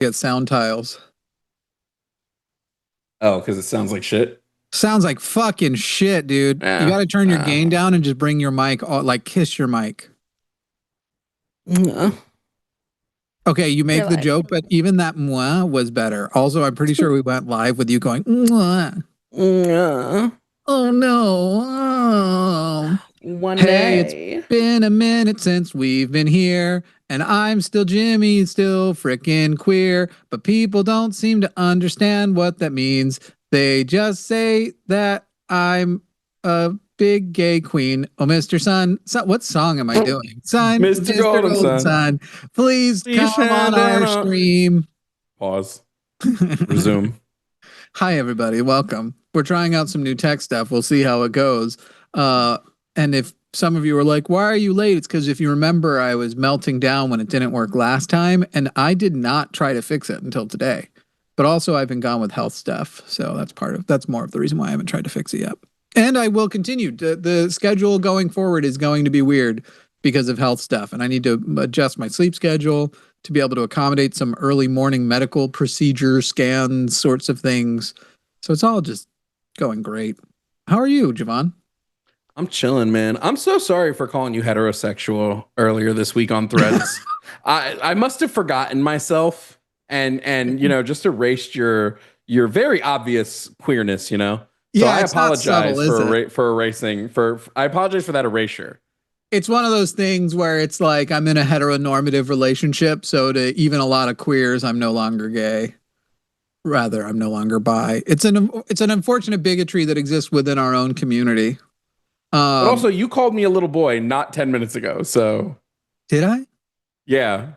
Get sound tiles. Oh, because it sounds like shit. Sounds like fucking shit, dude. You Yeah. got to turn your gain down and just bring your mic, like kiss your mic. Yeah. Okay, you make You're the live. joke, but even that mwah was better. Also, I'm pretty sure we went live with you going, mwah. Yeah. Oh no. Oh. One Hey, it's day. been a minute since we've been here, and I'm still Jimmy, still frickin' queer, but people don't seem to understand what that means. They just say that I'm a big gay queen. Oh, Mr. Sun, what song am I doing? Sun, Mr. Golden Sun. Sun, please Please come on shine down our on- stream. Pause. Resume. Hi, everybody. Welcome. We're trying out some new tech stuff. We'll see how it goes. And if some of you are like, why are you late? It's because if you remember, I was melting down when it didn't work last time, and I did not try to fix it until today. But also, I've been gone with health stuff. So that's more of the reason why I haven't tried to fix it yet. And I will continue. The schedule going forward is going to be weird because of health stuff. And I need to adjust my sleep schedule to be able to accommodate some early morning medical procedure scans, sorts of things. So it's all just going great. How are you, Jovan? I'm chilling, man. I'm so sorry for calling you heterosexual earlier this week on Threads. I must have forgotten myself and just erased your very obvious queerness, So Yeah, I it's not apologize subtle, for erasing I apologize for that erasure. It's one of those things where it's like I'm in a heteronormative relationship, so to even a lot of queers, I'm no longer gay. Rather, I'm no longer bi. It's an unfortunate bigotry that exists within our own community. But also, you called me a little boy not 10 minutes ago, so did I? Yeah,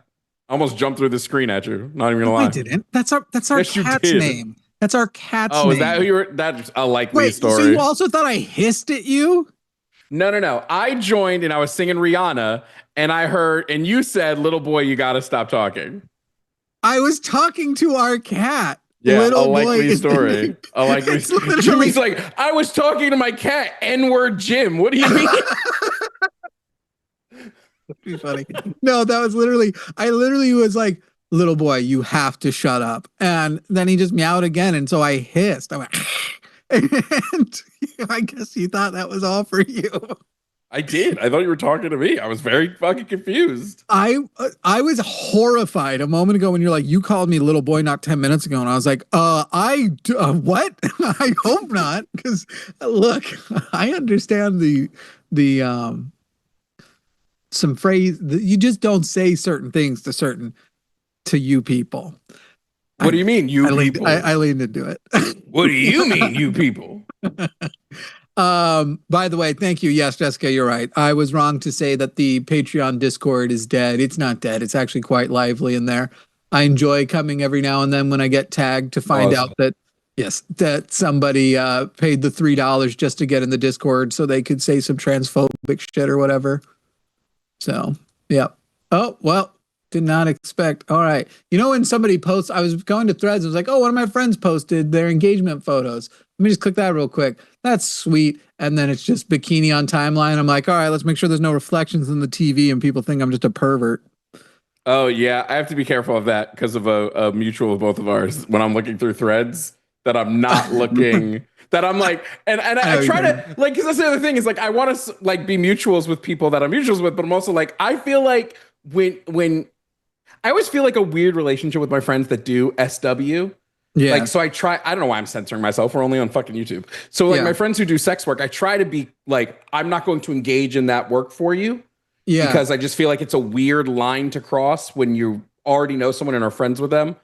I almost jumped through the screen at you. Not even gonna No, lie. I didn't. That's our Yes, you cat's did. name. That's our cat's Oh, name. is that who you were? That's a likely Wait, story. so you also thought I hissed at you? No. I joined and I was singing Rihanna, and I heard, and you said, "Little boy, you gotta stop talking." I was talking to our cat. Yeah, Little a likely boy story. A likely story. Jimmy's like, I was talking to my cat, N-word Jim. What do you mean? That'd be funny. No, that was literally, I literally was like, little boy, you have to shut up. And then he just meowed again. And so I hissed. I went, and I guess you thought that was all for you. I did. I thought you were talking to me. I was very fucking confused. I was horrified a moment ago when you're like, you called me little boy not 10 minutes ago. And I was like, what? I hope not. Because look, I understand the some phrase that you just don't say certain things to you people. What do you mean, you people? I leaned into it. What do you mean, you people? By the way, thank you. Yes, Jessica, you're right. I was wrong to say that the Patreon Discord is dead. It's not dead. It's actually quite lively in there. I enjoy coming every now and then when I get tagged to find out that that somebody paid the $3 just to get in the Discord so they could say some transphobic shit or whatever. So, yeah. Oh, well, did not expect. All right. You know, when somebody posts, I was going to Threads, I was like, oh, one of my friends posted their engagement photos. Let me just click that real quick. That's sweet. And then it's just bikini on timeline. I'm like, all right, let's make sure there's no reflections in the TV and people think I'm just a pervert. Oh, yeah. I have to be careful of that because of a mutual of both of ours when I'm looking through Threads that I'm not looking. That I'm like, and I try to, like, because that's the other thing is like, I want to like be mutuals with people that I'm mutuals with, but I'm also like, I feel like when I always feel like a weird relationship with my friends that do SW. Yeah. Like, so I don't know why I'm censoring myself. We're only on fucking YouTube. So like my friends who do sex work, I try to be like, I'm not going to engage in that work for you. Yeah. Because I just feel like it's a weird line to cross when you already know someone and are friends with them.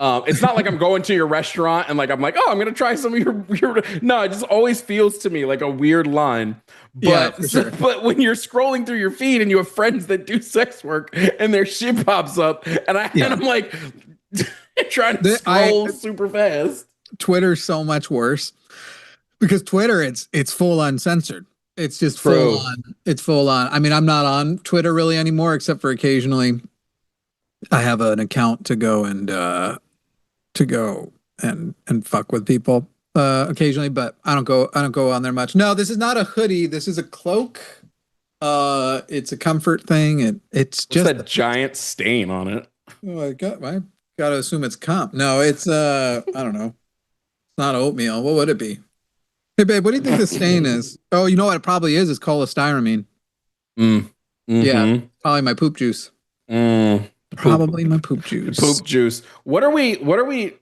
It's not like I'm going to your restaurant and like I'm like, oh, I'm gonna try some of your. No, it just always feels to me like a weird line. But but when you're scrolling through your feed and you have friends that do sex work and their shit pops up, and I'm like trying to scroll super fast. Twitter's so much worse because Twitter it's full uncensored. It's just full on. It's full on. I mean, I'm not on Twitter really anymore, except for occasionally I have an account to go and fuck with people occasionally, but I don't go on there much. No, this is not a hoodie. This is a cloak. It's a comfort thing. It's just that giant stain on it. Oh, I got Got to assume it's comp. No, it's I don't know. It's not oatmeal. What would it be? Hey, babe, what do you think the stain is? Oh, you know what it probably is? It's cholestyramine. Mm. Yeah, Mm-hmm. probably my poop juice. Mm. Probably my poop juice. Poop juice. What are we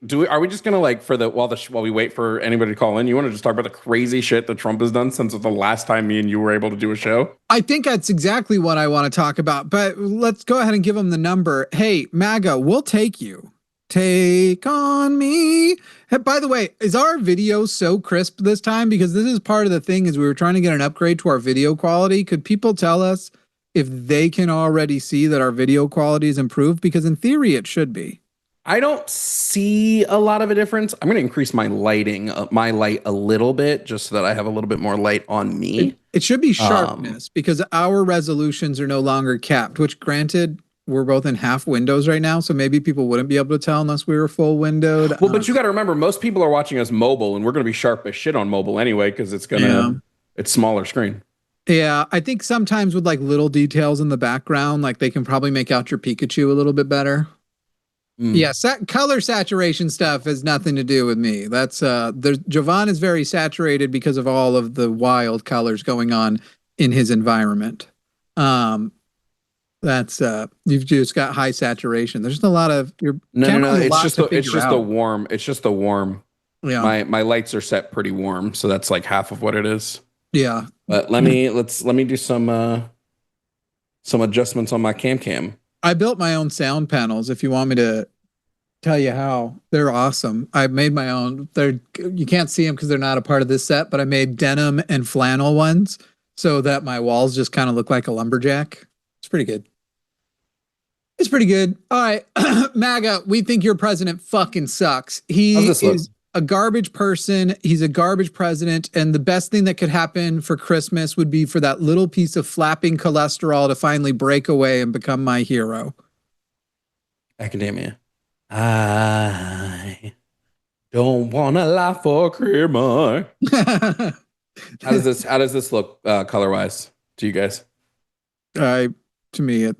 doing? Are we just gonna like while we wait for anybody to call in? You want to just talk about the crazy shit that Trump has done since the last time me and you were able to do a show? I think that's exactly what I want to talk about. But let's go ahead and give him the number. Hey, MAGA, we'll take you. Take on me. Hey, by the way, is our video so crisp this time? Because this is part of the thing is we were trying to get an upgrade to our video quality. Could people tell us if they can already see that our video quality is improved? Because in theory, it should be. I don't see a lot of a difference. I'm going to increase my lighting, my light a little bit, just so that I have a little bit more light on me. It should be sharpness because our resolutions are no longer capped, which granted, we're both in half windows right now. So maybe people wouldn't be able to tell unless we were full windowed. Well, but you got to remember, most people are watching us mobile and we're going to be sharp as shit on mobile anyway, because it's smaller screen. Yeah, I think sometimes with like little details in the background, like they can probably make out your Pikachu a little bit better. Yeah, color saturation stuff has nothing to do with me. That's Jovan is very saturated because of all of the wild colors going on in his environment. That's you've just got high saturation. There's a lot of no. It's just the warm. Yeah, my lights are set pretty warm, so that's like half of what it is. Yeah, but let me do some adjustments on my cam. I built my own sound panels. If you want me to tell you how, they're awesome. I made my own. You can't see them because they're not a part of this set, but I made denim and flannel ones so that my walls just kind of look like a lumberjack. It's pretty good. It's pretty good. All right, MAGA, we think your president fucking sucks. He is a garbage person. He's a garbage president. And the best thing that could happen for Christmas would be for that little piece of flapping cholesterol to finally break away and become my hero. Academia. I don't want to lie for Christmas. How does this look color-wise to you guys? To me,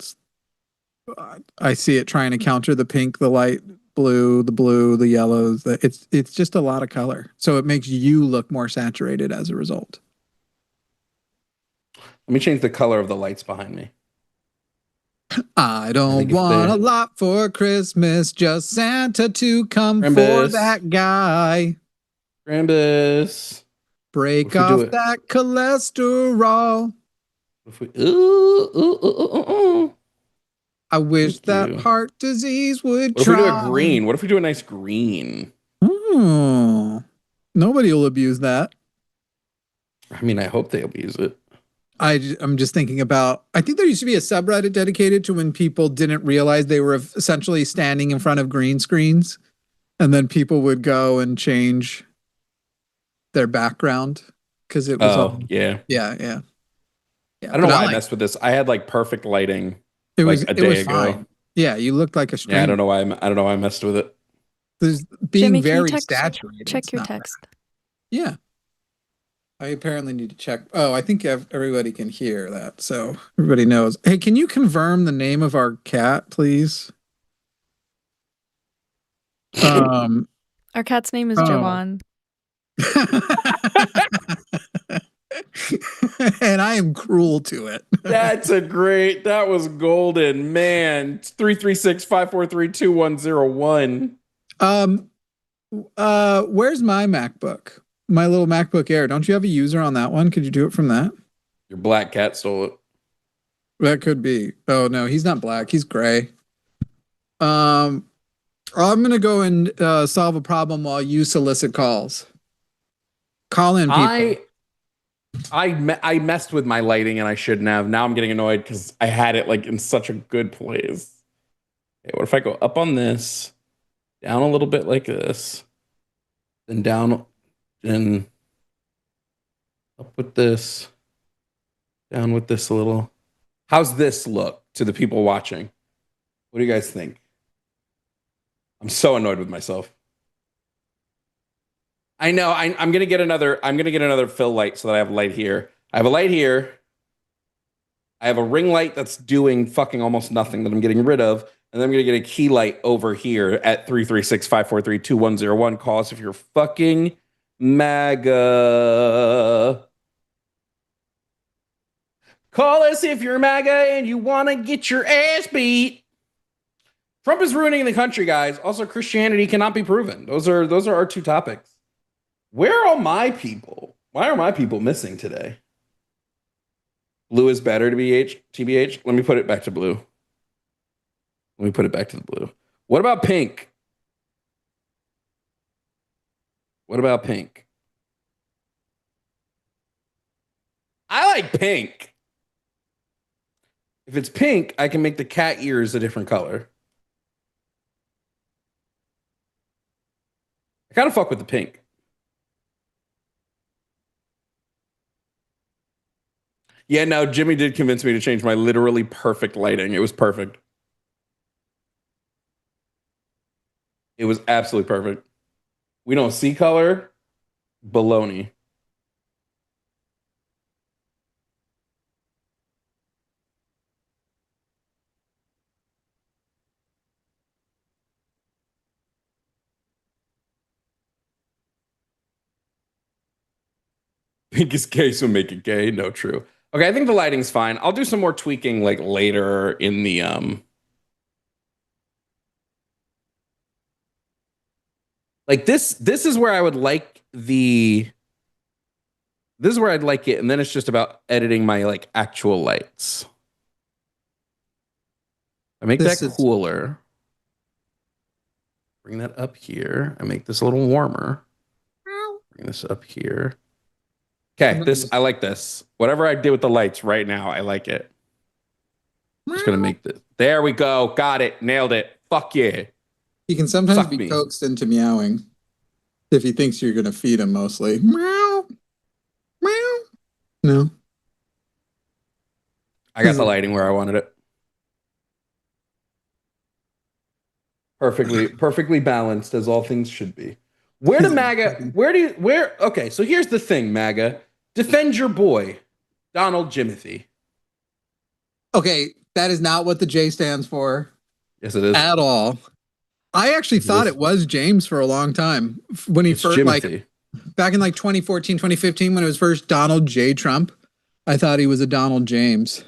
I see it trying to counter the pink, the light blue, the yellows. It's just a lot of color. So it makes you look more saturated as a result. Let me change the color of the lights behind me. I don't want a lot for Christmas, just Santa to come for that guy. Krampus. Break off that cholesterol. I wish that heart disease would try. What if we do a green? What if we do a nice green? Nobody will abuse that. I mean, I hope they abuse it. I'm just thinking about, I think there used to be a subreddit dedicated to when people didn't realize they were essentially standing in front of green screens, and then people would go and change their background because it was yeah. I don't know why I messed with this. I had like perfect lighting. It was a day ago. Fine. Yeah, you looked like a stranger. Yeah, I don't know why I messed with it. There's being Jimmy, very saturated. Check your text. Right. Yeah. I apparently need to check. Oh, I think everybody can hear that, so everybody knows. Hey, can you confirm the name of our cat, please? Our cat's name is Jovan. And I am cruel to it. That was golden, man. 336-543-2101. Where's my MacBook? My little MacBook Air. Don't you have a user on that one? Could you do it from that? Your black cat stole it. That could be. Oh no, he's not black. He's gray. I'm gonna go and solve a problem while you solicit calls. Call in, people. I messed with my lighting and I shouldn't have. Now I'm getting annoyed because I had it like in such a good place. Okay, what if I go up on this, down a little bit like this, then down, and up with this, down with this a little. How's this look to the people watching? What do you guys think? I'm so annoyed with myself. I know. I'm gonna get another fill light so that I have a light here. I have a light here. I have a ring light that's doing fucking almost nothing that I'm getting rid of. And then I'm going to get a key light over here at 336-543-2101. Call us if you're fucking MAGA. Call us if you're MAGA and you want to get your ass beat. Trump is ruining the country, guys. Also, Christianity cannot be proven. Those are our two topics. Where are all my people? Why are my people missing today? Blue is better to TBH. Let me put it back to blue. Let me put it back to the blue. What about pink? What about pink? I like pink. If it's pink, I can make the cat ears a different color. I kind of fuck with the pink. Yeah, no, Jimmy did convince me to change my literally perfect lighting. It was perfect. It was absolutely perfect. We don't see color. Baloney. Pink is gay, so make it gay. No, true. Okay, I think the lighting's fine. I'll do some more tweaking like later in the like this is where I would like this is where I'd like it, and then it's just about editing my like actual lights. I make that cooler. Bring that up here. I make this a little warmer. Bring this up here. Okay, I like this. Whatever I did with the lights right now, I like it. I'm just gonna make this. There we go. Got it. Nailed it. Fuck yeah. He can sometimes be coaxed into meowing if he thinks you're gonna feed him mostly. Meow. Meow. No. I got the lighting where I wanted it. Perfectly balanced as all things should be. Okay, so here's the thing, MAGA. Defend your boy, Donald Jimothy. Okay, that is not what the J stands for. Yes, it is. At all. I actually thought it was James for a long time. When he first, like, back in like 2014, 2015, when it was first Donald J. Trump, I thought he was a Donald James.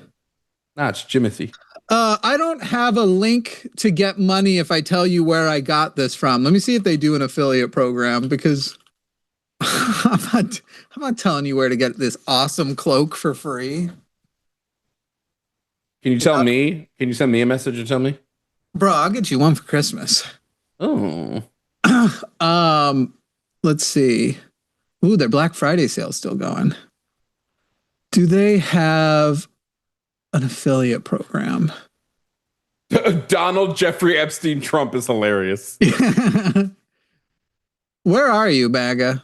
Nah, it's Jimothy. I don't have a link to get money if I tell you where I got this from. Let me see if they do an affiliate program, because I'm not telling you where to get this awesome cloak for free. Can you tell me? Can you send me a message and tell me? Bro, I'll get you one for Christmas. Oh. Let's see. Ooh, their Black Friday sale's still going. Do they have an affiliate program? Donald Jeffrey Epstein Trump is hilarious. Where are you, MAGA?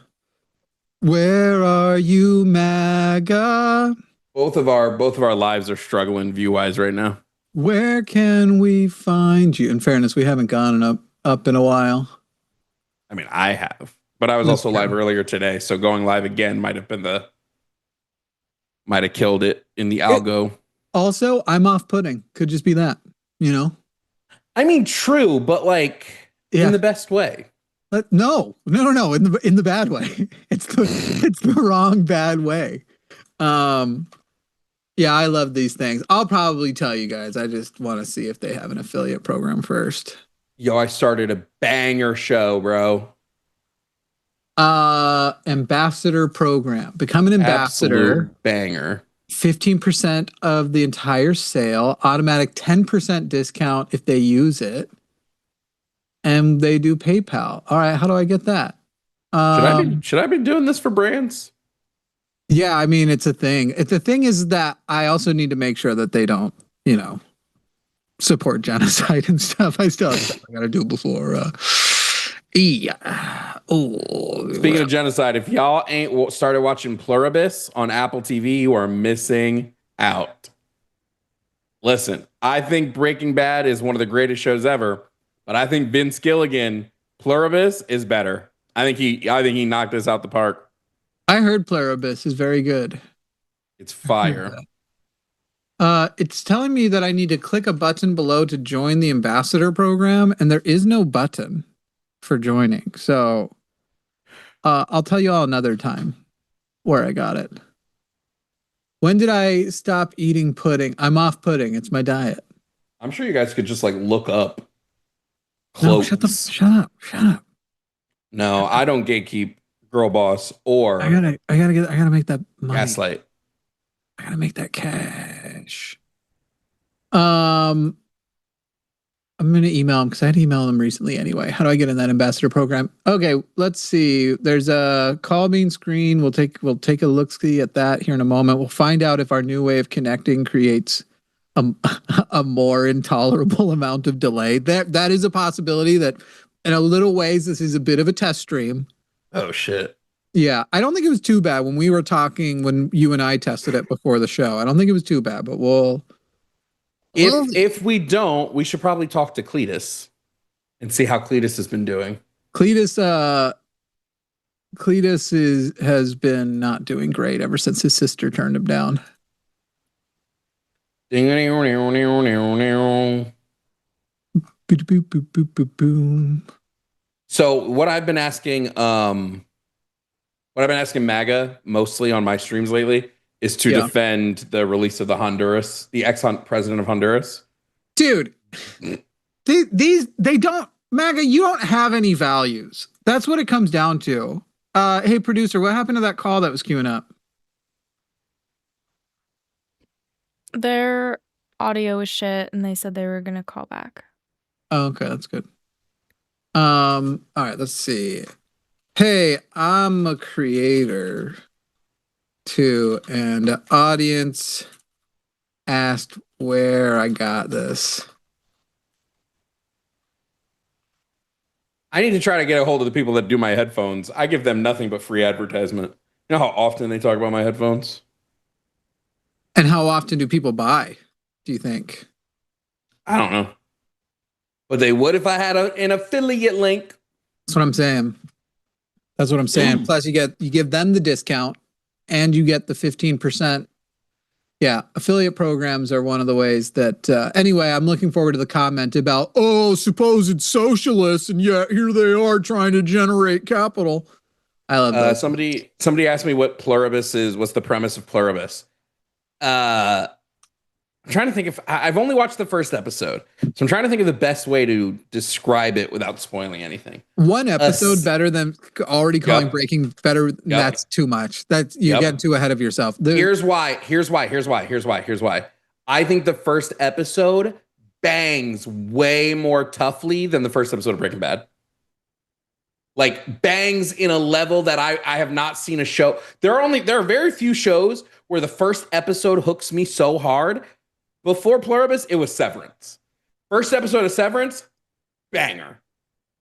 Where are you, MAGA? Both of our lives are struggling view-wise right now. Where can we find you? In fairness, we haven't gone up in a while. I mean, I have, but I was also live earlier today, so going live again might have killed it in the algo. Also, I'm off-putting. Could just be that, you know? I mean, true, but like in the best way. No, in the bad way. It's the wrong bad way. Yeah, I love these things. I'll probably tell you guys. I just want to see if they have an affiliate program first. Yo, I started a banger show, bro. Ambassador program. Become an ambassador. Absolute banger. 15% of the entire sale. Automatic 10% discount if they use it. And they do PayPal. All right, how do I get that? Should I be doing this for brands? Yeah, I mean, it's a thing. The thing is that I also need to make sure that they don't, support genocide and stuff. I still have stuff I got to do before. Speaking of genocide, if y'all ain't started watching Pluribus on Apple TV, you are missing out. Listen, I think Breaking Bad is one of the greatest shows ever, but I think Vince Gilligan, Pluribus, is better. I think he knocked us out the park. I heard Pluribus is very good. It's fire. It's telling me that I need to click a button below to join the ambassador program, and there is no button for joining. So I'll tell you all another time where I got it. When did I stop eating pudding? I'm off pudding. It's my diet. I'm sure you guys could just like look up clothes. No, shut up. No, I don't gatekeep girl boss or I gotta make that money. Gaslight. I gotta make that cash. I'm gonna email him because I had emailed him recently anyway. How do I get in that ambassador program? Okay, let's see. There's a call being screen. We'll take a look-see at that here in a moment. We'll find out if our new way of connecting creates a more intolerable amount of delay. That is a possibility. That in a little ways this is a bit of a test stream. Oh shit. Yeah, I don't think it was too bad when we were talking when you and I tested it before the show. I don't think it was too bad, but we'll. If we don't, we should probably talk to Cletus and see how Cletus has been doing. Cletus has been not doing great ever since his sister turned him down. So what I've been asking MAGA mostly on my streams lately is to defend the release of the ex-president of Honduras. Dude, they don't, MAGA, you don't have any values. That's what it comes down to. Hey, producer, what happened to that call that was queuing up? Their audio was shit, and they said they were going to call back. Oh, okay, that's good. All right, let's see. Hey, I'm a creator too, and the audience asked where I got this. I need to try to get a hold of the people that do my headphones. I give them nothing but free advertisement. You know how often they talk about my headphones? And how often do people buy, do you think? I don't know. But they would if I had an affiliate link. That's what I'm saying. Plus you give them the discount and you get the 15%. Yeah, affiliate programs are one of the ways that anyway, I'm looking forward to the comment about supposed socialists, and yet here they are trying to generate capital. I love that. Somebody asked me what pluribus is, what's the premise of pluribus? I'm trying to think if I've only watched the first episode, so I'm trying to think of the best way to describe it without spoiling anything. One episode better than already calling Breaking better. That's too much. That's you're getting too ahead of yourself. Here's why. I think the first episode bangs way more toughly than the first episode of Breaking Bad. Like bangs in a level that I have not seen a show. There are very few shows where the first episode hooks me so hard. Before Pluribus, it was Severance. First episode of Severance, banger.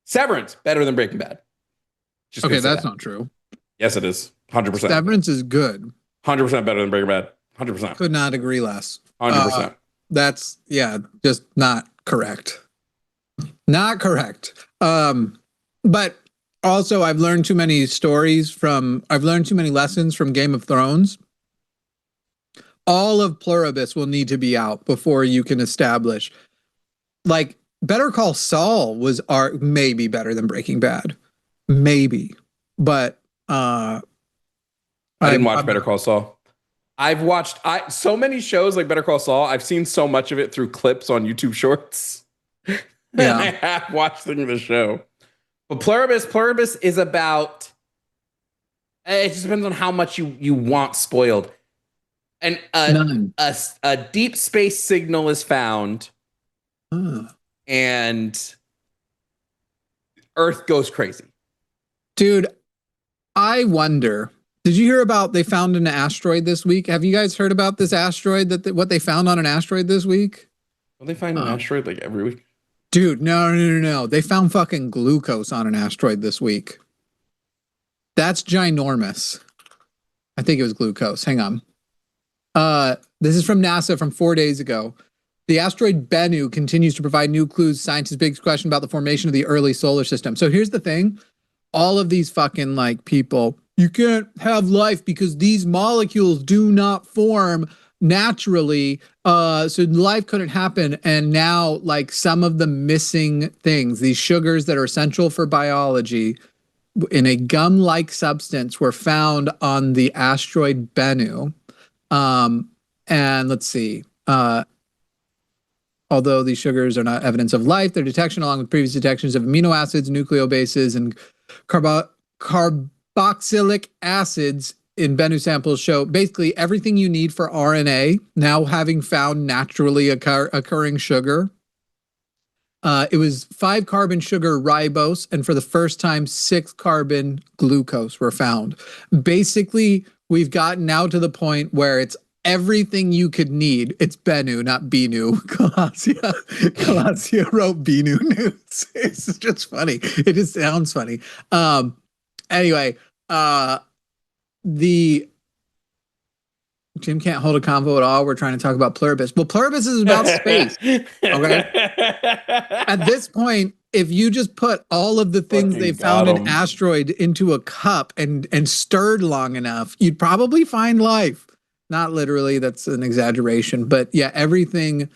Severance, better than Breaking Bad. Okay, that's not true. Yes, it is. 100%. Severance is good. 100% better than Breaking Bad. 100%. Could not agree less. 100%. That's, just not correct. Not correct. But also, I've learned too many lessons from Game of Thrones. All of Pluribus will need to be out before you can establish. Like, Better Call Saul was maybe better than Breaking Bad. Maybe. But I didn't watch Better Call Saul. I've watched so many shows like Better Call Saul. I've seen so much of it through clips on YouTube Shorts. Yeah. I have watched the show. But Pluribus is about, it just depends on how much you want spoiled. And a deep space signal is found, and Earth goes crazy. Dude, I wonder, did you hear about they found an asteroid this week? Have you guys heard about this asteroid, what they found on an asteroid this week? Well, they find an asteroid like every week. Dude, no. They found fucking glucose on an asteroid this week. That's ginormous. I think it was glucose. Hang on. This is from NASA from 4 days ago. The asteroid Bennu continues to provide new clues. Scientists' big question about the formation of the early solar system. So here's the thing. All of these fucking people, you can't have life because these molecules do not form naturally. So life couldn't happen. And now, like, some of the missing things, these sugars that are essential for biology in a gum-like substance, were found on the asteroid Bennu. And let's see. Although these sugars are not evidence of life, their detection, along with previous detections of amino acids, nucleobases, and carboxylic acids in Bennu samples, show basically everything you need for RNA, now having found naturally occurring sugar. It was 5-carbon sugar ribose, and for the first time, 6-carbon glucose were found. Basically, we've gotten now to the point where it's everything you could need. It's Bennu, not Binu. Galacia wrote Binu news. It's just funny. It just sounds funny. Anyway, the Jim can't hold a convo at all. We're trying to talk about Pluribus. Well, Pluribus is about space. Okay. At this point, if you just put all of the things they found in asteroid into a cup and stirred long enough, you'd probably find life. Not literally, that's an exaggeration, but yeah, everything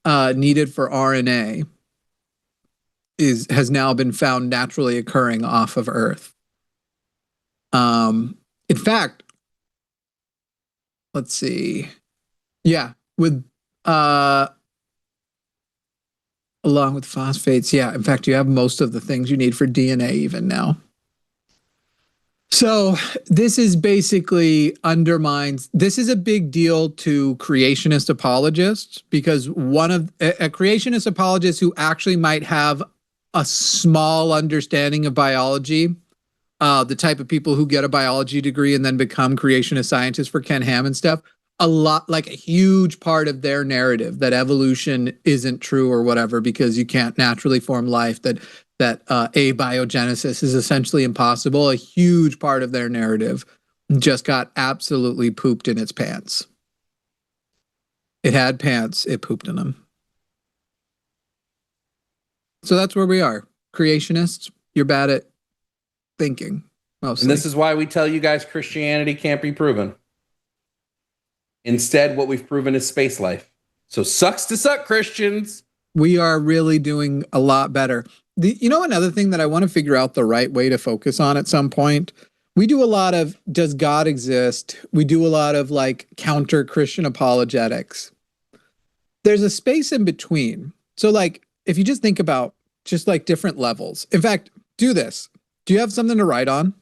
needed for RNA has now been found naturally occurring off of Earth. In fact, let's see. Yeah, with along with phosphates. Yeah, in fact, you have most of the things you need for DNA even now. So this is basically undermines, this is a big deal to creationist apologists, because one of a creationist apologist who actually might have a small understanding of biology, the type of people who get a biology degree and then become creationist scientists for Ken Ham and stuff, a lot, like a huge part of their narrative that evolution isn't true or whatever, because you can't naturally form life, that abiogenesis is essentially impossible. A huge part of their narrative just got absolutely pooped in its pants. It had pants, it pooped in them. So that's where we are. Creationists, you're bad at thinking, mostly. And this is why we tell you guys Christianity can't be proven. Instead, what we've proven is space life. So sucks to suck, Christians. We are really doing a lot better. You know, another thing that I want to figure out the right way to focus on at some point, we do a lot of, does God exist? We do a lot of like counter Christian apologetics. There's a space in between. So like, if you just think about just like different levels. In fact, do this. Do you have something to write on?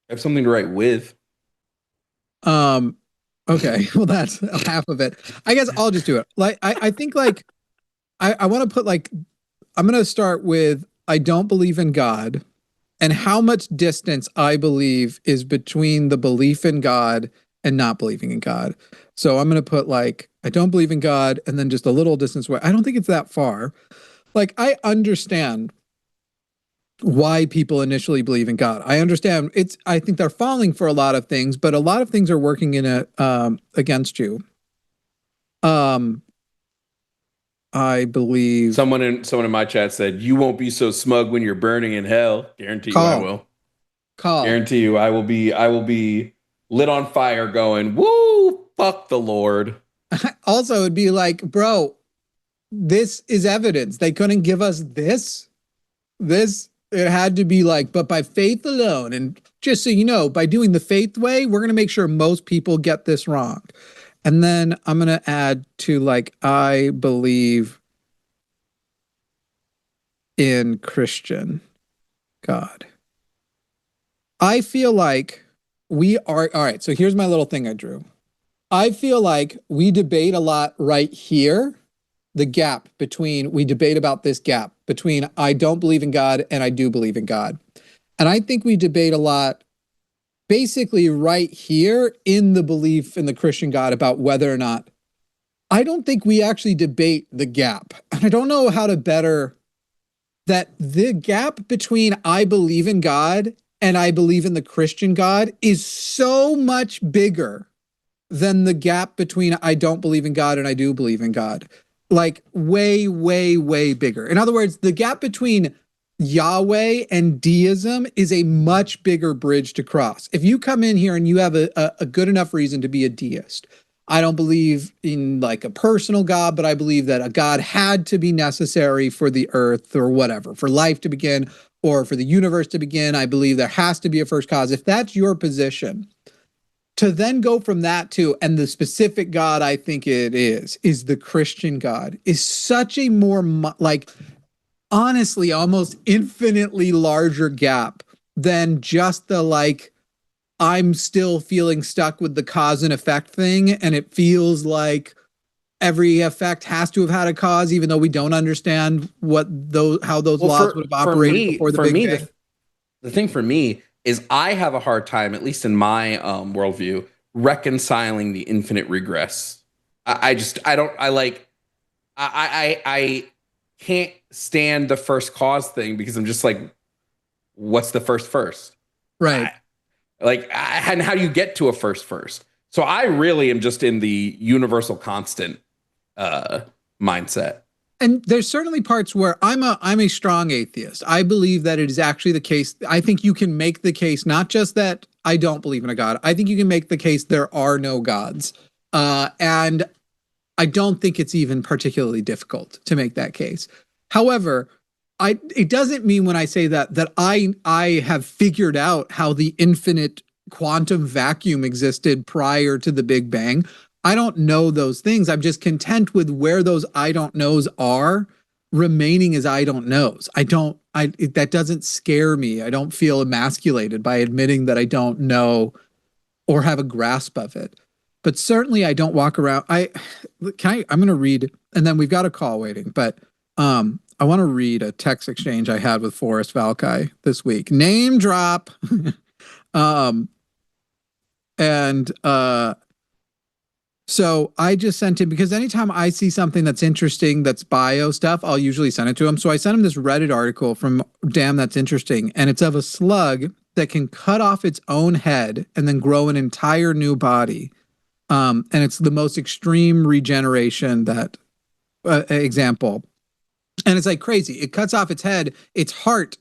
I have something to write with. Okay, well, that's half of it. I guess I'll just do it. Like, I think like, I want to put like, I'm going to start with, I don't believe in God, and how much distance I believe is between the belief in God and not believing in God. So I'm going to put like, I don't believe in God, and then just a little distance away. I don't think it's that far. Like, I understand why people initially believe in God. I understand I think they're falling for a lot of things, but a lot of things are working in against you. I believe someone in my chat said, "You won't be so smug when you're burning in hell." Guarantee you I will. Guarantee you I will be lit on fire going, "Woo, fuck the Lord." Also, it'd be like, bro, this is evidence. They couldn't give us this. It had to be like, but by faith alone. And just so you know, by doing the faith way, we're going to make sure most people get this wrong. And then I'm going to add to like, I believe in Christian God. I feel like we are, all right, so here's my little thing I drew. I feel like we debate a lot right here, the gap between, we debate about this gap between I don't believe in God and I do believe in God. And I think we debate a lot basically right here in the belief in the Christian God about whether or not, I don't think we actually debate the gap. And I don't know how to better that the gap between I believe in God and I believe in the Christian God is so much bigger than the gap between I don't believe in God and I do believe in God. Like way, way, way bigger. In other words, the gap between Yahweh and deism is a much bigger bridge to cross. If you come in here and you have a good enough reason to be a deist, I don't believe in like a personal God, but I believe that a God had to be necessary for the earth or whatever, for life to begin or for the universe to begin. I believe there has to be a first cause. If that's your position, to then go from that to, and the specific God I think it is the Christian God, is such a more like, honestly, almost infinitely larger gap than just the like, I'm still feeling stuck with the cause and effect thing. And it feels like every effect has to have had a cause, even though we don't understand how those laws would have operated before the Big Bang. The thing for me is I have a hard time, at least in my worldview, reconciling the infinite regress. I can't stand the first cause thing because I'm just like, what's the first? Right. And how do you get to a first? So I really am just in the universal constant mindset. And there's certainly parts where I'm a strong atheist. I believe that it is actually the case. I think you can make the case, not just that I don't believe in a God. I think you can make the case there are no gods. And I don't think it's even particularly difficult to make that case. However, it doesn't mean when I say that I have figured out how the infinite quantum vacuum existed prior to the Big Bang. I don't know those things. I'm just content with where those I don't knows are remaining as I don't knows. That doesn't scare me. I don't feel emasculated by admitting that I don't know or have a grasp of it. But certainly I don't walk around. I'm going to read, and then we've got a call waiting, but I want to read a text exchange I had with Forrest Valkai this week. Name drop. So I just sent him, because anytime I see something that's interesting, that's bio stuff, I'll usually send it to him. So I sent him this Reddit article from Damn That's Interesting, and it's of a slug that can cut off its own head and then grow an entire new body. And it's the most extreme regeneration that example. And it's like crazy. It cuts off its head, its heart.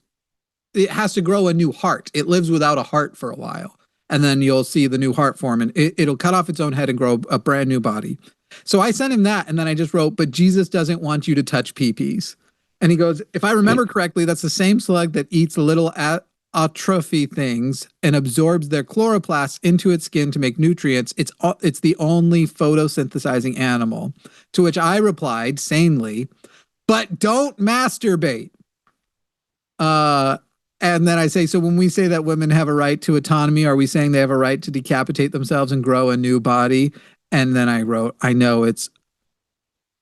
It has to grow a new heart. It lives without a heart for a while. And then you'll see the new heart form, and it'll cut off its own head and grow a brand new body. So I sent him that, and then I just wrote, but Jesus doesn't want you to touch peepees. And he goes, if I remember correctly, that's the same slug that eats little atrophy things and absorbs their chloroplasts into its skin to make nutrients. It's the only photosynthesizing animal. To which I replied sanely, but don't masturbate. And then I say, so when we say that women have a right to autonomy, are we saying they have a right to decapitate themselves and grow a new body? And then I wrote, I know it's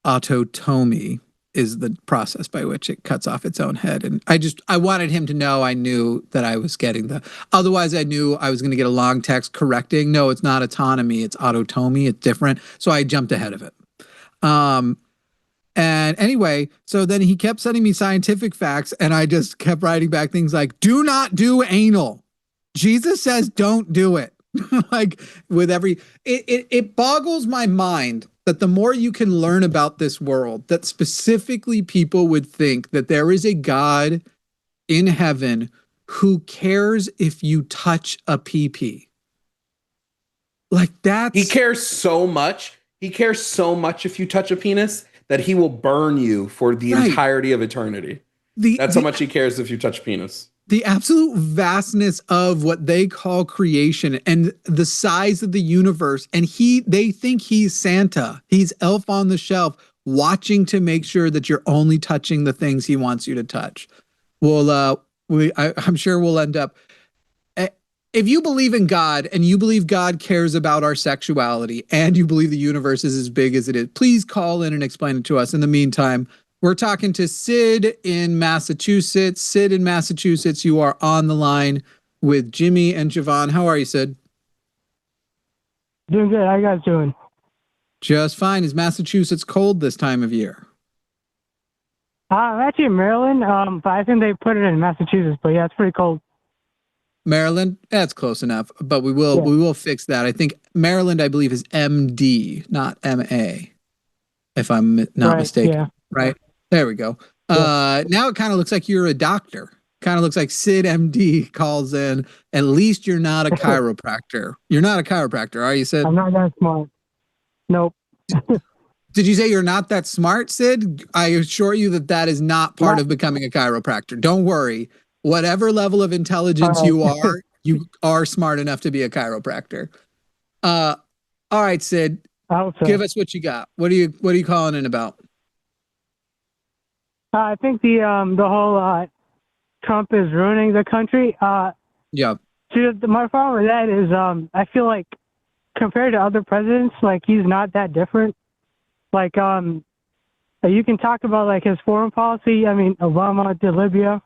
autotomy is the process by which it cuts off its own head. And I wanted him to know I knew that I was getting otherwise I knew I was going to get a long text correcting. No, it's not autonomy, it's autotomy, it's different. So I jumped ahead of it. And anyway, so then he kept sending me scientific facts, and I just kept writing back things like, do not do anal. Jesus says don't do it. Like with it boggles my mind that the more you can learn about this world, that specifically people would think that there is a God in heaven who cares if you touch a pee-pee. Like that's... He cares so much. He cares so much if you touch a penis that he will burn you for the entirety of eternity. That's how much he cares if you touch penis. The absolute vastness of what they call creation and the size of the universe. And they think he's Santa. He's elf on the shelf, watching to make sure that you're only touching the things he wants you to touch. Well, I'm sure we'll end up... If you believe in God and you believe God cares about our sexuality and you believe the universe is as big as it is, please call in and explain it to us. In the meantime, we're talking to Sid in Massachusetts. Sid in Massachusetts, you are on the line with Jimmy and Jovan. How are you, Sid? Doing good. How you guys doing? Just fine. Is Massachusetts cold this time of year? I'm actually in Maryland, but I think they put it in Massachusetts. But yeah, it's pretty cold. Maryland, that's close enough, but we will fix that. I think Maryland, I believe, is MD, not MA, if I'm not mistaken. Yeah. Right there, we go. Now it kind of looks like you're a doctor. Kind of looks like Sid MD calls in. At least you're not a chiropractor. You're not a chiropractor, are you, Sid? I'm not that smart. Nope. Did you say you're not that smart, Sid? I assure you that is not part of becoming a chiropractor. Don't worry. Whatever level of intelligence you are smart enough to be a chiropractor. All right, Sid. Give us what you got. What are you calling in about? I think the whole Trump is ruining the country. Yeah. See, my problem with that is I feel like compared to other presidents, like he's not that different. Like you can talk about like his foreign policy. I mean, Obama did Libya.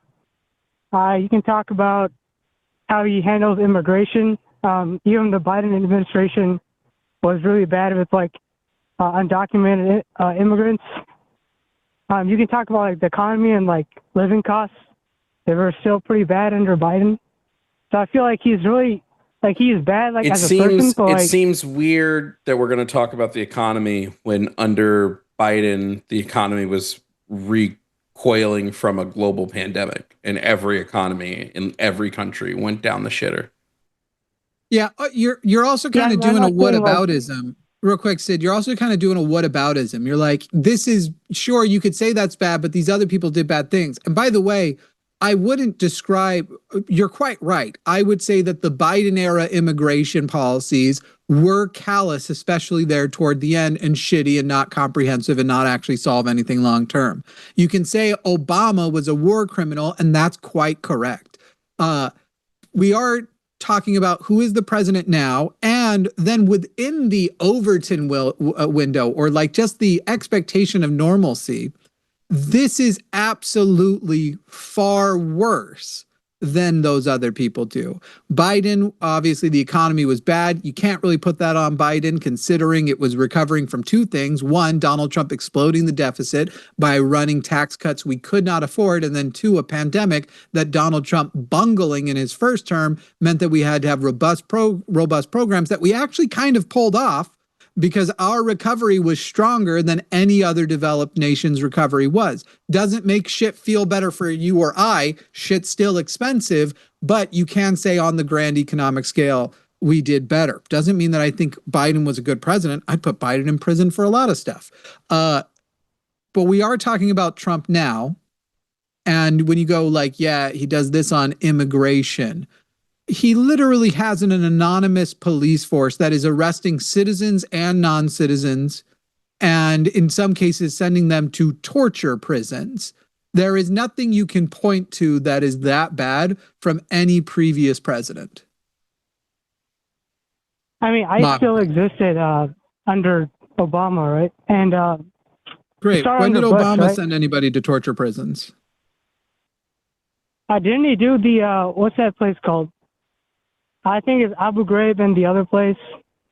You can talk about how he handles immigration. Even the Biden administration was really bad with like undocumented immigrants. You can talk about like the economy and like living costs. They were still pretty bad under Biden. So I feel like he's really like he's bad like as a person. But, it seems weird that we're going to talk about the economy when under Biden the economy was recoiling from a global pandemic and every economy in every country went down the shitter. Yeah, you're also kind of doing a whataboutism. Real quick, Sid, you're also kind of doing a whataboutism. You're like, this is sure you could say that's bad, but these other people did bad things. And by the way, I wouldn't describe, you're quite right. I would say that the Biden era immigration policies were callous, especially there toward the end, and shitty and not comprehensive and not actually solve anything long term. You can say Obama was a war criminal, and that's quite correct. We are talking about who is the president now, and then within the Overton window, or like just the expectation of normalcy, this is absolutely far worse than those other people do. Biden, obviously the economy was bad. You can't really put that on Biden considering it was recovering from two things. One, Donald Trump exploding the deficit by running tax cuts we could not afford. And then two, a pandemic that Donald Trump bungling in his first term meant that we had to have robust programs that we actually kind of pulled off because our recovery was stronger than any other developed nation's recovery was. Doesn't make shit feel better for you or I. Shit's still expensive, but you can say on the grand economic scale, we did better. Doesn't mean that I think Biden was a good president. I'd put Biden in prison for a lot of stuff. But we are talking about Trump now. And when you go like, yeah, he does this on immigration, he literally has an anonymous police force that is arresting citizens and non-citizens, and in some cases sending them to torture prisons. There is nothing you can point to that is that bad from any previous president. I mean, ICE still existed under Obama, right? And great. When did Obama send anybody to torture prisons? Didn't he do the what's that place called? I think it's Abu Ghraib and the other place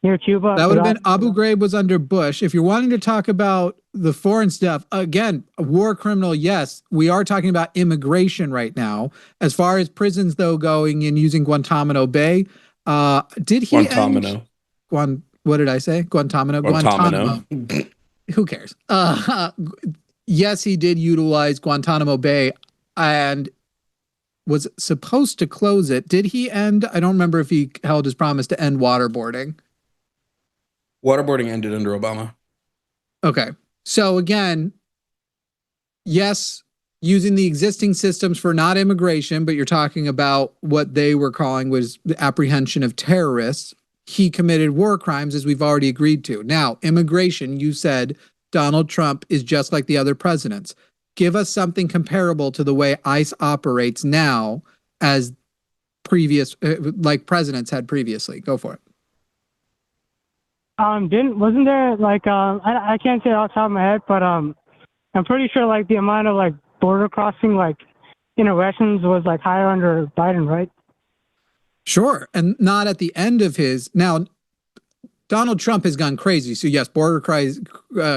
near Cuba. That would have been Abu Ghraib was under Bush. If you're wanting to talk about the foreign stuff, again, a war criminal, yes. We are talking about immigration right now. As far as prisons, though, going and using Guantanamo Bay, did he Guantanamo? What did I say? Guantanamo. Who cares? Yes, he did utilize Guantanamo Bay and was supposed to close it. Did he end? I don't remember if he held his promise to end waterboarding. Waterboarding ended under Obama. Okay. So again, yes, using the existing systems for not immigration, but you're talking about what they were calling was the apprehension of terrorists. He committed war crimes, as we've already agreed to. Now, immigration, you said Donald Trump is just like the other presidents. Give us something comparable to the way ICE operates now as previous, like presidents had previously. Go for it. Wasn't there like, I can't say off the top of my head, but I'm pretty sure like the amount of like border crossing, like interactions was like higher under Biden, right? Sure. And not at the end of his, now Donald Trump has gone crazy. So yes, border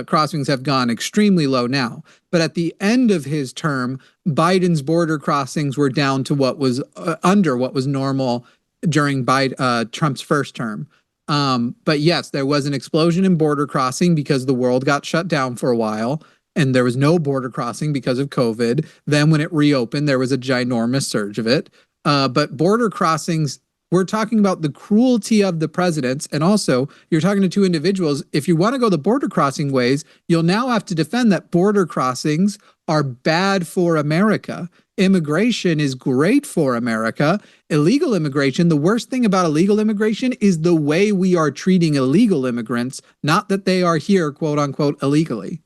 crossings have gone extremely low now. But at the end of his term, Biden's border crossings were down to what was under what was normal during Trump's first term. But yes, there was an explosion in border crossing because the world got shut down for a while. and there was no border crossing because of COVID. Then when it reopened, there was a ginormous surge of it. But border crossings, we're talking about the cruelty of the presidents. And also, you're talking to two individuals. If you want to go the border crossing ways, you'll now have to defend that border crossings are bad for America. Immigration is great for America. Illegal immigration, the worst thing about illegal immigration is the way we are treating illegal immigrants, not that they are here, quote unquote, illegally.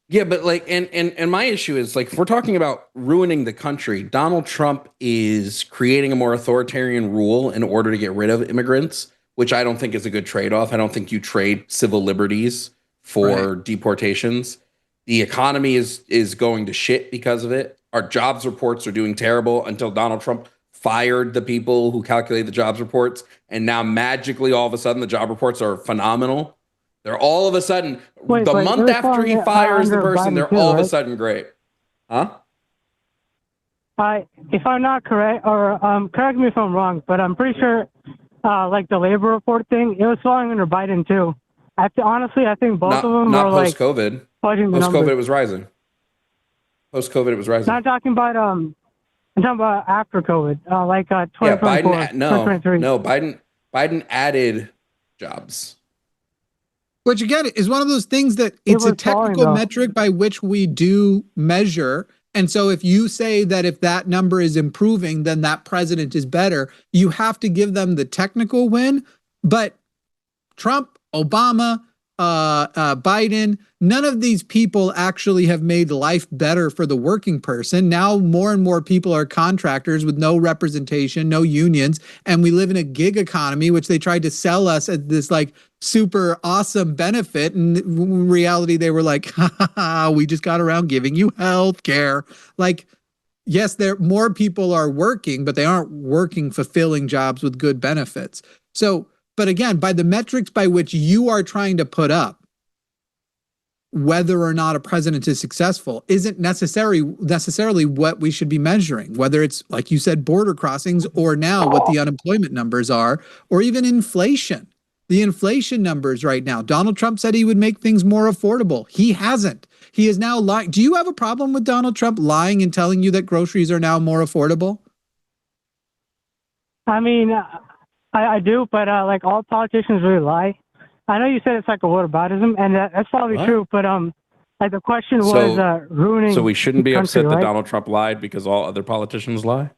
Yeah, but like, and my issue is like, if we're talking about ruining the country, Donald Trump is creating a more authoritarian rule in order to get rid of immigrants, which I don't think is a good trade-off. I don't think you trade civil liberties for deportations. The economy is going to shit because of it. Our jobs reports are doing terrible until Donald Trump fired the people who calculate the jobs reports. And now magically, all of a sudden, the job reports are phenomenal. They're all of a sudden, the month after he fires the person, they're all of a sudden great. Huh? If I'm not correct, or correct me if I'm wrong, but I'm pretty sure like the labor report thing, it was falling under Biden too. Honestly, I think both of them were like post-COVID. Post-COVID, it was rising. Post-COVID, it was rising. Not talking about I'm talking about after COVID, like 2024. Yeah, Biden added jobs. Which again is one of those things that it's a technical metric by which we do measure. And so if you say that if that number is improving, then that president is better, you have to give them the technical win. But Trump, Obama, Biden, none of these people actually have made life better for the working person. Now more and more people are contractors with no representation, no unions, and we live in a gig economy, which they tried to sell us as this like super awesome benefit. And in reality, they were like, ha, ha, ha, we just got around giving you health care. Like, yes, more people are working, but they aren't working fulfilling jobs with good benefits. So, but again, by the metrics by which you are trying to put up whether or not a president is successful isn't necessarily what we should be measuring, whether it's, like you said, border crossings, or now what the unemployment numbers are, or even inflation. The inflation numbers right now, Donald Trump said he would make things more affordable. He hasn't. He is now lying. Do you have a problem with Donald Trump lying and telling you that groceries are now more affordable? I mean, I do, but like all politicians really lie. I know you said it's like a whataboutism, and that's probably true. But like the question was ruining. So we shouldn't be upset that right? Donald Trump lied because all other politicians lie.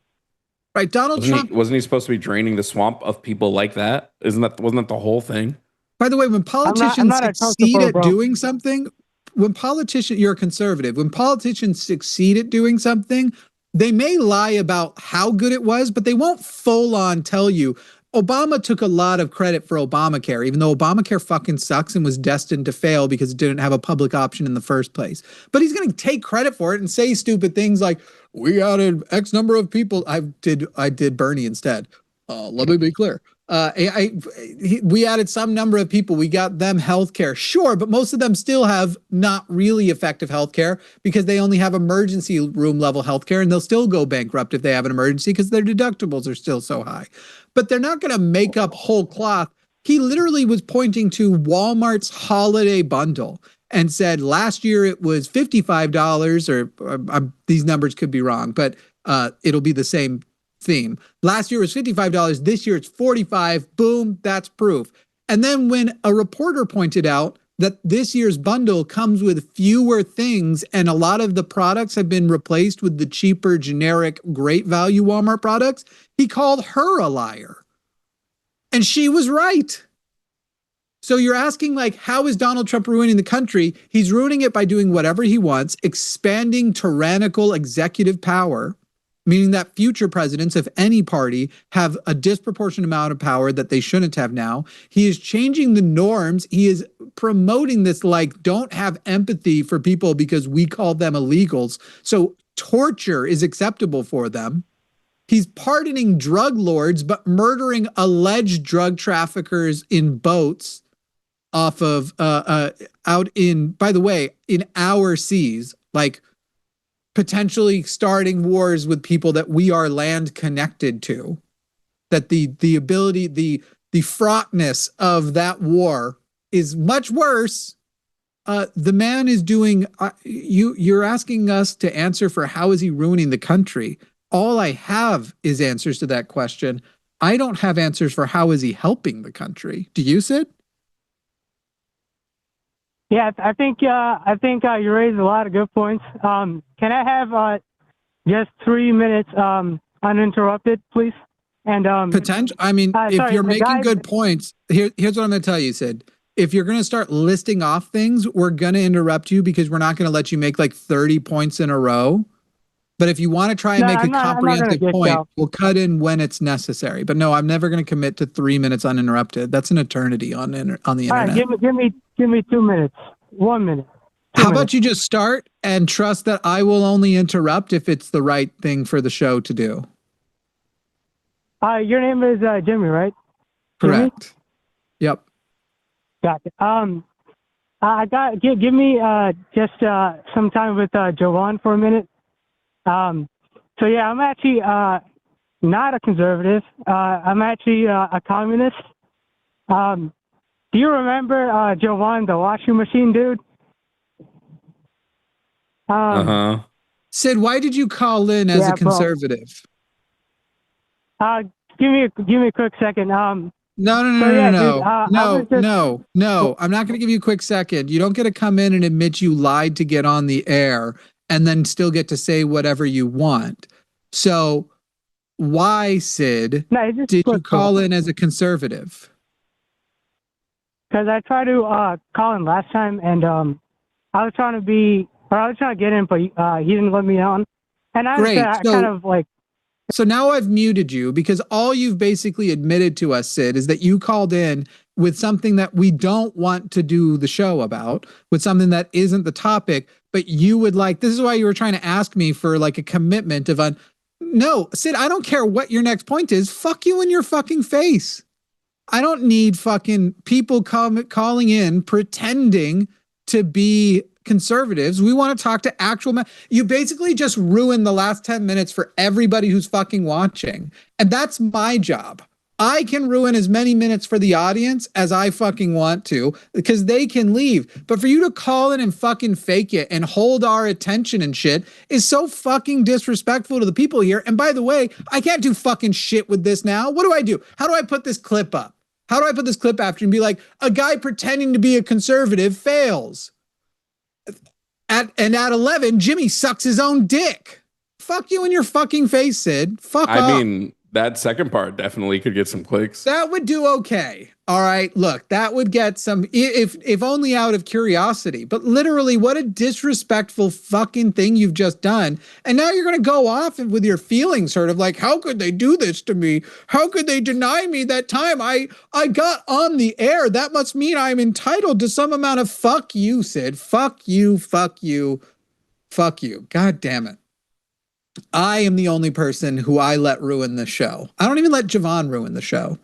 Right, Trump wasn't he supposed to be draining the swamp of people like that? Wasn't that the whole thing? By the way, when politicians succeed at doing something, you're a conservative. When politicians succeed at doing something, they may lie about how good it was, but they won't full on tell you. Obama took a lot of credit for Obamacare, even though Obamacare fucking sucks and was destined to fail because it didn't have a public option in the first place. But he's going to take credit for it and say stupid things like, we added X number of people. I did Bernie instead. Let me be clear. We added some number of people. We got them healthcare. Sure, but most of them still have not really effective healthcare because they only have emergency room level healthcare, and they'll still go bankrupt if they have an emergency because their deductibles are still so high. But they're not going to make up whole cloth. He literally was pointing to Walmart's holiday bundle and said last year it was $55, or these numbers could be wrong, but it'll be the same theme. Last year was $55. This year it's $45. Boom, that's proof. And then when a reporter pointed out that this year's bundle comes with fewer things and a lot of the products have been replaced with the cheaper, generic, great value Walmart products, he called her a liar. And she was right. So you're asking, like, how is Donald Trump ruining the country? He's ruining it by doing whatever he wants, expanding tyrannical executive power, meaning that future presidents of any party have a disproportionate amount of power that they shouldn't have now. He is changing the norms. He is promoting this, like, don't have empathy for people because we call them illegals. So torture is acceptable for them. He's pardoning drug lords, but murdering alleged drug traffickers in boats off of out in, by the way, in our seas, like potentially starting wars with people that we are land connected to. That the ability, the fraughtness of that war is much worse the man is doing, you're asking us to answer for how is he ruining the country. All I have is answers to that question. I don't have answers for how is he helping the country. Do you, Sid? Yeah, I think you raised a lot of good points. Can I have just 3 minutes uninterrupted, please? And potential. I mean, if you're making good points, here's what I'm going to tell you, Sid. If you're going to start listing off things, we're going to interrupt you because we're not going to let you make like 30 points in a row. But if you want to try and make a comprehensive point, we'll cut in when it's necessary. But no, I'm never going to commit to 3 minutes uninterrupted. That's an eternity on the internet. All right, give me 2 minutes. 1 minute. How about you just start and trust that I will only interrupt if it's the right thing for the show to do? Your name is Jimmy, right? Correct. Jimmy? Yep. Gotcha. Give me just some time with Jovan for a minute. So yeah, I'm actually not a conservative. I'm actually a communist. Do you remember Jovan, the washing machine dude? Sid, why did you call in as a conservative? Give me a quick second. No. I'm not going to give you a quick second. You don't get to come in and admit you lied to get on the air and then still get to say whatever you want. So why, Sid, did you call in as a conservative? Because I tried to call in last time, and I was trying to get in, but he didn't let me on. And So now I've muted you because all you've basically admitted to us, Sid, is that you called in with something that we don't want to do the show about, with something that isn't the topic, but you would like, this is why you were trying to ask me for like a commitment of no, Sid, I don't care what your next point is. Fuck you in your fucking face. I don't need fucking people calling in pretending to be conservatives. We want to talk to actual you basically just ruined the last 10 minutes for everybody who's fucking watching. And that's my job. I can ruin as many minutes for the audience as I fucking want to because they can leave. But for you to call in and fucking fake it and hold our attention and shit is so fucking disrespectful to the people here. And by the way, I can't do fucking shit with this now. What do I do? How do I put this clip up? How do I put this clip after and be like, a guy pretending to be a conservative fails? At 11, Jimmy sucks his own dick. Fuck you in your fucking face, Sid. Fuck off. I mean, that second part definitely could get some clicks. That would do okay. All right, look, that would get some, if only out of curiosity. But literally, what a disrespectful fucking thing you've just done. And now you're going to go off with your feelings, sort of like, how could they do this to me? How could they deny me that time I got on the air? That must mean I'm entitled to some amount of fuck you, Sid. Fuck you, fuck you, fuck you. God damn it. I am the only person who I let ruin the show. I don't even let Jovan ruin the show.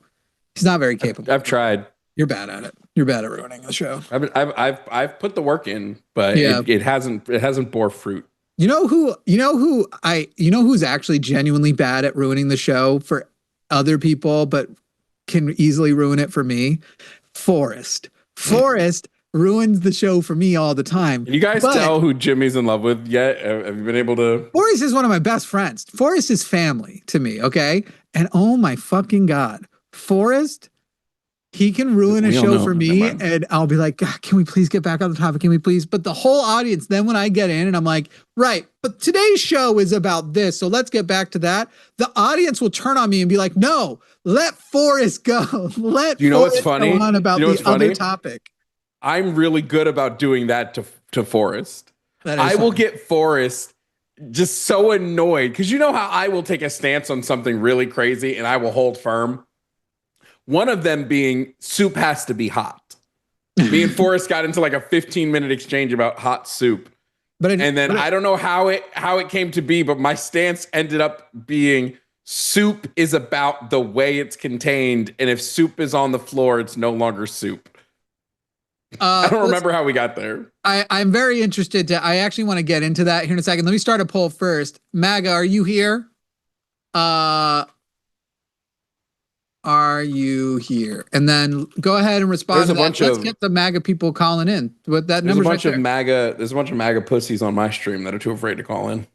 He's not very capable. I've tried. You're bad at it. You're bad at ruining the show. I've put the work in, but it hasn't bore fruit. You know who's actually genuinely bad at ruining the show for other people, but can easily ruin it for me? Forrest. Forrest ruins the show for me all the time. Can you guys tell who Jimmy's in love with yet? Have you been able to? Forrest is one of my best friends. Forrest is family to me, okay? And oh my fucking God, Forrest, he can ruin a show for me and I'll be like, can we please get back on the topic? Can we please? But the whole audience, then when I get in and I'm like, right, but today's show is about this, so let's get back to that. The audience will turn on me and be like, no, let Forrest go. Let you know Forrest what's funny? go on about the other topic. I'm really good about doing that to Forrest. I will get Forrest just so annoyed because you know how I will take a stance on something really crazy and I will hold firm. One of them being soup has to be hot. Me and Forrest got into like a 15-minute exchange about hot soup. I don't know how it came to be, but my stance ended up being soup is about the way it's contained. And if soup is on the floor, it's no longer soup. I don't remember how we got there. I'm very interested I actually want to get into that here in a second. Let me start a poll first. MAGA, are you here? are you here? And then go ahead and respond to that. Let's get the MAGA people calling in. But that there's a bunch of MAGA. There's a bunch of MAGA pussies on my stream that are too afraid to call in.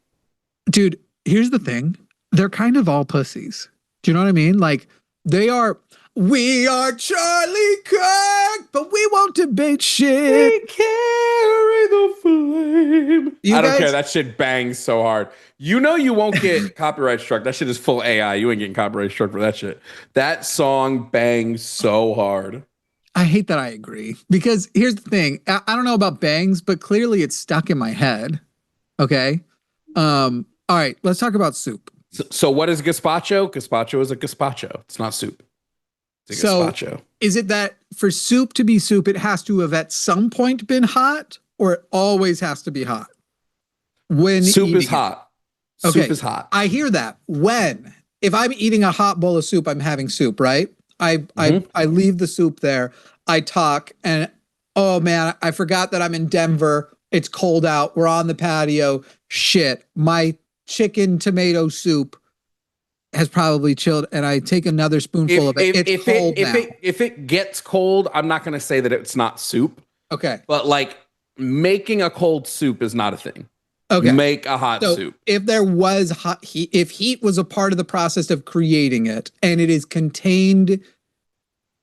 Dude, here's the thing. They're kind of all pussies. Do you know what I mean? Like they are. We are Charlie Kirk, but we won't debate shit. We carry the flame. I don't care. That shit bangs so hard. You know you won't get copyright struck. That shit is full AI. You ain't getting copyright struck for that shit. That song bangs so hard. I hate that I agree. Because here's the thing. I don't know about bangs, but clearly it's stuck in my head. Okay? All right, let's talk about soup. So what is gazpacho? Gazpacho is a gazpacho. It's not soup. So is it that for soup to be soup, it has to have at some point been hot, or it always has to be hot? When soup is hot. Okay. Soup is hot. I hear that. If I'm eating a hot bowl of soup, I'm having soup, right? I leave the soup there. I talk and oh man, I forgot that I'm in Denver. It's cold out. We're on the patio. Shit. My chicken tomato soup has probably chilled, and I take another spoonful of it. It's cold now. If it gets cold, I'm not going to say that it's not soup. Okay. But like making a cold soup is not a thing. Okay. Make a hot soup. If there was hot heat, if heat was a part of the process of creating it, and it is contained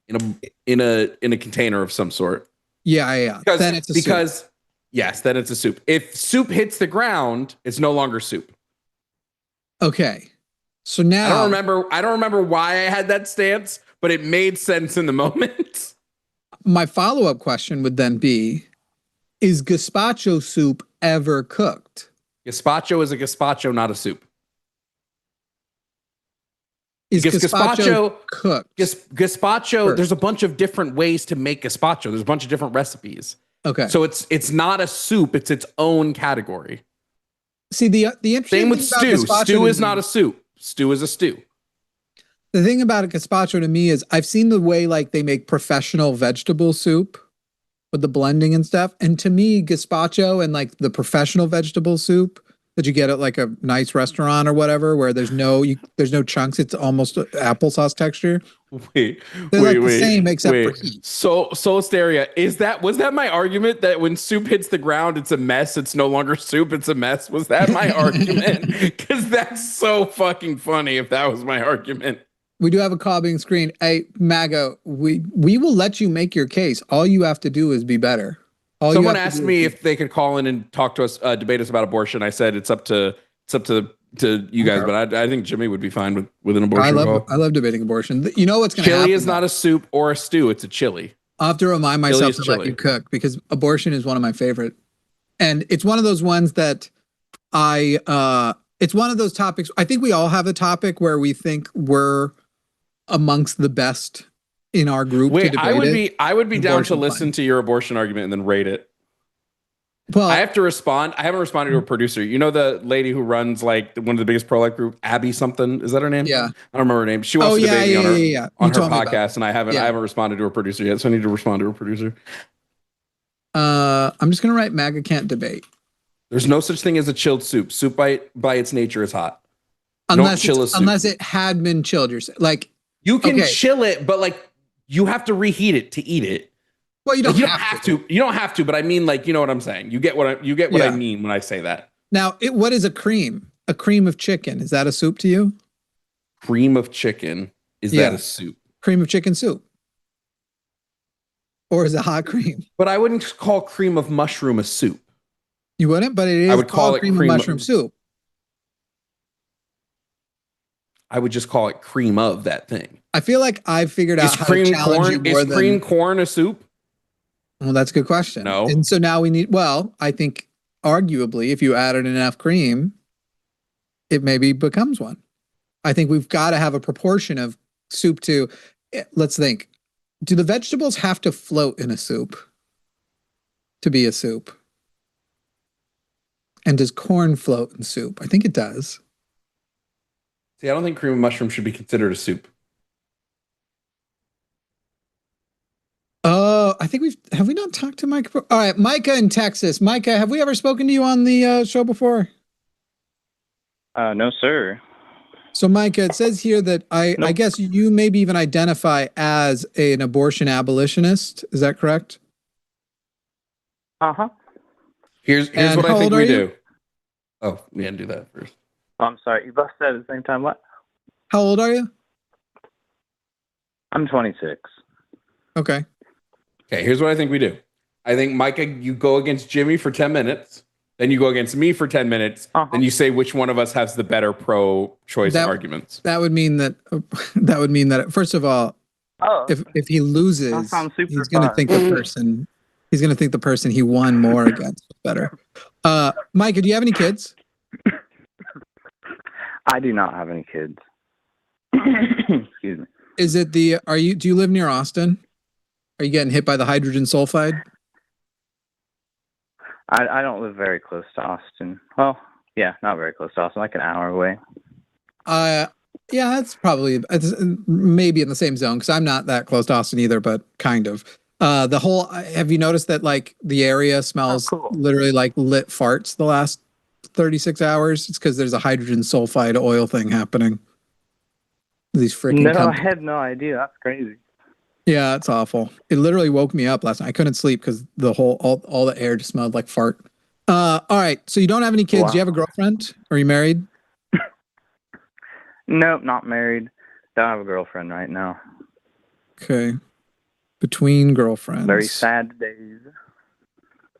in a container of some sort. Yeah. Then it's a soup. Yes, then it's a soup. If soup hits the ground, it's no longer soup. Okay. So now I don't remember why I had that stance, but it made sense in the moment. My follow-up question would then be, is gazpacho soup ever cooked? Gazpacho is a gazpacho, not a soup. Is gazpacho cooked? Gazpacho, there's a bunch of different ways to make gazpacho. There's a bunch of different recipes. Okay. So it's not a soup, it's its own category. See, the interesting thing with stew. Stew is not a soup. Stew is a stew. The thing about a gazpacho to me is I've seen the way like they make professional vegetable soup with the blending and stuff. And to me, gazpacho and like the professional vegetable soup that you get at like a nice restaurant or whatever, where there's no chunks. It's almost applesauce texture. They're the same except for heat. So Soulsteria, was that my argument that when soup hits the ground, it's a mess? It's no longer soup, it's a mess. Was that my argument? Because that's so fucking funny if that was my argument. We do have a call being screened. Hey, MAGA, we will let you make your case. All you have to do is be better. Someone asked me if they could call in and talk to us, debate us about abortion. I said it's up to you guys, but I think Jimmy would be fine with an abortion. I love debating abortion. You know what's going to happen? Chili is not a soup or a stew; it's a chili. I'll have to remind myself to let you cook because abortion is one of my favorite, and it's one of those ones that it's one of those topics. I think we all have a topic where we think we're amongst the best in our group. I would be down to listen to your abortion argument and then rate it. Well, I have to respond. I haven't responded to a producer. You know the lady who runs like one of the biggest pro-life group, Abby something. Is that her name? Yeah, I don't remember her name. She wants to debate me on her podcast, and I haven't responded to her producer yet. So I need to respond to her producer. I'm just gonna write MAGA can't debate. There's no such thing as a chilled soup. Soup by its nature is hot. Unless it had been chilled. Like you can chill it, but like you have to reheat it to eat it. Well, you don't have to. You don't have to, but I mean, like, you know what I'm saying. You get what I mean when I say that. Now, what is a cream? A cream of chicken. Is that a soup to you? Cream of chicken. Is that a soup? Cream of chicken soup. Or is it hot cream? But I wouldn't call cream of mushroom a soup. You wouldn't, but it is. I would call it cream of mushroom soup. I would just call it cream of that thing. I feel like I've figured out how to challenge you more than... Is cream corn a soup? Well, that's a good question. No. And so now I think arguably if you added enough cream, it maybe becomes one. I think we've got to have a proportion of soup to, let's think, do the vegetables have to float in a soup to be a soup? And does corn float in soup? I think it does. See, I don't think cream of mushroom should be considered a soup. I think have we not talked to Micah? All right, Micah in Texas. Micah, have we ever spoken to you on the show before? No, sir. So, Micah, it says here that I guess you maybe even identify as an abortion abolitionist. Is that correct? Uh-huh. Here's what I think we do. Oh, we didn't do that first. Oh, I'm sorry. You both said at the same time what? How old are you? I'm 26. Okay. Okay, here's what I think we do. I think, Micah, you go against Jimmy for 10 minutes. Then you go against me for 10 minutes. Then you say which one of us has the better pro-choice arguments. That would mean that first of all, if he loses, he's going to think the person he won more against was better. Micah, do you have any kids? I do not have any kids. Excuse me. Do you live near Austin? Are you getting hit by the hydrogen sulfide? I don't live very close to Austin. Well, yeah, not very close to Austin, like an hour away. Yeah, it's maybe in the same zone because I'm not that close to Austin either, but kind of. Have you noticed that like the area smells literally like lit farts the last 36 hours? It's because there's a hydrogen sulfide oil thing happening. These freaking I had no idea. That's crazy. Yeah, it's awful. It literally woke me up last night. I couldn't sleep because all the air just smelled like fart. All right. So you don't have any kids. Wow. Do you have a girlfriend? Are you married? Nope, not married. Don't have a girlfriend right now. Okay. Between girlfriends. Very sad days.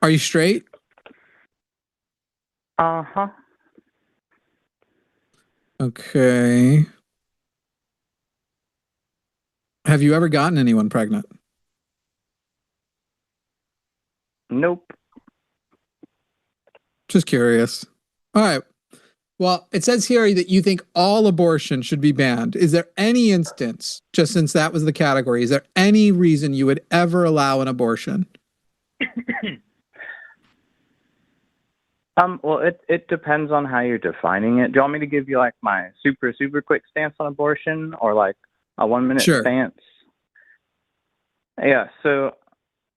Are you straight? Uh-huh. Okay. Have you ever gotten anyone pregnant? Nope. Just curious. All right. Well, it says here that you think all abortion should be banned. Is there any instance, just since that was the category, is there any reason you would ever allow an abortion? Well, it depends on how you're defining it. Do you want me to give you like my super quick stance on abortion, or like a 1 minute stance? Yeah. So,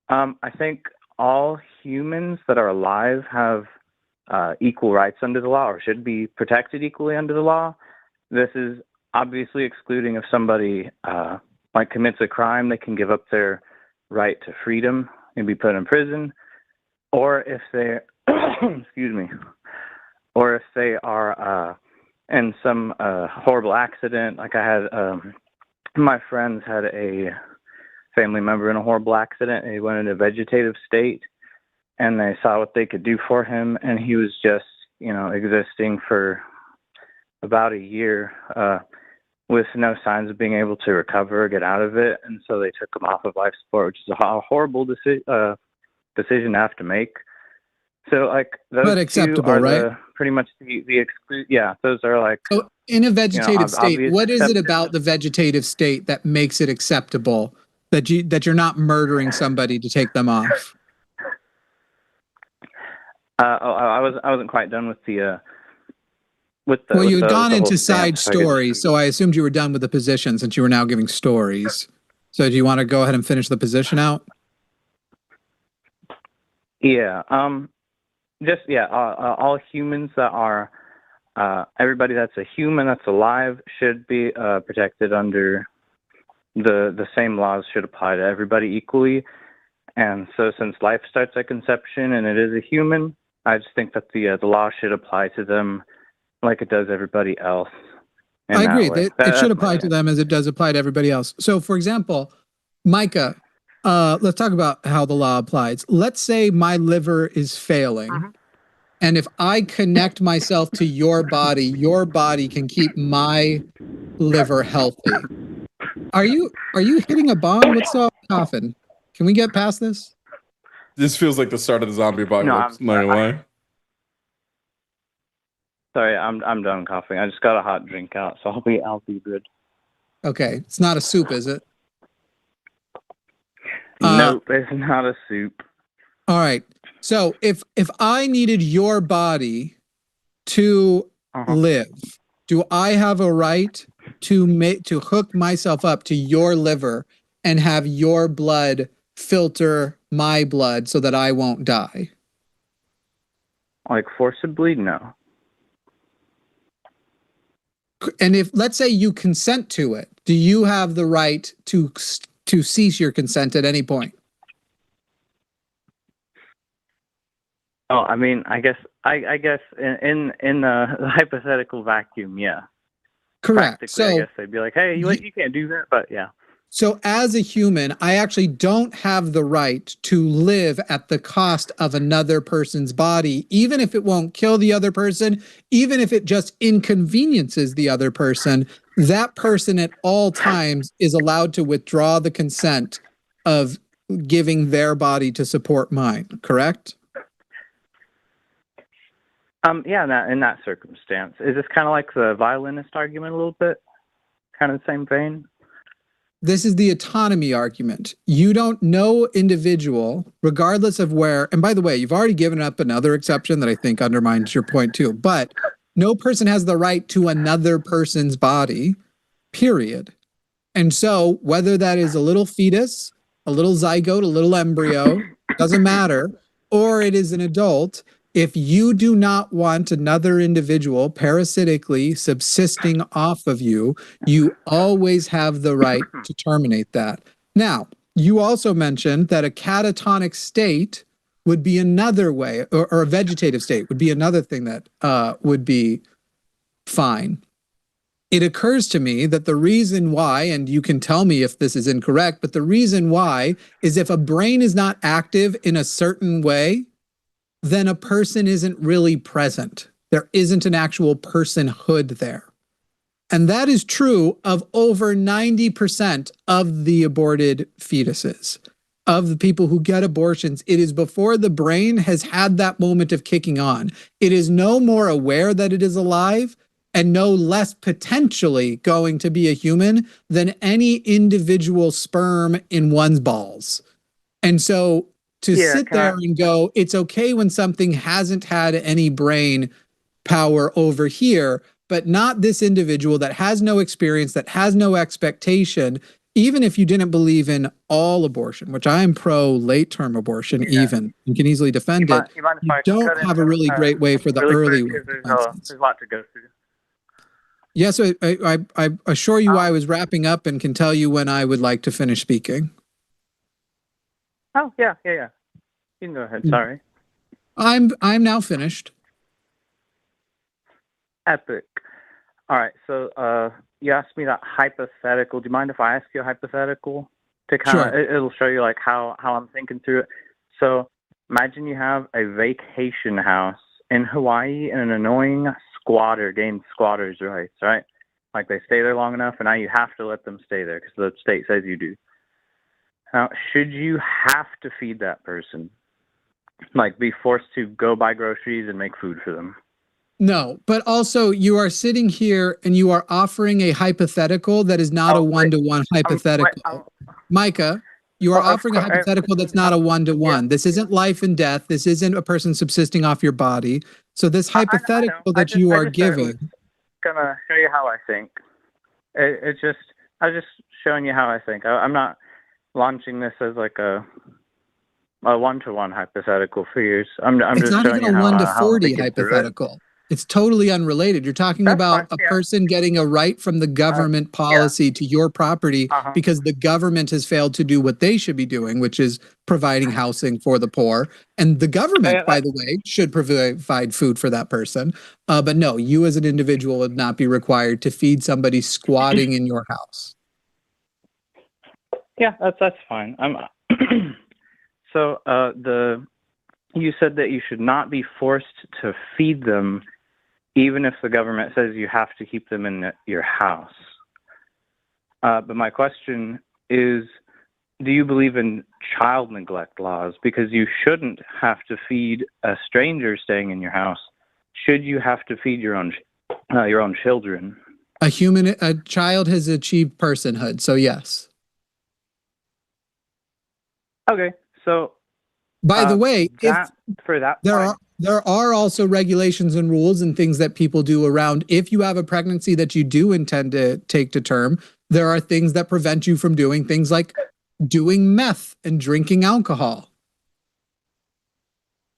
I think all humans that are alive have equal rights under the law, or should be protected equally under the law. This is obviously excluding if somebody like commits a crime, they can give up their right to freedom and be put in prison, or if they excuse me, or if they are in some horrible accident. Like I had my friends had a family member in a horrible accident, and he went in a vegetative state, and they saw what they could do for him, and he was just, existing for about a year with no signs of being able to recover or get out of it, and so they took him off of life support, which is a horrible decision to have to make. So, like, those but acceptable, two are right? Pretty much the exclude. Yeah, those are like. So in a vegetative state, what is it about the vegetative state that makes it acceptable that you're not murdering somebody to take them off? I wasn't quite done with the. Well, you had gone into side stories, so I assumed you were done with the position since you were now giving stories. So do you want to go ahead and finish the position out? Yeah. All humans that are, everybody that's a human that's alive should be protected under the same laws should apply to everybody equally. And so since life starts at conception and it is a human, I just think that the law should apply to them like it does everybody else. I agree. It should apply to them as it does apply to everybody else. So, for example, Micah, let's talk about how the law applies. Let's say my liver is failing, and if I connect myself to your body can keep my liver healthy. Are you hitting a bomb? What's up, coughing? Can we get past this? This feels like the start of the zombie apocalypse. Why? Sorry, I'm done coughing. I just got a hot drink out, so I'll be good. Okay, it's not a soup, is it? Nope, it's not a soup. All right. So if I needed your body to live, do I have a right to hook myself up to your liver and have your blood filter my blood so that I won't die? Like forcibly? No. And if, let's say you consent to it, do you have the right to cease your consent at any point? Oh, I mean, I guess in the hypothetical vacuum, yeah. Correct. Practically, I guess they'd be like, hey, you can't do that, but yeah. So as a human, I actually don't have the right to live at the cost of another person's body, even if it won't kill the other person, even if it just inconveniences the other person. That person at all times is allowed to withdraw the consent of giving their body to support mine, correct? Yeah, in that circumstance. Is this kind of like the violinist argument a little bit? Kind of the same vein? This is the autonomy argument. You don't know individual, regardless of where, and by the way, you've already given up another exception that I think undermines your point too, but no person has the right to another person's body, period. And so whether that is a little fetus, a little zygote, a little embryo, doesn't matter, or it is an adult, if you do not want another individual parasitically subsisting off of you, you always have the right to terminate that. Now, you also mentioned that a catatonic state would be another way, or a vegetative state would be another thing that would be fine. It occurs to me that the reason why, and you can tell me if this is incorrect, but the reason why is if a brain is not active in a certain way, then a person isn't really present. There isn't an actual personhood there. And that is true of over 90% of the aborted fetuses, of the people who get abortions. It is before the brain has had that moment of kicking on. It is no more aware that it is alive and no less potentially going to be a human than any individual sperm in one's balls. And so to sit there and go, it's okay when something hasn't had any brain power over here, but not this individual that has no experience, that has no expectation, even if you didn't believe in all abortion, which I am pro late-term abortion even, and can easily defend it, you don't have a really great way for the early ones. There's a lot to go through. Yeah, so I assure you I was wrapping up and can tell you when I would like to finish speaking. Oh, yeah. You can go ahead, sorry. I'm now finished. Epic. All right, so you asked me that hypothetical. Do you mind if I ask you a hypothetical? To kind of, it'll show you like how I'm thinking through it. So imagine you have a vacation house in Hawaii and an annoying squatter gains squatters' rights, right? Like they stay there long enough and now you have to let them stay there because the state says you do. Now, should you have to feed that person? Like be forced to go buy groceries and make food for them? No, but also you are sitting here and you are offering a hypothetical that is not a one-to-one hypothetical. Micah, you are offering a hypothetical that's not a one-to-one. Yeah. This isn't life and death. This isn't a person subsisting off your body. So this hypothetical that you are giving. I'm gonna show you how I think. I was just showing you how I think. I'm not launching this as like a one-to-one hypothetical for years. I'm just showing you how. It's not even a 1 to 40 hypothetical. It's totally unrelated. You're talking about a person getting a right from the government policy to your property because the government has failed to do what they should be doing, which is providing housing for the poor. And the government, by the way, should provide food for that person. But no, you as an individual would not be required to feed somebody squatting in your house. Yeah, that's fine. So you said that you should not be forced to feed them even if the government says you have to keep them in your house. But my question is, do you believe in child neglect laws? Because you shouldn't have to feed a stranger staying in your house. Should you have to feed your own children? A child has achieved personhood, so yes. Okay, so by the way, there are also regulations and rules and things that people do around if you have a pregnancy that you do intend to take to term, there are things that prevent you from doing things like doing meth and drinking alcohol.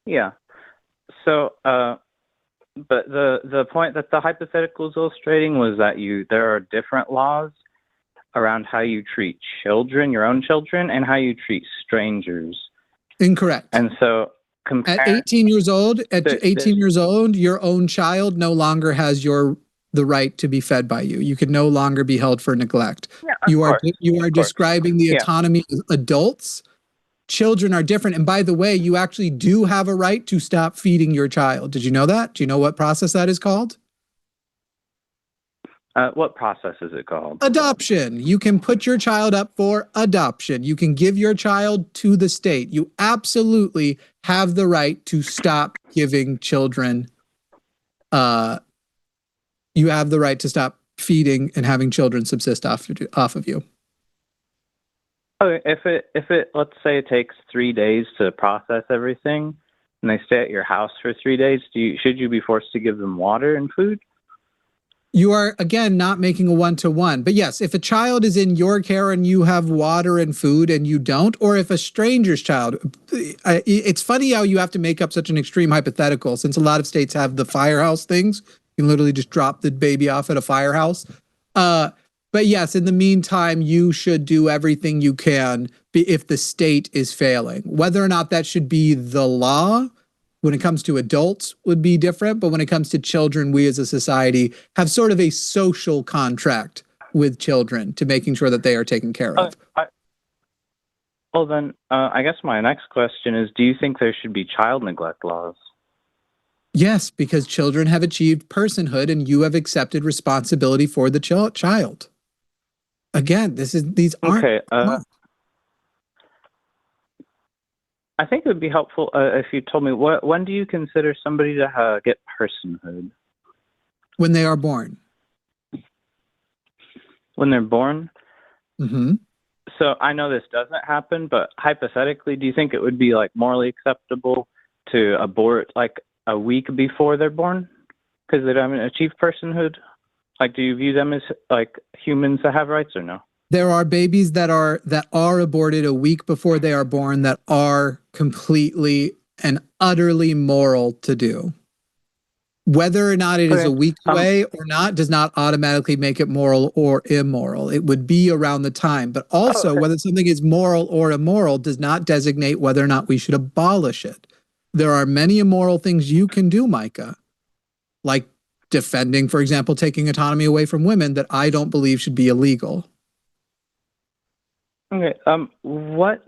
Yeah. So but the point that the hypothetical is illustrating was that there are different laws around how you treat children, your own children, and how you treat strangers. Incorrect. And so at 18 years old, your own child no longer has the right to be fed by you. You can no longer be held for neglect. Yeah, you are describing the autonomy of adults. Children are different. And by the way, you actually do have a right to stop feeding your child. Did you know that? Do you know what process that is called? What process is it called? Adoption. You can put your child up for adoption. You can give your child to the state. You absolutely have the right to stop giving children. You have the right to stop feeding and having children subsist off of you. Okay, if it let's say it takes 3 days to process everything, and they stay at your house for 3 days, should you be forced to give them water and food? You are, again, not making a one-to-one. But yes, if a child is in your care and you have water and food and you don't, or if a stranger's child, it's funny how you have to make up such an extreme hypothetical, since a lot of states have the firehouse things. You can literally just drop the baby off at a firehouse. But yes, in the meantime, you should do everything you can if the state is failing. Whether or not that should be the law, when it comes to adults, would be different. But when it comes to children, we as a society have sort of a social contract with children to making sure that they are taken care of. Well, then, I guess my next question is, do you think there should be child neglect laws? Yes, because children have achieved personhood and you have accepted responsibility for the child. Again, these aren't... Okay. I think it would be helpful if you told me, when do you consider somebody to get personhood? When they are born. When they're born? Mm-hmm. So I know this doesn't happen, but hypothetically, do you think it would be like morally acceptable to abort like a week before they're born because they haven't achieved personhood? Like, do you view them as like humans that have rights or no? There are babies that are aborted a week before they are born that are completely and utterly moral to do. Whether or not it is a week away or not does not automatically make it moral or immoral. It would be around the time. But also, whether something is moral or immoral does not designate whether or not we should abolish it. There are many immoral things you can do, Micah, like defending, for example, taking autonomy away from women that I don't believe should be illegal. Okay. What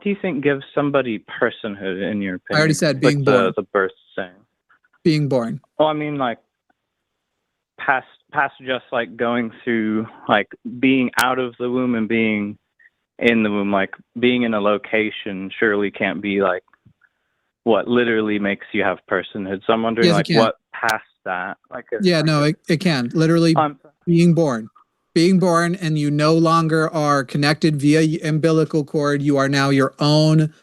do you think gives somebody personhood in your opinion? I already said being born. The birth thing. Being born. Well, I mean, like past just like going through like being out of the womb and being in the womb, like being in a location surely can't be like what literally makes you have personhood. So I'm wondering what past that. It can literally being born. Being born and you no longer are connected via umbilical cord. You are now your own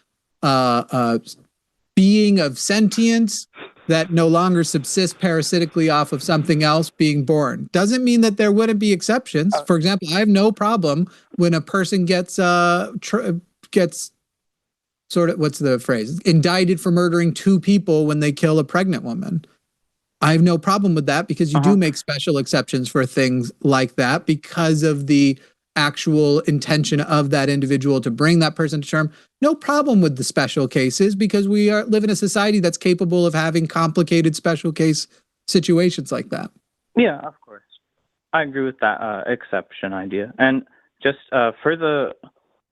being of sentience that no longer subsists parasitically off of something else. Being born doesn't mean that there wouldn't be exceptions. For example, I have no problem when a person gets sort of, what's the phrase? Indicted for murdering 2 people when they kill a pregnant woman. I have no problem with that because you do make special exceptions for things like that because of the actual intention of that individual to bring that person to term. No problem with the special cases because we live in a society that's capable of having complicated special case situations like that. Yeah, of course. I agree with that exception idea. And just for the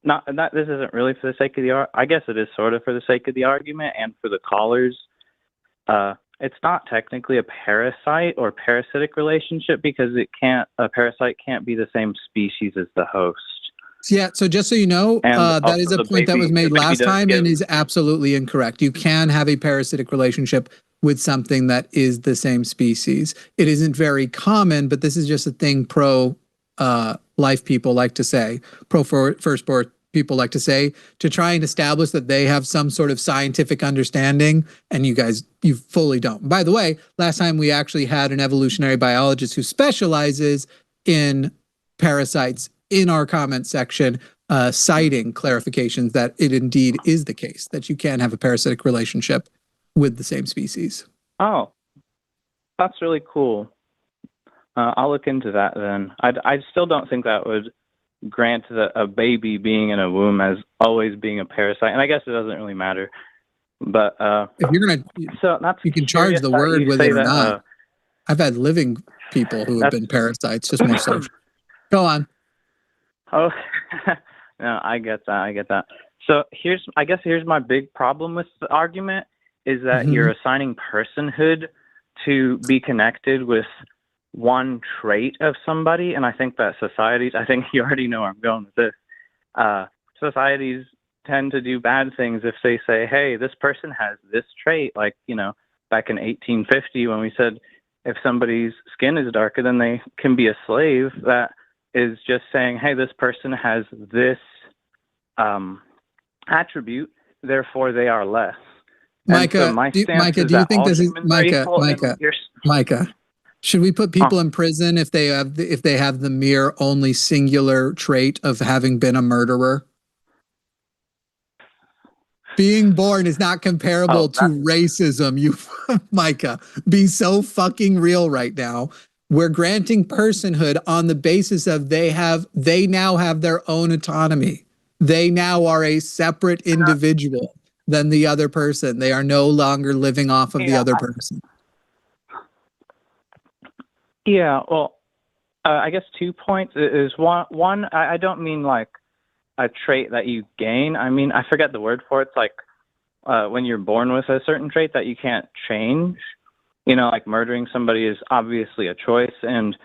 this isn't really for the sake of the I guess it is sort of for the sake of the argument and for the callers. It's not technically a parasite or parasitic relationship because a parasite can't be the same species as the host. Yeah, so just so you know, that is a point that was made last time and is absolutely incorrect. You can have a parasitic relationship with something that is the same species. It isn't very common, but this is just a thing pro-life people like to say, pro-firstborn people like to say, to try and establish that they have some sort of scientific understanding, and you fully don't. By the way, last time we actually had an evolutionary biologist who specializes in parasites in our comment section, citing clarifications that it indeed is the case, that you can have a parasitic relationship with the same species. Oh, That's really cool. I'll look into that then. I still don't think that would grant a baby being in a womb as always being a parasite, and I guess it doesn't really matter. But if you're gonna, so that's you can charge the word with it or not. I've had living people who have been parasites, just more social. Go on. Oh, no, I get that. So here's my big problem with the argument is that you're assigning personhood to be connected with one trait of somebody, and I think that societies, I think you already know where I'm going with this, societies tend to do bad things if they say, hey, this person has this trait, like, back in 1850 when we said if somebody's skin is darker, then they can be a slave. That is just saying, hey, this person has this attribute, therefore they are less. Micah, do you think this is Micah? Should we put people in prison if they have the mere only singular trait of having been a murderer? Being born is not comparable to racism. You, Micah, be so fucking real right now. We're granting personhood on the basis of they now have their own autonomy. They now are a separate individual than the other person. They are no longer living off of the other person. Yeah, well, I guess 2 points is one. I don't mean like a trait that you gain. I mean, I forget the word for it. It's like when you're born with a certain trait that you can't change. Like murdering somebody is obviously a choice, and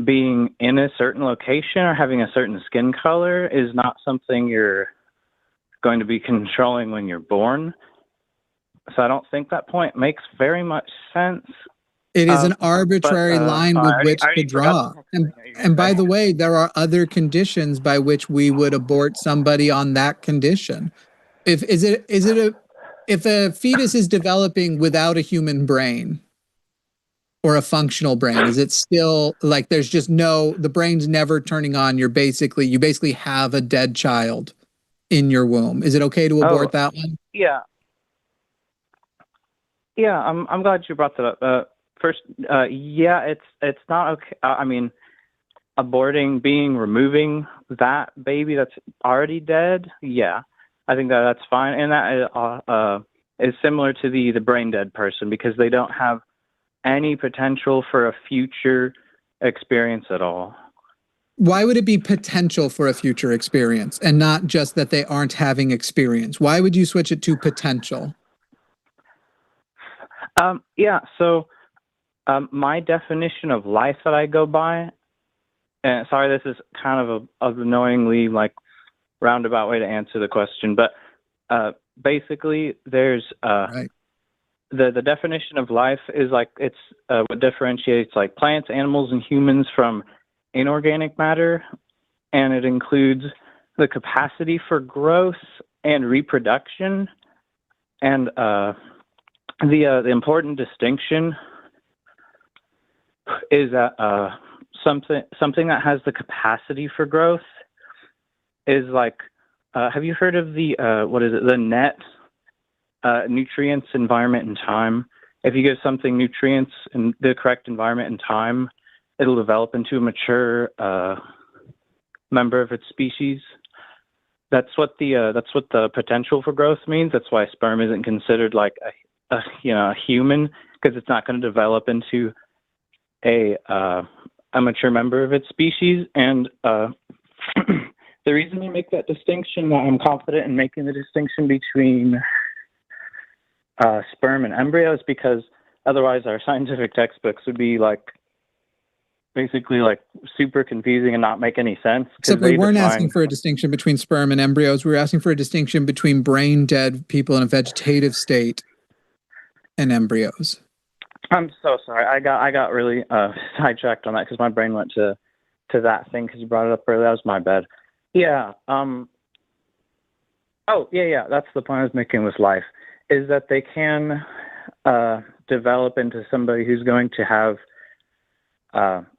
being in a certain location or having a certain skin color is not something you're going to be controlling when you're born. So I don't think that point makes very much sense. It is an arbitrary line with which to draw. And by the way, there are other conditions by which we would abort somebody on that condition. If a fetus is developing without a human brain or a functional brain, is it still like there's just the brain's never turning on? You basically have a dead child in your womb. Is it okay to abort that one? Yeah. Yeah, I'm glad you brought that up. First, it's not okay. I mean, removing that baby that's already dead. Yeah, I think that's fine, and that is similar to the brain dead person because they don't have any potential for a future experience at all. Why would it be potential for a future experience and not just that they aren't having experience? Why would you switch it to potential? So my definition of life that I go by, and sorry, this is kind of a annoyingly like roundabout way to answer the question, but basically there's the definition of life is like it's what differentiates like plants, animals, and humans from inorganic matter, and it includes the capacity for growth and reproduction, and the important distinction is that something that has the capacity for growth is like have you heard of the net nutrients, environment, and time? If you give something nutrients in the correct environment and time, it'll develop into a mature member of its species. That's what the potential for growth means. That's why sperm isn't considered like a human, because it's not going to develop into a mature member of its species. And the reason we make that distinction, I'm confident in making the distinction between sperm and embryo, is because otherwise our scientific textbooks would be like basically like super confusing and not make any sense. Except we weren't asking for a distinction between sperm and embryos. We were asking for a distinction between brain dead people in a vegetative state and embryos. I'm so sorry. I got really sidetracked on that because my brain went to that thing because you brought it up earlier. That was my bad. Yeah. That's the point I was making with life, is that they can develop into somebody who's going to have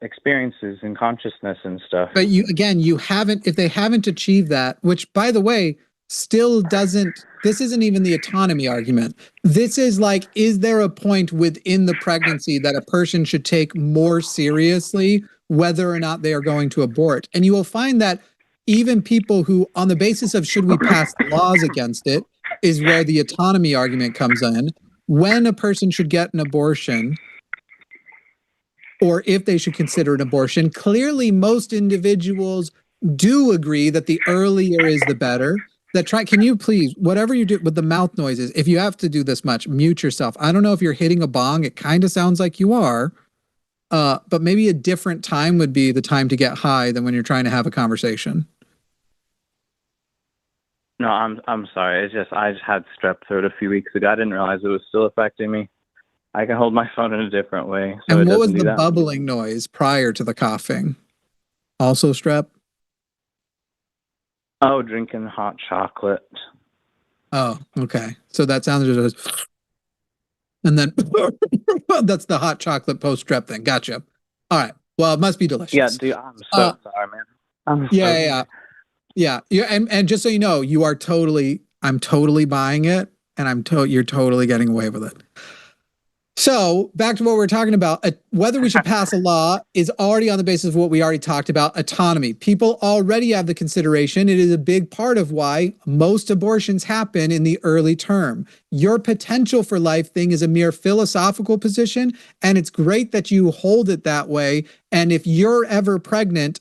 experiences and consciousness and stuff. But if they haven't achieved that, which by the way, still doesn't, this isn't even the autonomy argument. This is like, is there a point within the pregnancy that a person should take more seriously whether or not they are going to abort? And you will find that even people who, on the basis of should we pass laws against it, is where the autonomy argument comes in. When a person should get an abortion, or if they should consider an abortion, clearly most individuals do agree that the earlier is the better. Can you please, whatever you do with the mouth noises, if you have to do this much, mute yourself. I don't know if you're hitting a bong. It kind of sounds like you are. But maybe a different time would be the time to get high than when you're trying to have a conversation. No, I'm sorry. I just had strep throat a few weeks ago. I didn't realize it was still affecting me. I can hold my phone in a different way. So and what was the bubbling noise prior to the coughing? Also strep? Oh, drinking hot chocolate. Oh, okay. So that sounds just, and then that's the hot chocolate post strep thing. Gotcha. All right. Well, it must be delicious. Yeah, dude, I'm so sorry, man. Yeah. And just so you know, I'm totally buying it, and you're totally getting away with it. So back to what we're talking about, whether we should pass a law is already on the basis of what we already talked about, autonomy. People already have the consideration. It is a big part of why most abortions happen in the early term. Your potential for life thing is a mere philosophical position, and it's great that you hold it that way. And if you're ever pregnant,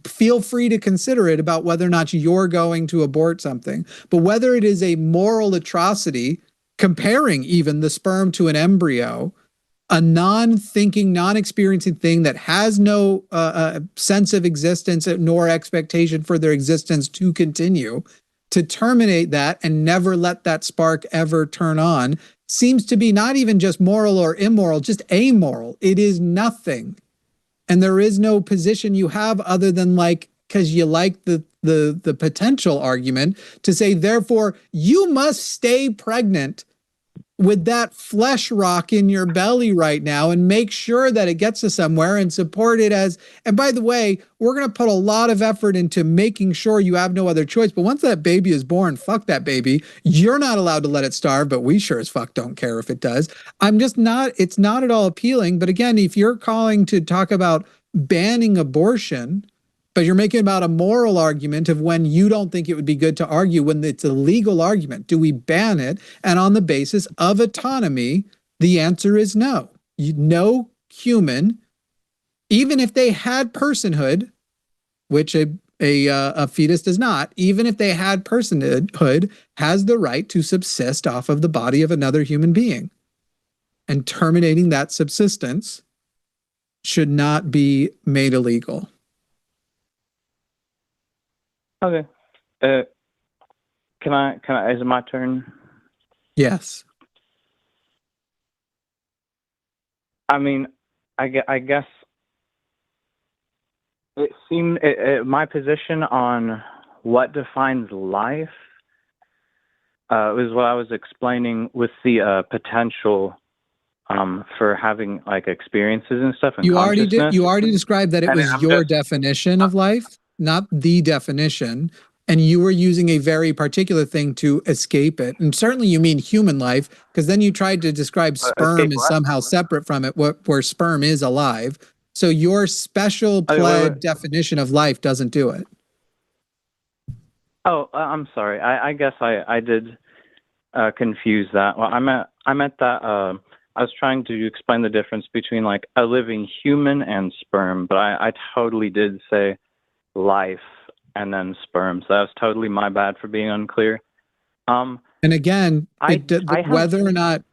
feel free to consider it about whether or not you're going to abort something. But whether it is a moral atrocity, comparing even the sperm to an embryo, a non-thinking, non-experiencing thing that has no sense of existence nor expectation for their existence to continue, to terminate that and never let that spark ever turn on, seems to be not even just moral or immoral, just amoral. It is nothing. And there is no position you have other than because you like the potential argument to say, therefore, you must stay pregnant with that flesh rock in your belly right now and make sure that it gets to somewhere and support it as, and by the way, we're going to put a lot of effort into making sure you have no other choice. But once that baby is born, fuck that baby. You're not allowed to let it starve, but we sure as fuck don't care if it does. It's not at all appealing. But again, if you're calling to talk about banning abortion, but you're making about a moral argument of when you don't think it would be good to argue when it's a legal argument. Do we ban it? And on the basis of autonomy, the answer is no. No human, even if they had personhood, which a fetus does not, even if they had personhood, has the right to subsist off of the body of another human being. And terminating that subsistence should not be made illegal. Okay. Can I, is it my turn? Yes. I mean, I guess it seemed, my position on what defines life was what I was explaining with the potential for having experiences and stuff. And you already described that it was your definition of life, not the definition, and you were using a very particular thing to escape it. And certainly you mean human life, because then you tried to describe sperm as somehow separate from it, where sperm is alive. So your special definition of life doesn't do it. Oh, I'm sorry. I guess I did confuse that. Well, I meant that I was trying to explain the difference between a living human and sperm, but I totally did say life and then sperm. So that was totally my bad for being unclear. And again, whether or not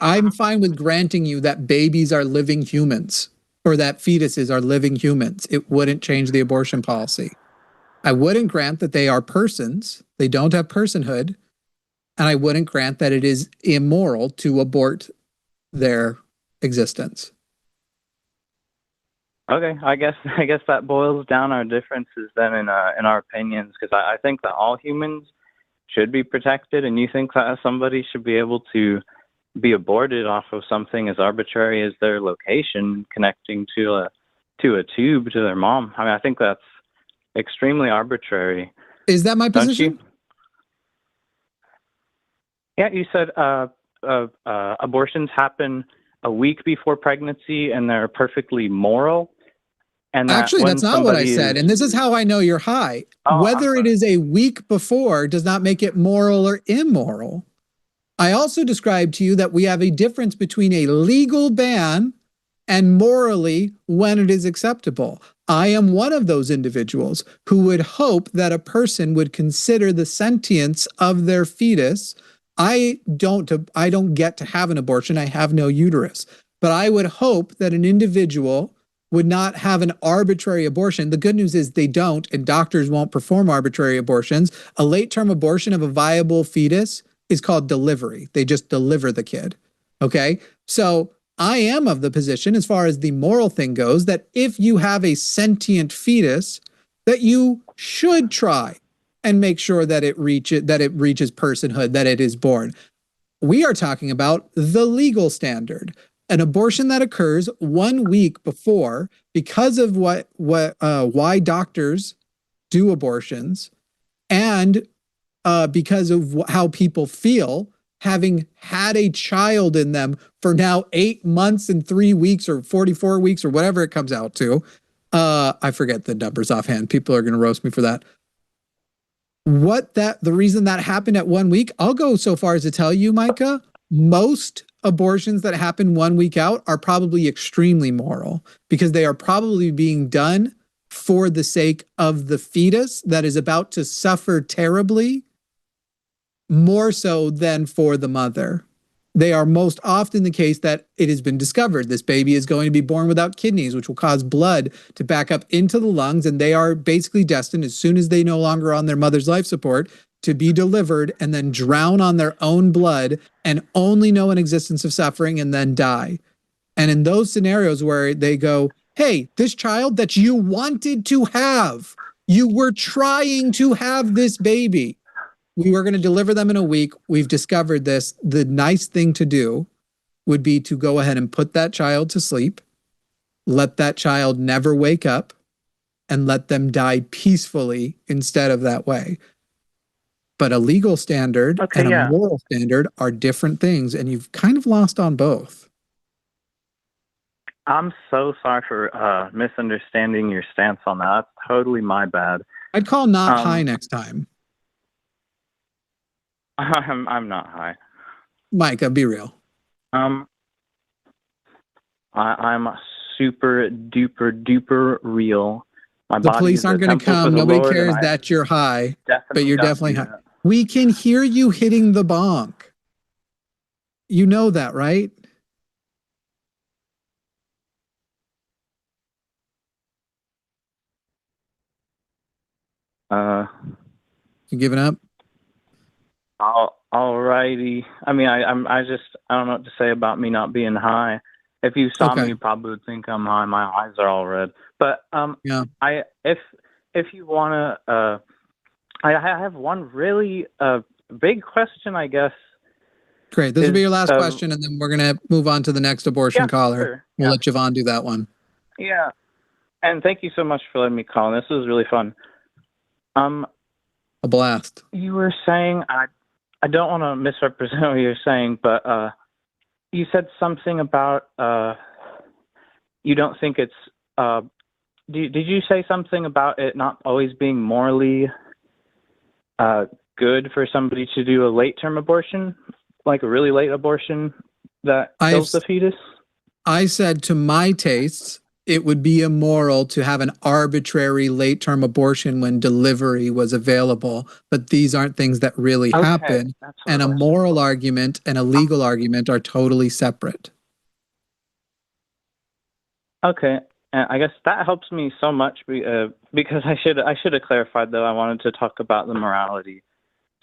I'm fine with granting you that babies are living humans or that fetuses are living humans, it wouldn't change the abortion policy. I wouldn't grant that they are persons. They don't have personhood. And I wouldn't grant that it is immoral to abort their existence. Okay, I guess that boils down our differences then in our opinions, because I think that all humans should be protected, and you think that somebody should be able to be aborted off of something as arbitrary as their location connecting to a tube to their mom. I mean, I think that's extremely arbitrary. Is that my position? Yeah, you said abortions happen a week before pregnancy and they're perfectly moral. And actually, that's not what I said. And this is how I know you're high. Whether it is a week before does not make it moral or immoral. I also described to you that we have a difference between a legal ban and morally when it is acceptable. I am one of those individuals who would hope that a person would consider the sentience of their fetus. I don't get to have an abortion. I have no uterus. But I would hope that an individual would not have an arbitrary abortion. The good news is they don't, and doctors won't perform arbitrary abortions. A late-term abortion of a viable fetus is called delivery. They just deliver the kid. Okay? So I am of the position, as far as the moral thing goes, that if you have a sentient fetus, that you should try and make sure that it reaches personhood, that it is born. We are talking about the legal standard. An abortion that occurs 1 week before, because of why doctors do abortions, and because of how people feel, having had a child in them for now 8 months and 3 weeks or 44 weeks or whatever it comes out to. I forget the numbers offhand. People are going to roast me for that. The reason that happened at 1 week, I'll go so far as to tell you, Micah, most abortions that happen 1 week out are probably extremely moral, because they are probably being done for the sake of the fetus that is about to suffer terribly, more so than for the mother. They are most often the case that it has been discovered this baby is going to be born without kidneys, which will cause blood to back up into the lungs, and they are basically destined, as soon as they no longer on their mother's life support, to be delivered and then drown on their own blood and only know an existence of suffering and then die. And in those scenarios where they go, hey, this child that you wanted to have, you were trying to have this baby, we were going to deliver them in a week. We've discovered this. The nice thing to do would be to go ahead and put that child to sleep, let that child never wake up, and let them die peacefully instead of that way. But a legal standard and a moral standard are different things, and you've kind of lost on both. I'm so sorry for misunderstanding your stance on that. That's totally my bad. I'd call not high next time. I'm not high. Micah, be real. I'm super duper real. The police aren't going to come. Nobody cares that you're high, but you're definitely high. We can hear you hitting the bonk. You know that, right? You giving up? Alrighty. I mean, I don't know what to say about me not being high. If you saw me, you probably would think I'm high. My eyes are all red. But if you want to, I have one really big question, I guess. Great. This will be your last question, and then we're going to move on to the next abortion caller. Sure. We'll let Jovan do that one. Yeah. And thank you so much for letting me call. This was really fun. A blast. You were saying, I don't want to misrepresent what you're saying, but you said something about you don't think it's did you say something about it not always being morally good for somebody to do a late-term abortion, like a really late abortion that kills the fetus? I said, to my tastes, it would be immoral to have an arbitrary late-term abortion when delivery was available, but these aren't things that really happen. And a moral argument and a legal argument are totally separate. Okay, I guess that helps me so much because I should have clarified, though. I wanted to talk about the morality.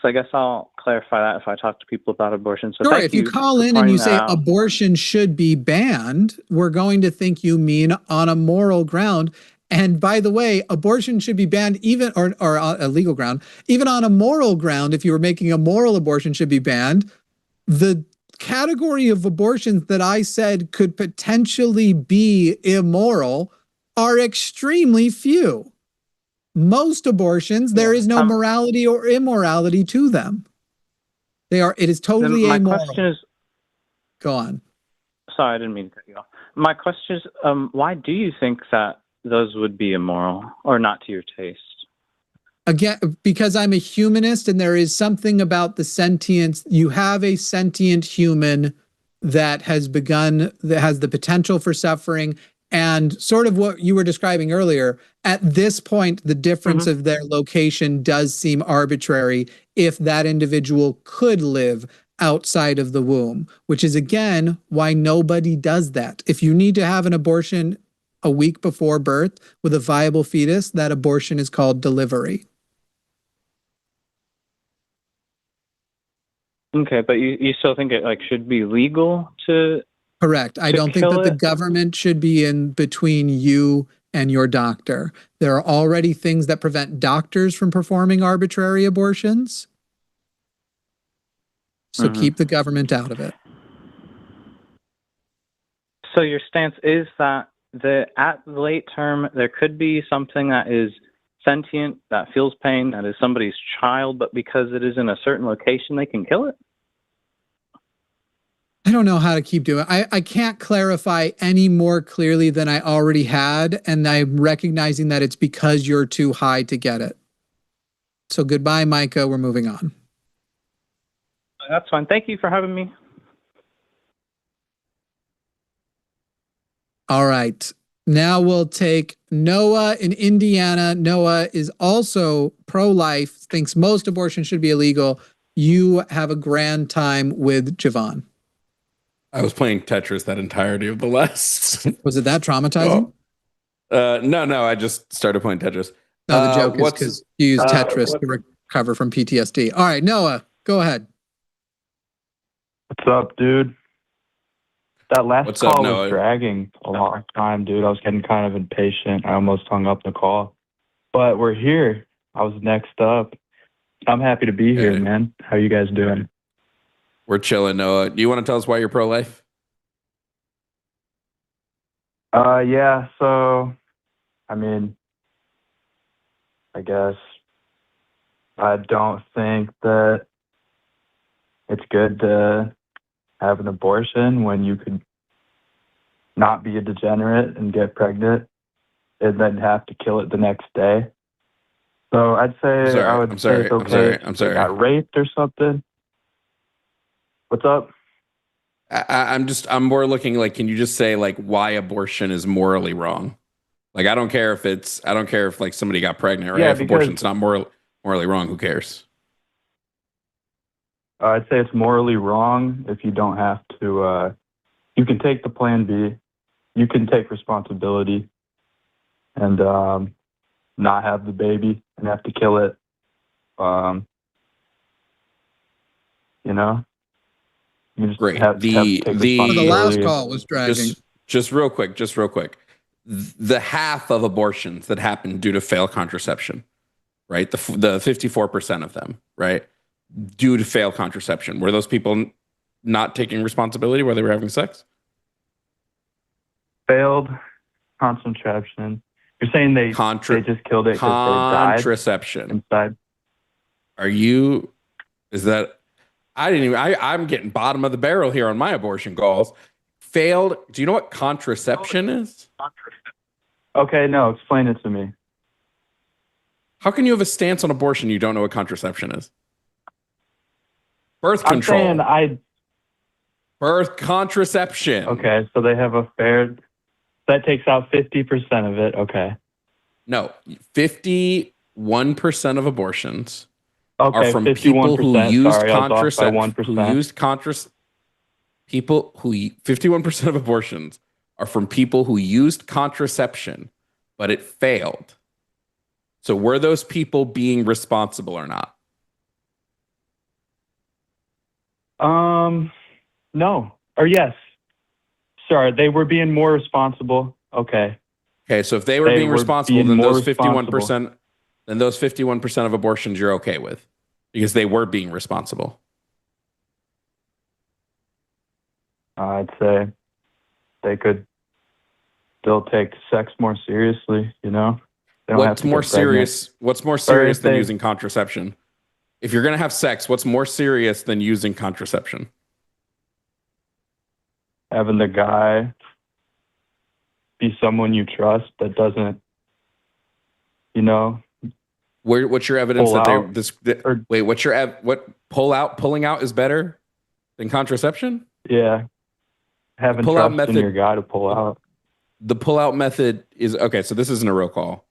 So I guess I'll clarify that if I talk to people about abortion. So sure, if you call in and you say abortion should be banned, we're going to think you mean on a moral ground. And by the way, abortion should be banned even, or a legal ground, even on a moral ground. If you were making a moral abortion should be banned. The category of abortions that I said could potentially be immoral are extremely few. Most abortions, there is no morality or immorality to them. They are. It is totally my amoral. Question is, go on. Sorry, I didn't mean to cut you off. My question is, why do you think that those would be immoral or not to your taste? Again, because I'm a humanist, and there is something about the sentience. You have a sentient human that has begun, that has the potential for suffering, and sort of what you were describing earlier. At this point, the difference of their location does seem arbitrary if that individual could live outside of the womb, which is again why nobody does that. If you need to have an abortion a week before birth with a viable fetus, that abortion is called delivery. Okay, but you still think it like should be legal to? Correct. I don't think that the government should be in between you and your doctor. There are already things that prevent doctors from performing arbitrary abortions. So keep the government out of it. So your stance is that at the late term, there could be something that is sentient, that feels pain, that is somebody's child, but because it is in a certain location, they can kill it? I don't know how to keep doing it. I can't clarify any more clearly than I already had, and I'm recognizing that it's because you're too high to get it. So goodbye, Micah. We're moving on. That's fine. Thank you for having me. All right. Now we'll take Noah in Indiana. Noah is also pro-life, thinks most abortion should be illegal. You have a grand time with Jovan. I was playing Tetris that entirety of the last. Was it that traumatizing? No. I just started playing Tetris. No, the joke is because you use Tetris to recover from PTSD. All right, Noah, go ahead. What's up, dude? That last call was dragging a long time, dude. I was getting kind of impatient. I almost hung up the call. But we're here. I was next up. I'm happy to be here, man. How you guys doing? We're chilling, Noah. Do you want to tell us why you're pro-life? Yeah, so, I mean, I guess I don't think that it's good to have an abortion when you could not be a degenerate and get pregnant and then have to kill it the next day. So I'd say I would say it's okay if you got raped or something. What's up? I'm more looking like, can you just say like why abortion is morally wrong? Like, I don't care if like somebody got pregnant, right? Yeah, if abortion's not morally wrong, who cares? I'd say it's morally wrong if you don't have to, you can take the plan B, you can take responsibility and not have the baby and have to kill it. You know? You just Great. The last call was dragging. Just real quick. The half of abortions that happen due to failed contraception, right? The 54% of them, right? Due to failed contraception. Were those people not taking responsibility while they were having sex? Failed contraception. You're saying they just killed it because they died? Contraception. Inside. I'm getting bottom of the barrel here on my abortion calls. Failed. Do you know what contraception is? Okay, no, explain it to me. How can you have a stance on abortion? You don't know what contraception is? Birth control. I'm saying birth contraception. Okay, so they have that takes out 50% of it. Okay. No, 51% of abortions are from people who used contraception. 51% of abortions are from people who used contraception, but it failed. So were those people being responsible or not? No. Or yes. Sorry, they were being more responsible. Okay. Okay, so if they were being responsible, then those 51%, those 51% of abortions you're okay with because they were being responsible. I'd say they could still take sex more seriously, you know? What's more serious than using contraception? If you're going to have sex, what's more serious than using contraception? Having the guy be someone you trust that doesn't, What's your evidence that pulling out is better than contraception? Yeah. Having trust in your guy to pull out. The pull-out method is okay. So this isn't a real call.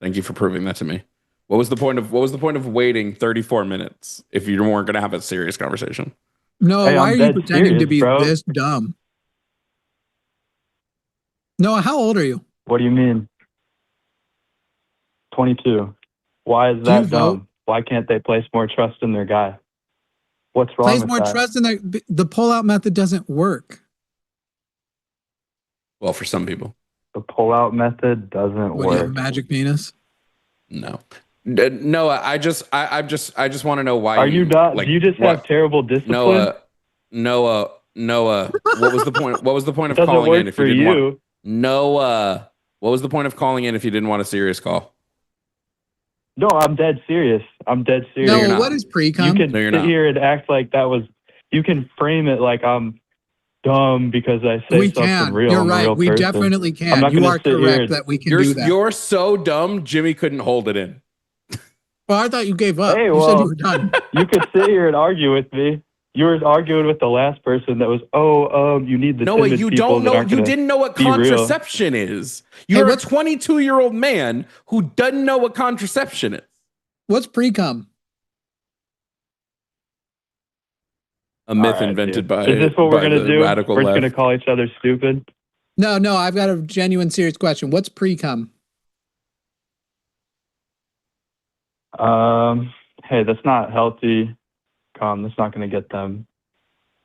Thank you for proving that to me. What was the point of waiting 34 minutes if you weren't going to have a serious conversation? No, why are you pretending to be this dumb? Noah, how old are you? What do you mean? 22. Why is that dumb? Why can't they place more trust in their guy? What's wrong with that? Place more trust in the pull-out method doesn't work. Well, for some people. The pull-out method doesn't work. Do you have a magic penis? No. No, I just want to know why. Are you not? Do you just have terrible discipline? Noah. What was the point? What was the point of calling in if you didn't want? Noah. What was the point of calling in if you didn't want a serious call? No, I'm dead serious. No, what is pre-com? You can sit here and act like that was. You can frame it like I'm dumb because I say something real. You're right. We definitely can. You are correct that we can do that. You're so dumb, Jimmy couldn't hold it in. Well, I thought you gave up. Hey, you said you were done. You could sit here and argue with me. You were arguing with the last person that was, you need the Noah, you don't know. You didn't know what contraception is. You're a 22-year-old man who doesn't know what contraception is. What's pre-cum? A myth invented by. Is this what we're gonna do? We're just left. Gonna call each other stupid? No. I've got a genuine, serious question. What's pre-cum? Hey, that's not healthy. That's not going to get them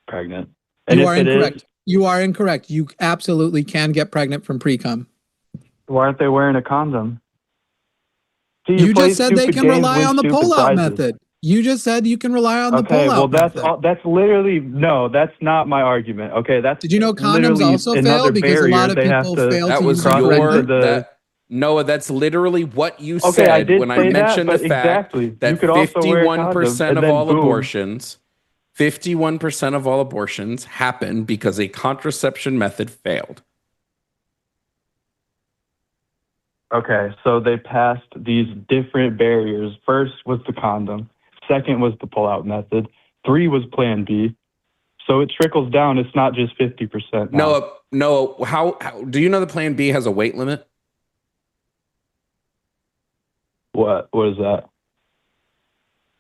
pregnant. And you are incorrect. You are incorrect. You absolutely can get pregnant from pre-cum. Why aren't they wearing a condom? See, you just said they can rely on the pull-out method. You just said you can rely on the pull-out method. That's literally that's not my argument. Okay, did you know condoms also fail because a lot of people fail to use that? Noah, that's literally what you said when I mentioned the fact that 51% of all abortions, 51% of all abortions happen because a contraception method failed. Okay, so they passed these different barriers. First was the condom. Second was the pull-out method. 3 was Plan B. So it trickles down. It's not just 50%. Noah, how do you know the Plan B has a weight limit? What is that?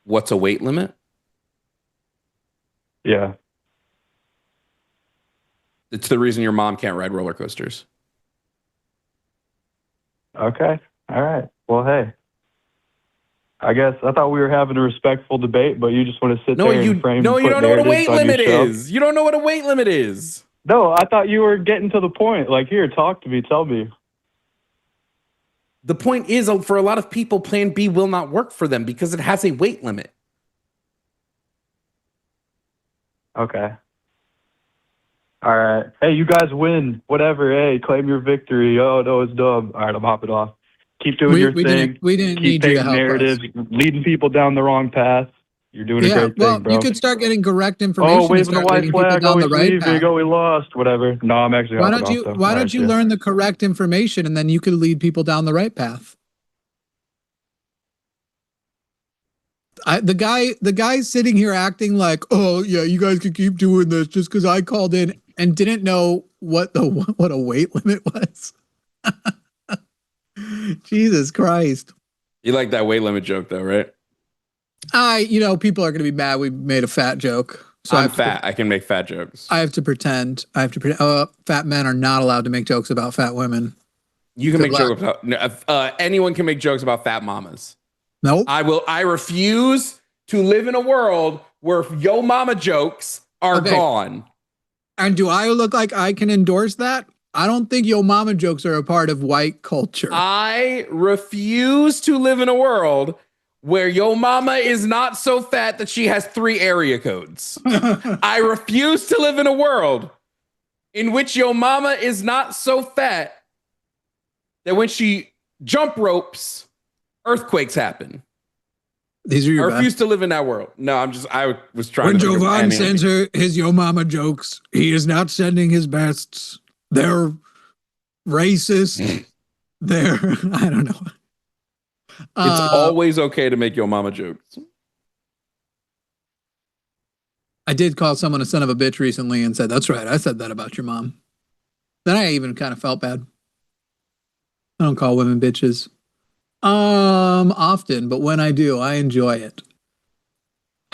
What's a weight limit? Yeah. It's the reason your mom can't ride roller coasters. Okay. All right. Well, hey. I guess I thought we were having a respectful debate, but you just want to sit there and frame. No, you don't know what a weight limit is. You don't know what a weight limit is. No, I thought you were getting to the point. Like, here, talk to me. Tell me. The point is, for a lot of people, Plan B will not work for them because it has a weight limit. Okay. All right. Hey, you guys win. Whatever. Hey, claim your victory. Oh, no, it's dumb. All right, I'm hopping off. Keep doing your thing. We didn't need you to help narratives, leading people down the wrong path. You're doing a great thing, bro. You could start getting correct information. Oh, waving the white flag, down the right path. We lost. Whatever. No, I'm actually. Why don't you learn the correct information and then you could lead people down the right path? The guy's sitting here acting like, oh yeah, you guys can keep doing this just because I called in and didn't know what a weight limit was. Jesus Christ. You like that weight iment joke though, right? People are going to be mad we made a fat joke. So I'm fat. I can make fat jokes. I have to pretend. Fat men are not allowed to make jokes about fat women. You can make jokes about anyone can make jokes about fat mamas. Nope. I refuse to live in a world where yo mama jokes are gone. And do I look like I can endorse that? I don't think yo mama jokes are a part of white culture. I refuse to live in a world where yo mama is not so fat that she has 3 area codes. I refuse to live in a world in which yo mama is not so fat that when she jump ropes, earthquakes happen. These are your I refuse to live in that world. No, I was trying when to. When Jovan sends his Yo Mama jokes, he is not sending his bests. They're racist. They're, I don't know. It's always okay to make Yo Mama jokes. I did call someone a son of a bitch recently and said, that's right, I said that about your mom. Then I even kind of felt bad. I don't call women bitches. Often, but when I do, I enjoy it.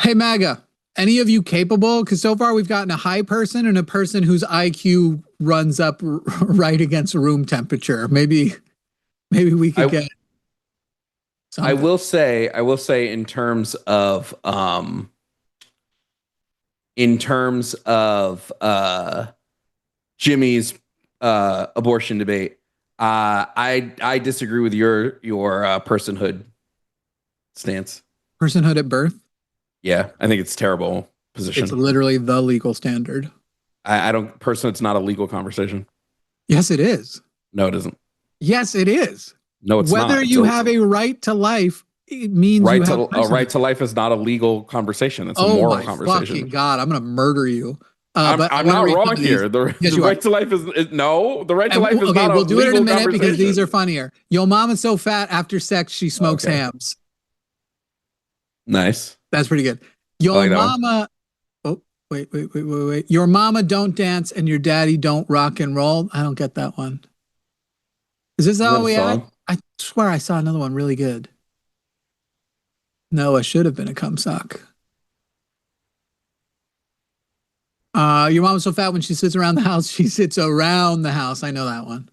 Hey, MAGA, any of you capable? Because so far we've gotten a high person and a person whose IQ runs up right against room temperature. Maybe we could get something. I will say in terms of Jimmy's abortion debate, I disagree with your personhood stance. Personhood at birth? Yeah, I think it's a terrible position. It's literally the legal standard. I don't. Personhood's not a legal conversation. Yes, it is. No, it isn't. Yes, it is. No, it's not. Whether you have a right to life, it means a right to life is not a legal conversation. It's a moral conversation. Fucking God, I'm gonna murder you. I'm not wrong here. The right to life is no. The right to life is not a legal conversation. We'll do it in a minute because these are funnier. Yo mama's so fat after sex she smokes hams. Nice. That's pretty good. Your mama. Oh, wait. Your mama don't dance and your daddy don't rock and roll. I don't get that one. Is this how we act? I swear I saw another one really good. Noah should have been a cum sock. Your mom's so fat when she sits around the house, she sits around the house. I know that one.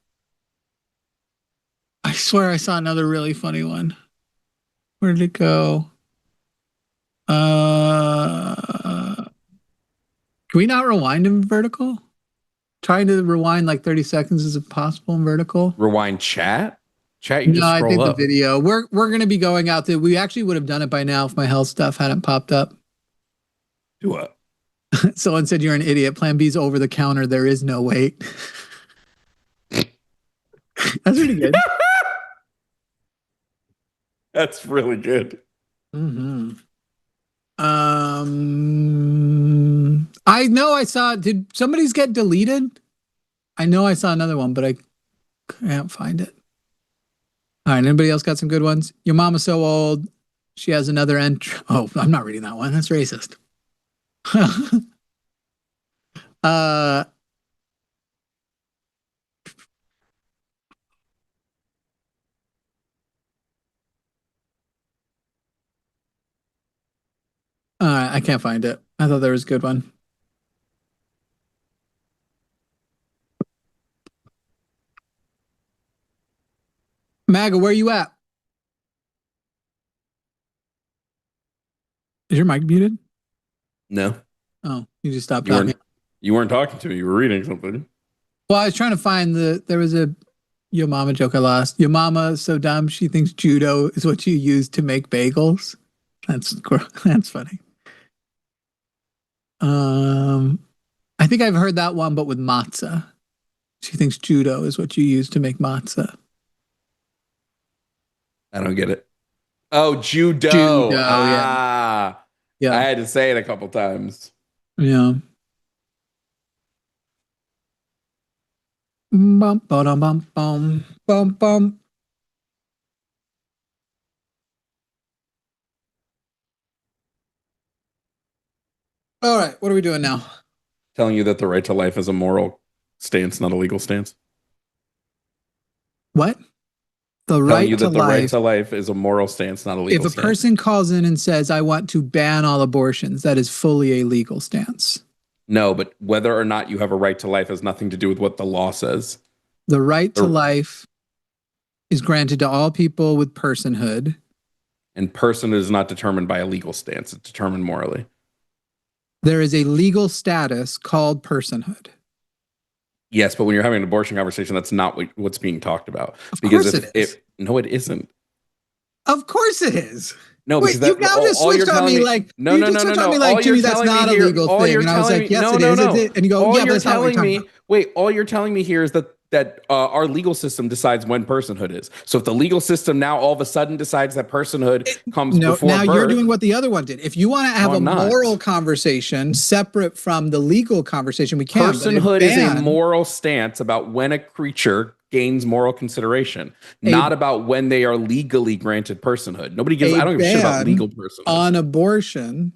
I swear I saw another really funny one. Where did it go? Can we not rewind in vertical? Trying to rewind like 30 seconds is it possible in vertical? Rewind chat? Chat, you just scroll I think up. The video. We're gonna be going out there. We actually would have done it by now if my health stuff hadn't popped up. Do what? Someone said you're an idiot. Plan B's over the counter. There is no wait. That's pretty good. That's really good. Mm-hmm. I know I saw. Did somebody's get deleted? I know I saw another one, but I can't find it. All right. Anybody else got some good ones? Your mama's so old. She has another entry. Oh, I'm not reading that one. That's racist. I can't find it. I thought there was a good one. MAGA, where you at? Is your mic muted? No. Oh, you just stopped talking. You weren't talking to me. You were reading something. Well, I was trying to find there was a Yo Mama joke I lost. Your mama is so dumb she thinks judo is what you use to make bagels. That's funny. I think I've heard that one, but with matzah. She thinks judo is what you use to make matzah. I don't get it. Oh, judo. Yeah. I had to say it a couple times. Yeah. Bum, bum, bum, bum, bum, bum. All right, what are we doing now? Telling you that the right to life is a moral stance, not a legal stance. What? The right to life is a moral stance, not a legal stance. If a person calls in and says, I want to ban all abortions, that is fully a legal stance. No, but whether or not you have a right to life has nothing to do with what the law says. The right to life is granted to all people with personhood. And personhood is not determined by a legal stance. It's determined morally. There is a legal status called personhood. Yes, but when you're having an abortion conversation, that's not what's being talked about. Of course it is. No, it isn't. Of course it is. No, because you now just switched on me like no. Like, Jimmy, that's not a legal thing. And I was like, yes, it is. And you go, yeah, but that's how we're talking about. Wait, all you're telling me here is that our legal system decides when personhood is. So if the legal system now all of a sudden decides that personhood comes before now birth, you're doing what the other one did. If you want to have a moral conversation separate from the legal conversation, we can. Personhood is a moral stance about when a creature gains moral consideration, not about when they are legally granted personhood. Nobody gives. I don't give a shit about legal personhood. On abortion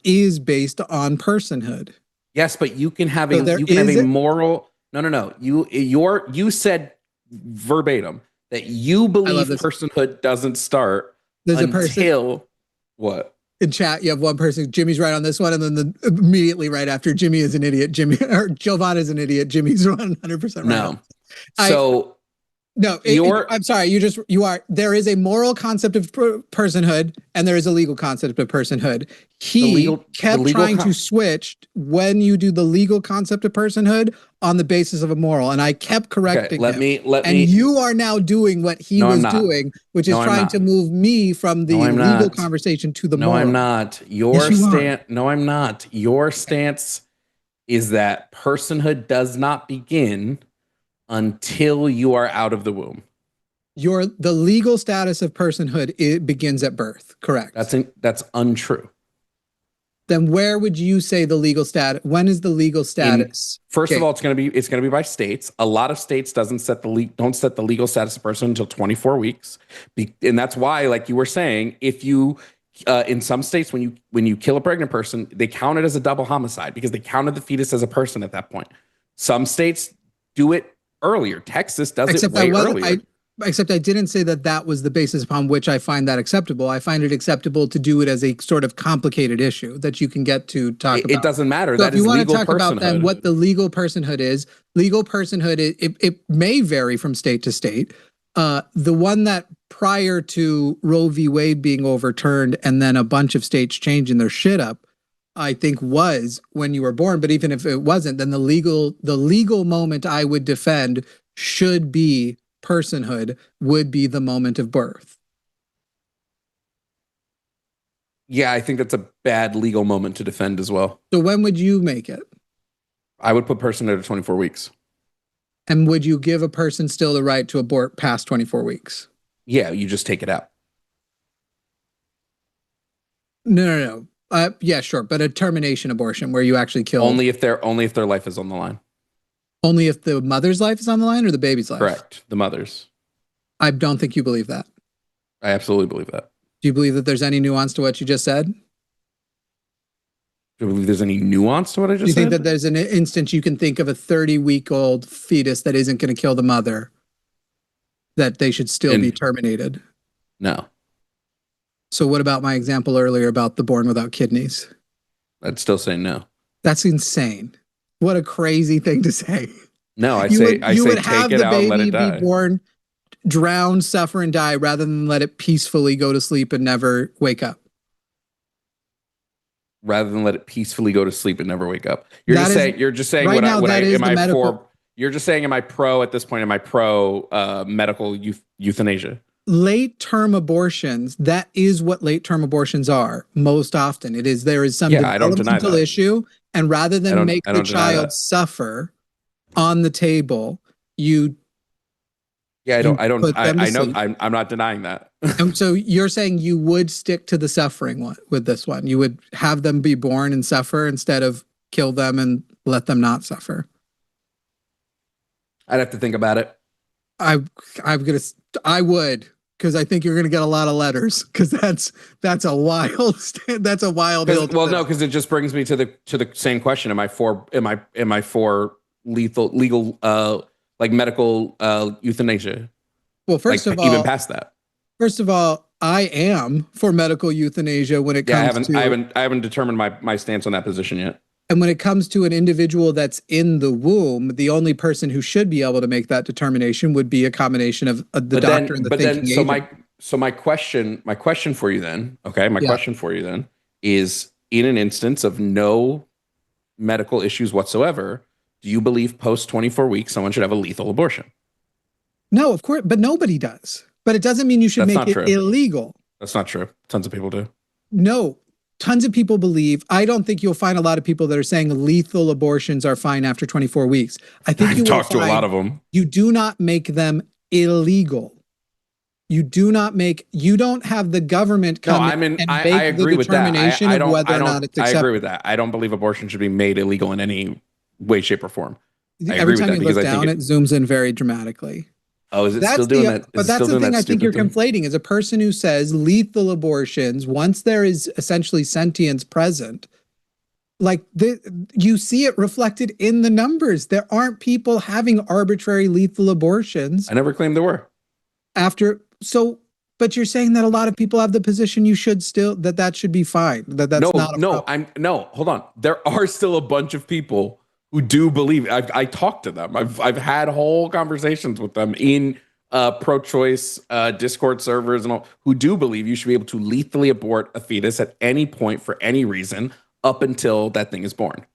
is based on personhood. Yes, but you can have a moral. No. You said verbatim that you believe personhood doesn't start until what? In chat, you have one person. Jimmy's right on this one, and then immediately right after, Jimmy is an idiot. Jovan is an idiot. Jimmy's 100% right. No. So No, I'm sorry. You are. There is a moral concept of personhood, and there is a legal concept of personhood. He kept trying to switch when you do the legal concept of personhood on the basis of a moral, and I kept correcting him. And you are now doing what he was doing, which is trying to move me from the legal conversation to the moral. No, I'm not. No, I'm not. Your stance is that personhood does not begin until you are out of the womb. The legal status of personhood, it begins at birth, correct? That's untrue. Then where would you say the legal status? When is the legal status? First of all, it's going to be by states. A lot of states don't set the legal status of person until 24 weeks, and that's why, like you were saying, if you in some states when you kill a pregnant person, they count it as a double homicide because they counted the fetus as a person at that point. Some states do it earlier. Texas does it way earlier. Except I didn't say that was the basis upon which I find that acceptable. I find it acceptable to do it as a sort of complicated issue that you can get to talk about. It doesn't matter. So if you want to talk about then what the legal personhood is, it may vary from state to state. The one that prior to Roe v. Wade being overturned and then a bunch of states changing their shit up, I think was when you were born. But even if it wasn't, then the legal moment I would defend should be personhood, would be the moment of birth. Yeah, I think that's a bad legal moment to defend as well. So when would you make it? I would put personhood at 24 weeks. And would you give a person still the right to abort past 24 weeks? Yeah, you just take it out. No. Yeah, sure, but a termination abortion where you actually kill only if their life is on the line. Only if the mother's life is on the line or the baby's life? Correct, the mother's. I don't think you believe that. I absolutely believe that. Do you believe that there's any nuance to what you just said? Do you believe there's any nuance to what I just said? Do you think that there's an instance you can think of a 30-week-old fetus that isn't going to kill the mother, that they should still be terminated? No. So what about my example earlier about the born without kidneys? I'd still say no. That's insane. What a crazy thing to say. No, I say take it out and let it die. Be born, drown, suffer, and die rather than let it peacefully go to sleep and never wake up. Rather than let it peacefully go to sleep and never wake up. You're just saying right now, am I pro at this point? Am I pro medical euthanasia? Late term abortions, that is what late term abortions are most often. There is some developmental issue, and rather than make the child suffer on the table, I'm not denying that. And so you're saying you would stick to the suffering with this one. You would have them be born and suffer instead of kill them and let them not suffer. I'd have to think about it. I would, because I think you're going to get a lot of letters, because that's a wild hill. Well, no, because it just brings me to the same question. Am I for legal like medical euthanasia? Well, first of all, even past that. First of all, I am for medical euthanasia when it comes I haven't determined my stance on that position yet. And when it comes to an individual that's in the womb, the only person who should be able to make that determination would be a combination of the doctor and the thinking agent. So my question for you then, question for you then is, in an instance of no medical issues whatsoever, do you believe post 24 weeks someone should have a lethal abortion? No, of course, but nobody does. But it doesn't mean you should make it illegal. That's not true. Tons of people do. No. tons of people believe, I don't think you'll find a lot of people that are saying lethal abortions are fine after 24 weeks. I think I've talked to a lot of them. You do not make them illegal. You don't have the government come and make the determination of whether or not it's acceptable. I agree with that. I don't believe abortion should be made illegal in any way, shape, or form. Every time you look down, it zooms in very dramatically. Oh, is it still doing that? But that's the thing I think you're conflating is a person who says lethal abortions, once there is essentially sentience present, like you see it reflected in the numbers. There aren't people having arbitrary lethal abortions. I never claimed there were. But you're saying that a lot of people have the position you should still, that should be fine. That's not a problem. Hold on. There are still a bunch of people who do believe. I talked to them. I've had whole conversations with them in pro-choice Discord servers and all, who do believe you should be able to lethally abort a fetus at any point for any reason up until that thing is born.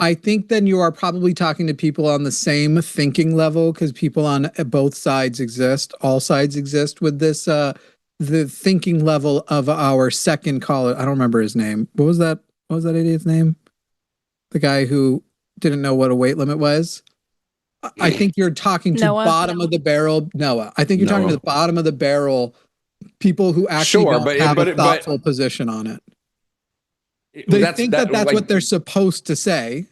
I think then you are probably talking to people on the same thinking level, because people on both sides exist. All sides exist with this, the thinking level of our second caller. I don't remember his name. What was that idiot's name? The guy who didn't know what a weight limit was. I think you're talking to bottom of the barrel, Noah. I think you're talking to the bottom of the barrel, people who actually don't have a thoughtful position on it. They think that's like, what they're supposed to say.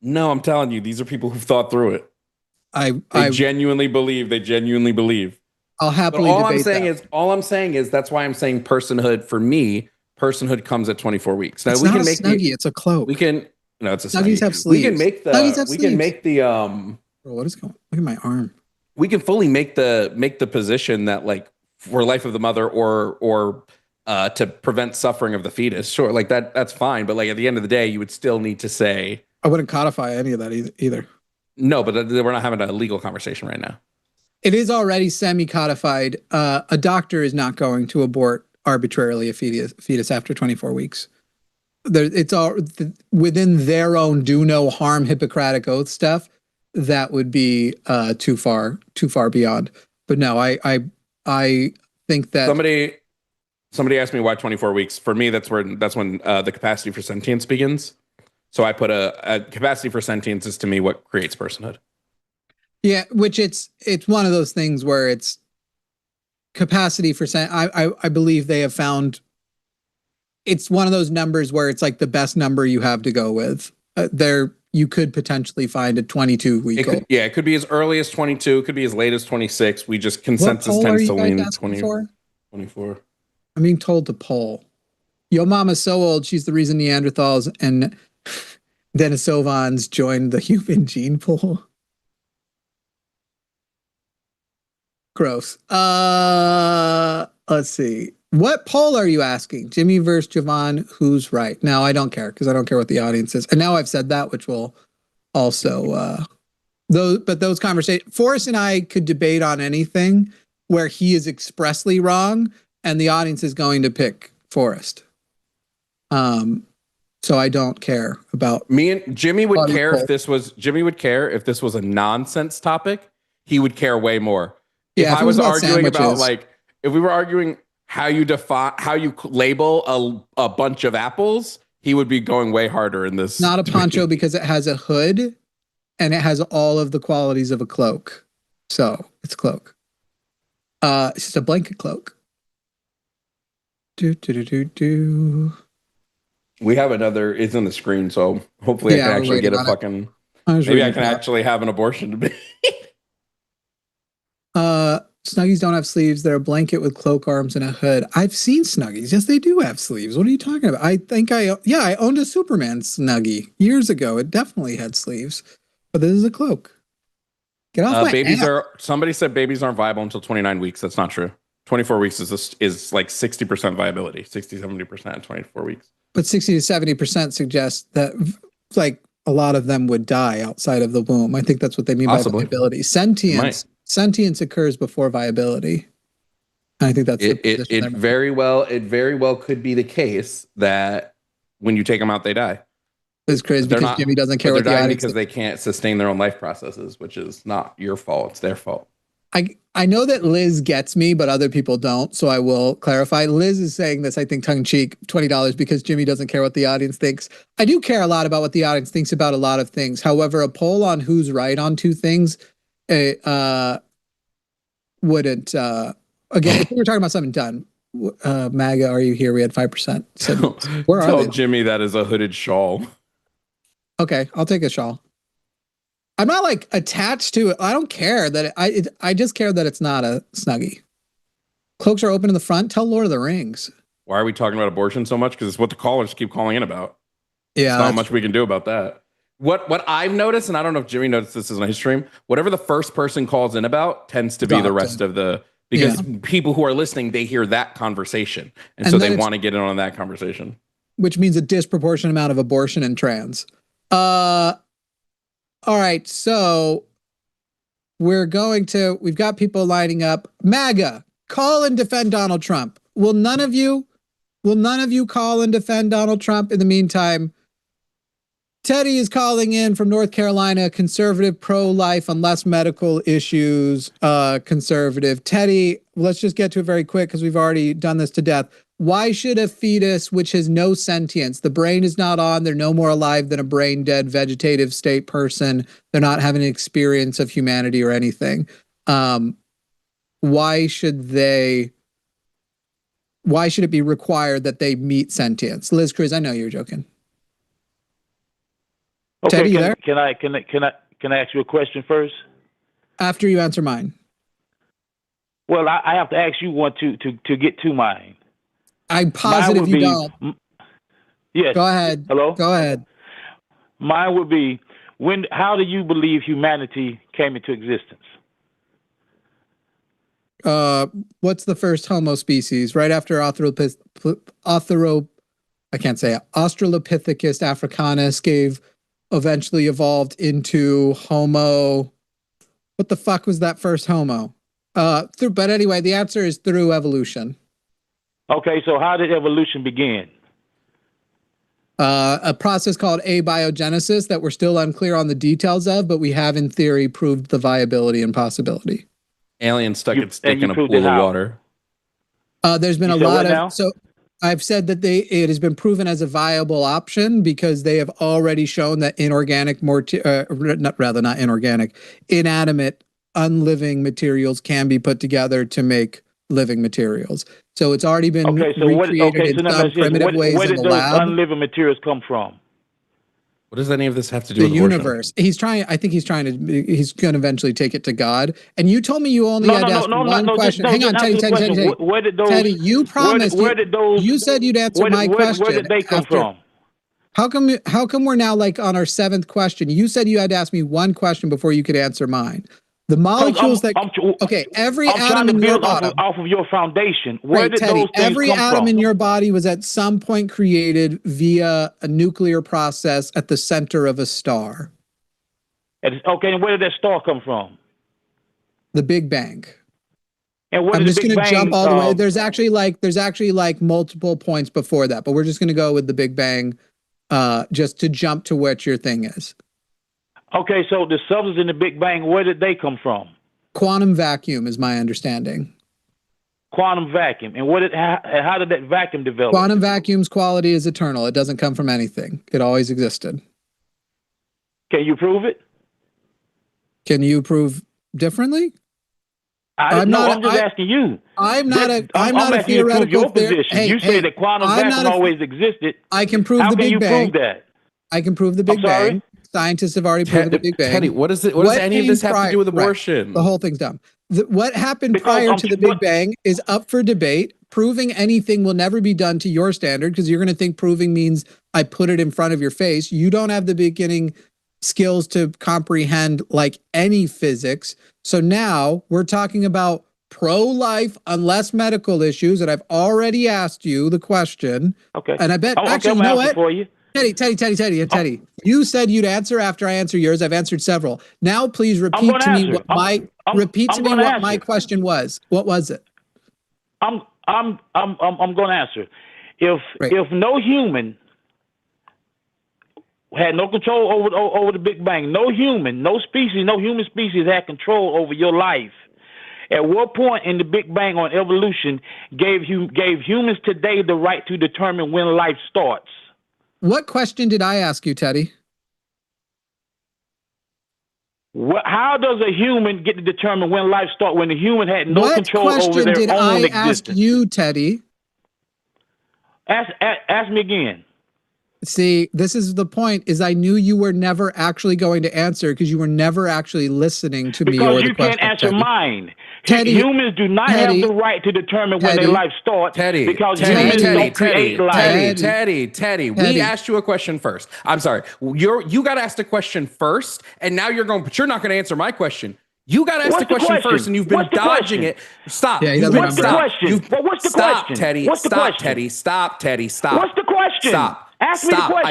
No, I'm telling you, these are people who've thought through it. They genuinely believe. I'll happily debate all I'm saying is that's why I'm saying personhood for me. Personhood comes at 24 weeks. Now it's not a Snuggie, it's a cloak. It's a Snuggies have sleeves. We can make the Bro, what is going on? Look at my arm. We can fully make the position that, like, for life of the mother or to prevent suffering of the fetus. Sure, like that's fine. But like at the end of the day, you would still need to say. I wouldn't codify any of that either. No, but we're not having a legal conversation right now. It is already semi-codified. A doctor is not going to abort arbitrarily a fetus after 24 weeks. It's all within their own do no harm Hippocratic oath stuff. That would be too far beyond. But no, I think that somebody asked me why 24 weeks. For me, that's when the capacity for sentience begins. So I put a capacity for sentience is to me what creates personhood. Yeah, which it's one of those things where it's capacity for I believe they have found it's one of those numbers where it's like the best number you have to go with. You could potentially find a 22-week old. Yeah, it could be as early as 22. It could be as late as 26. We just consensus tends to lean 24. I'm being told to poll. Yo mama's so old, she's the reason Neanderthals and Denisovans joined the human gene pool. Gross. Let's see. What poll are you asking? Jimmy versus Jovan, who's right? Now, I don't care, because I don't care what the audience is. And now I've said that, which will also those conversations. Forrest and I could debate on anything where he is expressly wrong and the audience is going to pick Forrest. So I don't care about me and Jimmy would care if this was a nonsense topic. He would care way more. Yeah, if I was arguing about, like, if we were arguing how you label a bunch of apples, he would be going way harder in this. Not a poncho because it has a hood and it has all of the qualities of a cloak. So it's a cloak. It's just a blanket cloak. We have another, it's on the screen, so hopefully I can actually get a fucking, maybe I can actually have an abortion debate. Snuggies don't have sleeves. They're a blanket with cloak arms and a hood. I've seen Snuggies. Yes, they do have sleeves. What are you talking about? I think I owned a Superman Snuggie years ago. It definitely had sleeves, but this is a cloak. Get off my ass. Somebody said babies aren't viable until 29 weeks. That's not true. 24 weeks is like 60% viability, 60-70% in 24 weeks. But 60 to 70% suggests that, like, a lot of them would die outside of the womb. I think that's what they mean by viability. Sentience occurs before viability. I think that's it very well could be the case that when you take them out, they die. It's crazy because Jimmy doesn't care what they're the dying audience because they can't sustain their own life processes, which is not your fault. It's their fault. I know that Liz gets me, but other people don't, so I will clarify. Liz is saying this, I think, tongue-in-cheek, $20 because Jimmy doesn't care what the audience thinks. I do care a lot about what the audience thinks about a lot of things. However, a poll on who's right on two things wouldn't, again, if we were talking about something done, MAGA, are you here? We had 5%. Said, where Tell are they? Jimmy that is a hooded shawl. Okay, I'll take a shawl. I'm not like attached to it. I don't care that I just care that it's not a Snuggie. Cloaks are open in the front. Tell Lord of the Rings. Why are we talking about abortion so much? Because it's what the callers keep calling in about. Yeah, there's not much we can do about that. What I've noticed, and I don't know if Jimmy noticed this on his stream, whatever the first person calls in about tends to be the rest of the, because people who are listening, they hear that conversation. And so they want to get in on that conversation. Which means a disproportionate amount of abortion and trans. All right, so we've got people lining up. MAGA, call and defend Donald Trump. Will none of you call and defend Donald Trump? In the meantime, Teddy is calling in from North Carolina, conservative, pro-life, unless medical issues, conservative. Teddy, let's just get to it very quick because we've already done this to death. Why should a fetus which has no sentience, the brain is not on, they're no more alive than a brain dead vegetative state person, they're not having an experience of humanity or anything. Why should it be required that they meet sentience? Liz Cruz, I know you're joking. Okay, Teddy, you there? Can I ask you a question first? After you answer mine. Well, I have to ask you one to get to mine. I'm positive you don't. Yes. Go ahead. Hello? Go ahead. Mine would be, how do you believe humanity came into existence? What's the first Homo species? Right after Australopithecus africanus eventually evolved into Homo. What the fuck was that first Homo? But anyway, the answer is through evolution. Okay, so how did evolution begin? A process called abiogenesis that we're still unclear on the details of, but we have in theory proved the viability and possibility. Aliens stuck its stick in a pool of water. There's been a lot of, so I've said that it has been proven as a viable option because they have already shown that inanimate, unliving materials can be put together to make living materials. So it's already been recreated in some primitive ways in the lab. Where did those unliving materials come from? What does any of this have to do with the universe? He's going to eventually take it to God. And you told me you only had to ask one question. Hang on, Teddy. Where did those? Teddy, you promised. Where did those? You said you'd answer my question. Where did they come from? How come we're now like on our seventh question? You said you had to ask me one question before you could answer mine. The molecules every atom in your body off of your foundation. Where did Teddy, those things every come atom from? in your body was at some point created via a nuclear process at the center of a star. Okay, and where did that star come from? The Big Bang. And I'm just going to jump all the way. There's actually like multiple points before that, but we're just going to go with the Big Bang, just to jump to what your thing is. Okay, so the substance in the Big Bang, where did they come from? Quantum vacuum is my understanding. Quantum vacuum. And how did that vacuum develop? Quantum vacuum's quality is eternal. It doesn't come from anything. It always existed. Can you prove it? Can you prove differently? I'm just asking you. I'm not a theoretical position. You say that quantum vacuum always existed. I can prove the Big Bang. How can you prove that? I can prove the Big Bang. Scientists have already proven the Big Bang. Teddy, what does any of this have to do with abortion? Right. The whole thing's dumb. What happened prior to the Big Bang is up for debate. Proving anything will never be done to your standard because you're going to think proving means I put it in front of your face. You don't have the beginning skills to comprehend like any physics. So now we're talking about pro-life unless medical issues, and I've already asked you the question. Okay. And I bet actually, you know what? For you. Teddy, you said you'd answer after I answer yours. I've answered several. Now, please repeat to me what my question was. What was it? I'm going to answer. If no human had no control over the Big Bang, no human species had control over your life, At what point in the Big Bang on evolution gave humans today the right to determine when life starts? What question did I ask you, Teddy? How does a human get to determine when life starts when the human had no control over their own existence? What question did I ask you, Teddy? Ask me again. See, this is the point, is I knew you were never actually going to answer because you were never actually listening to me or the question. Because you can't answer mine. Teddy, humans do not have the right to determine when their life starts because humans don't create life. Teddy, we asked you a question first. I'm sorry. You got asked a question first, and now you're going, but you're not going to answer my question. You got asked the question first, and you've been dodging it. Stop. Yeah, he doesn't What's the question? What's the question? Teddy. What's the question? Teddy. Stop, Teddy. Stop. What's the question? Stop. Ask me the question.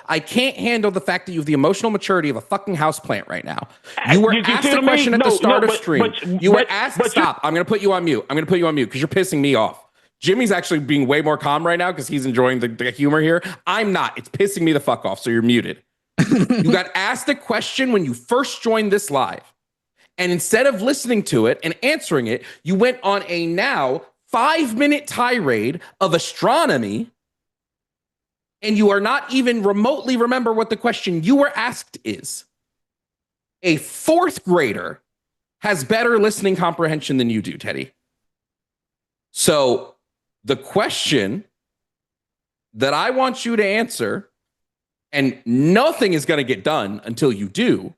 I can't handle the fact that you have the emotional maturity of a fucking houseplant right now. You were asked a question at the start of stream. You were asked. Stop. I'm going to put you on mute. Because you're pissing me off. Jimmy's actually being way more calm right now because he's enjoying the humor here. I'm not. It's pissing me the fuck off. So you're muted. You got asked a question when you first joined this live. And instead of listening to it and answering it, you went on a now 5-minute tirade of astronomy. And you are not even remotely remember what the question you were asked is. A 4th grader has better listening comprehension than you do, Teddy. So the question that I want you to answer, and nothing is going to get done until you do,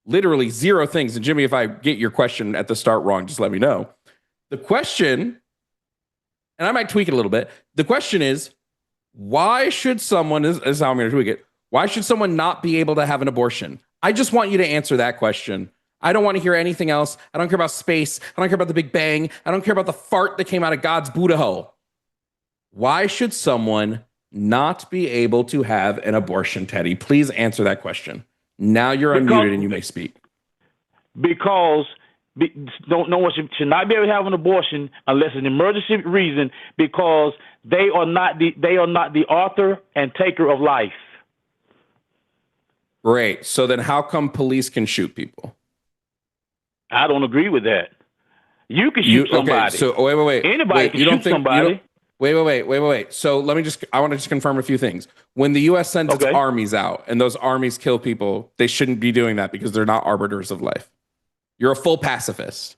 literally 0 things. And Jimmy, if I get your question at the start wrong, just let me know. The question, and I might tweak it a little bit. The question is, why should someone, is how I'm going to tweak it. Why should someone not be able to have an abortion? I just want you to answer that question. I don't want to hear anything else. I don't care about space. I don't care about the Big Bang. I don't care about the fart that came out of God's Buddha hole. Why should someone not be able to have an abortion, Teddy? Please answer that question. Now you're unmuted and you may speak. Because no one should not be able to have an abortion unless it's an emergency reason, because they are not the author and taker of life. Great. So then how come police can shoot people? I don't agree with that. You can shoot somebody. Okay, so wait. Anybody can shoot somebody. Wait. So I want to just confirm a few things. When the U.S. sends its armies out and those armies kill people, they shouldn't be doing that because they're not arbiters of life. You're a full pacifist.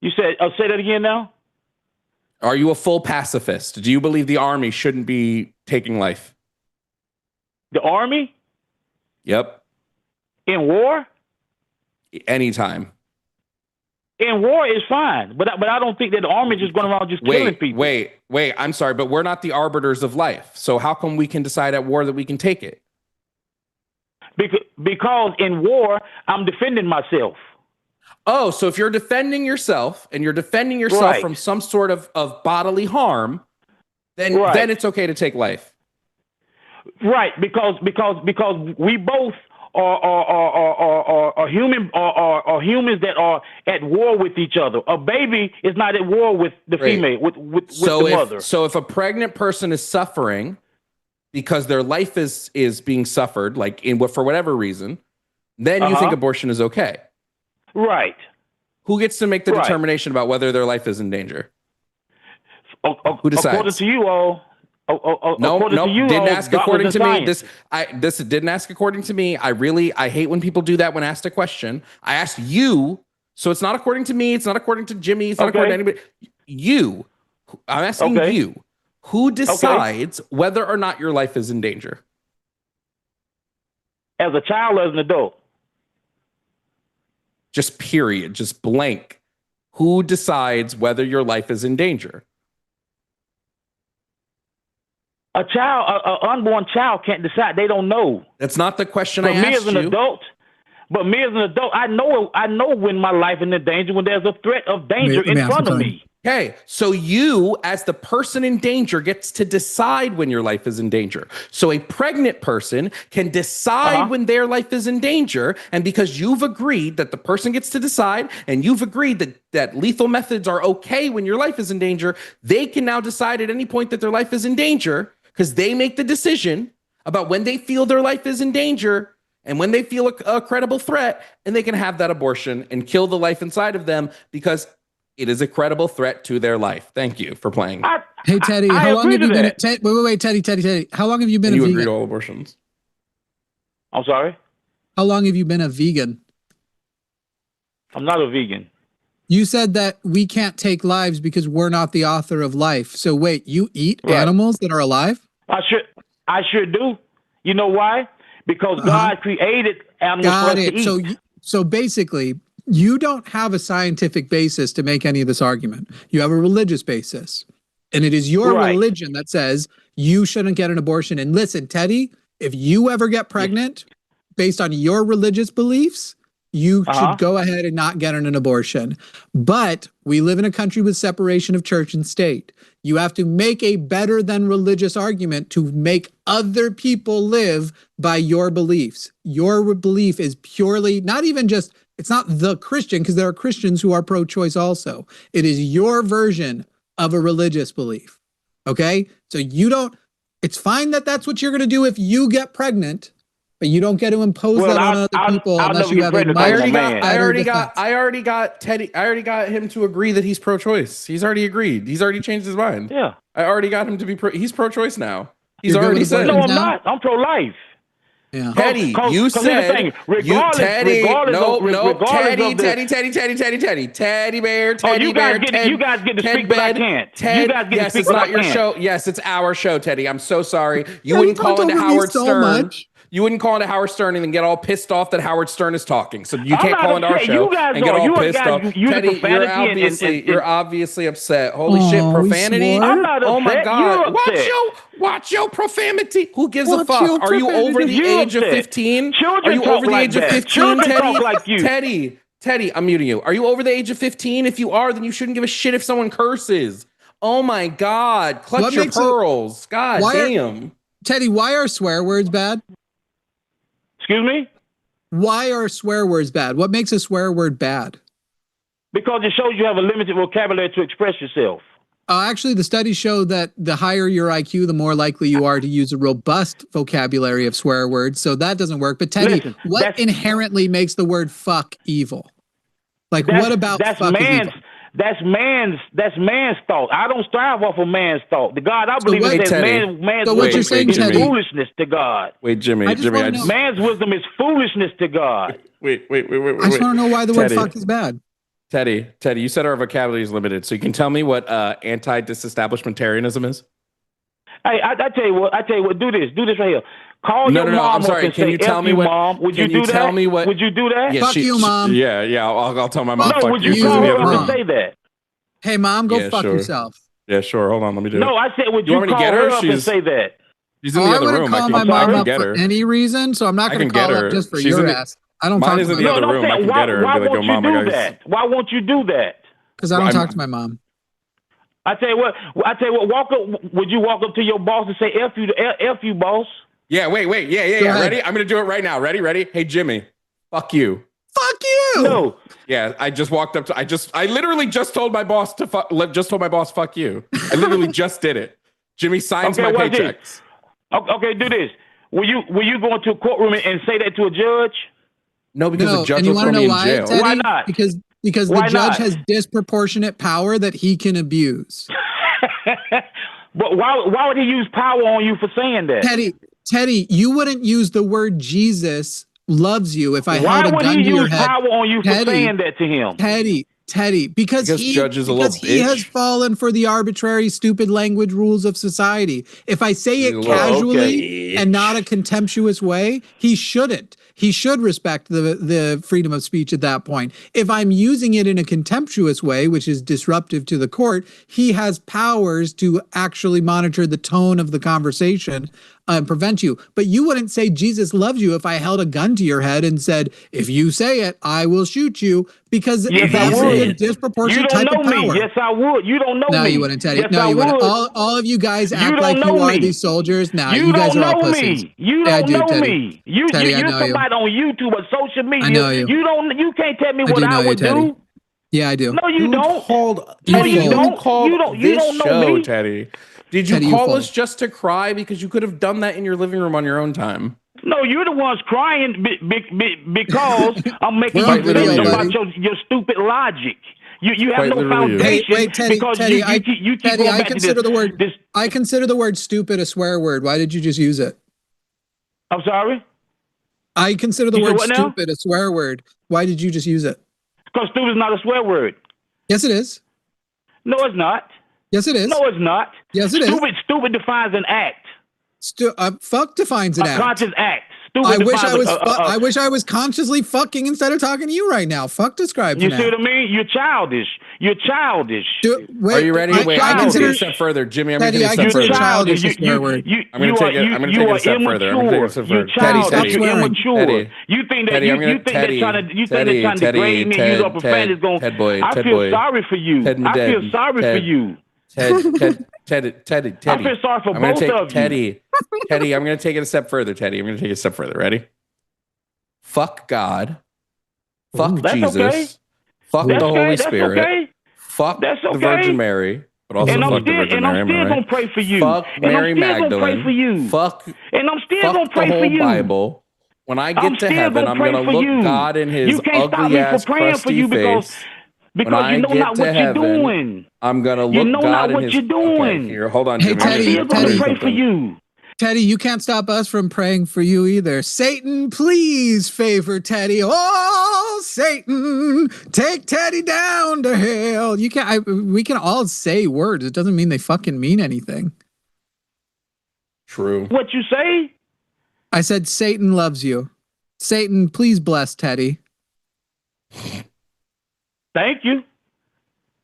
You said, say that again now? Are you a full pacifist? Do you believe the army shouldn't be taking life? The army? Yep. In war? Anytime. In war is fine, but I don't think that the army is just going around just killing people. Wait. I'm sorry, but we're not the arbiters of life. So how come we can decide at war that we can take it? Because in war, I'm defending myself. Oh, so if you're defending yourself and you're defending yourself from some sort of bodily harm, then it's okay to take life. Right, because we both are humans that are at war with each other. A baby is not at war with the female, with the mother. So if a pregnant person is suffering because their life is being suffered, like for whatever reason, then you think abortion is okay. Right. Who gets to make the determination about whether their life is in danger? Who decides? According to you all. No, didn't ask according to me. This didn't ask according to me. I hate when people do that when asked a question. I asked you, so it's not according to me. It's not according to Jimmy. It's not according to anybody. You. I'm asking you. Who decides whether or not your life is in danger? As a child or as an adult? Just period. Just blank. Who decides whether your life is in danger? An unborn child can't decide. They don't know. That's not the question I asked you. But me as an adult, I know when my life is in danger, when there's a threat of danger in front of me. Okay, so you, as the person in danger, gets to decide when your life is in danger. So a pregnant person can decide when their life is in danger, and because you've agreed that the person gets to decide, and you've agreed that lethal methods are okay when your life is in danger, they can now decide at any point that their life is in danger, because they make the decision about when they feel their life is in danger. And when they feel a credible threat, and they can have that abortion and kill the life inside of them because it is a credible threat to their life. Thank you for playing. Hey, Teddy, how long have you been? Wait, Teddy. How long have you been a vegan? You agree to all abortions? I'm sorry? How long have you been a vegan? I'm not a vegan. You said that we can't take lives because we're not the author of life. So wait, you eat animals that are alive? I sure do. You know why? Because God created animals for us to eat. So basically, you don't have a scientific basis to make any of this argument. You have a religious basis. And it is your religion that says you shouldn't get an abortion. And listen, Teddy, if you ever get pregnant based on your religious beliefs, you should go ahead and not get an abortion. But we live in a country with separation of church and state. You have to make a better than religious argument to make other people live by your beliefs. Your belief is purely, not even just, it's not the Christian, because there are Christians who are pro-choice also. It is your version of a religious belief. Okay? So you don't, it's fine that that's what you're going to do if you get pregnant, but you don't get to impose that on other people unless you have a I already got Teddy. I already got him to agree that he's pro-choice. He's already agreed. He's already changed his mind. Yeah. I already got him to be he's pro-choice now. He's already said. No, I'm not. I'm pro-life. Yeah. Teddy, you said Teddy bear. You guys get to speak, but I can't. You guys get to speak, it's not your show. Yes, it's our show, Teddy. I'm so sorry. You wouldn't call into Howard Stern. You wouldn't call into Howard Stern and then get all pissed off that Howard Stern is talking. So you can't call into our show and get all pissed off. Teddy, you're obviously upset. Holy shit, profanity. I'm not upset. Oh my God. Watch your profanity. Who gives a fuck? Are you over the age of 15? Are you over the age of 15, Teddy? Teddy, I'm muting you. Are you over the age of 15? If you are, then you shouldn't give a shit if someone curses. Oh my God. Clutch your pearls. God damn. Teddy, why are swear words bad? Excuse me? Why are swear words bad? What makes a swear word bad? Because it shows you have a limited vocabulary to express yourself. Actually, the studies show that the higher your IQ, the more likely you are to use a robust vocabulary of swear words. So that doesn't work. But Teddy, what inherently makes the word fuck evil? Like, what about fuck is evil? That's man's thought. I don't strive off of man's thought. The God I believe in says man's wisdom is foolishness to God. Wait, Jimmy. Man's wisdom is foolishness to God. Wait. I just want to know why the word fuck is bad. Teddy, you said our vocabulary is limited, so you can tell me what anti-disestablishmentarianism is? Hey, I tell you what. Do this right here. Call your mom. I'm sorry. Can you tell me what? Mom. Would you do that? Would you do that? Fuck you, mom. Yeah. I'll tell my mom. No, would you call her up and say that? Hey, mom, go fuck yourself. Yeah, sure. Hold on, let me do it. No, I said, would you call her up and say that? She's in the other room. I wouldn't call my mom up for any reason, so I'm not going to call her up just for your ass. I don't talk to my mom. I can get her. Why won't you do that? Why won't you do that? Because I don't talk to my mom. I tell you what. Walk up. Would you walk up to your boss and say "F you, boss"? Yeah. Wait. Yeah. Ready? I'm gonna do it right now. Ready? Hey, Jimmy. Fuck you. Fuck you. No. Yeah. I just walked up to. I literally just told my boss to fuck you. I literally just did it. Jimmy signs my paychecks. Okay. Do this. Will you go into a courtroom and say that to a judge? No, because the judge will throw me in jail. Teddy? Why not? Because the judge has disproportionate power that he can abuse. But why would he use power on you for saying that? Teddy, you wouldn't use the word Jesus loves you if I held a gun to your head. Why would he use power on you for saying that to him? Teddy, because he has fallen for the arbitrary, stupid language rules of society. If I say it casually and not a contemptuous way, he shouldn't. He should respect the freedom of speech at that point. If I'm using it in a contemptuous way, which is disruptive to the court, he has powers to actually monitor the tone of the conversation and prevent you. But you wouldn't say Jesus loves you if I held a gun to your head and said, if you say it, I will shoot you, because that's a disproportionate type of power. Yes, I would. You don't know me. No, you wouldn't, Teddy. Yes, no, you wouldn't. All of you guys act like you are these soldiers. Now you guys are all pussies. You don't know me. You're somebody on YouTube or social media. I know you. You can't tell me what I would do. Yeah, I do. No, you don't. You don't know me, Teddy. Did you call us just to cry? Because you could have done that in your living room on your own time. No, you're the ones crying because I'm making We're you on video, think buddy. about your stupid logic. You have Quite no literally you. foundation Wait, Teddy, because Teddy, you keep Teddy, going I back to consider the word. this. I consider the word stupid a swear word. Why did you just use it? I'm sorry? I consider the You said word what now? stupid a swear word. Why did you just use it? Because stupid is not a swear word. Yes, it is. No, it's not. Yes, it is. No, it's not. Yes, it is. Stupid defines an act. Fuck defines an A act. conscious act. Stupid I wish defines I wish I was consciously fucking instead of talking to you right now. Fuck describes You an see act. what I mean? You're childish. You're childish. Wait, Are you ready? Wait, I I'm going to take it a consider step further. Jimmy, I'm going to Teddy, take it a I step consider further. childish a swear word. I'm going to take it a step further. I'm going to take it a step further. Teddy, stop You're swearing. immature. You think that trying to degrade me and use up profanity is going. I feel sorry for you. I feel sorry for you. Teddy. I feel sorry for both of you. Teddy, I'm going to take it a step further. Teddy, I'm going to take it a step further. Ready? Fuck God. Fuck Jesus. Okay. Fuck the Holy Spirit. Okay. Fuck the Virgin Mary. But also fuck the Virgin Mary. And I'm still going to pray for you. Fuck Mary Magdalene. Fuck and I'm still going to pray the for whole you. Bible. When I get to heaven, I'm going to look God in his ugly ass crusty face. Because you know not what you're doing. I'm going to look God in his... You know not what you're doing. Okay, here, hold on, Jimmy. Hey, I'm still going to pray for you. Teddy, you can't stop us from praying for you either. Satan, please favor Teddy. Oh, Satan, take Teddy down to hell. You can't. We can all say words. It doesn't mean they fucking mean anything. True. What you say? I said Satan loves you. Satan, please bless Teddy. Thank you.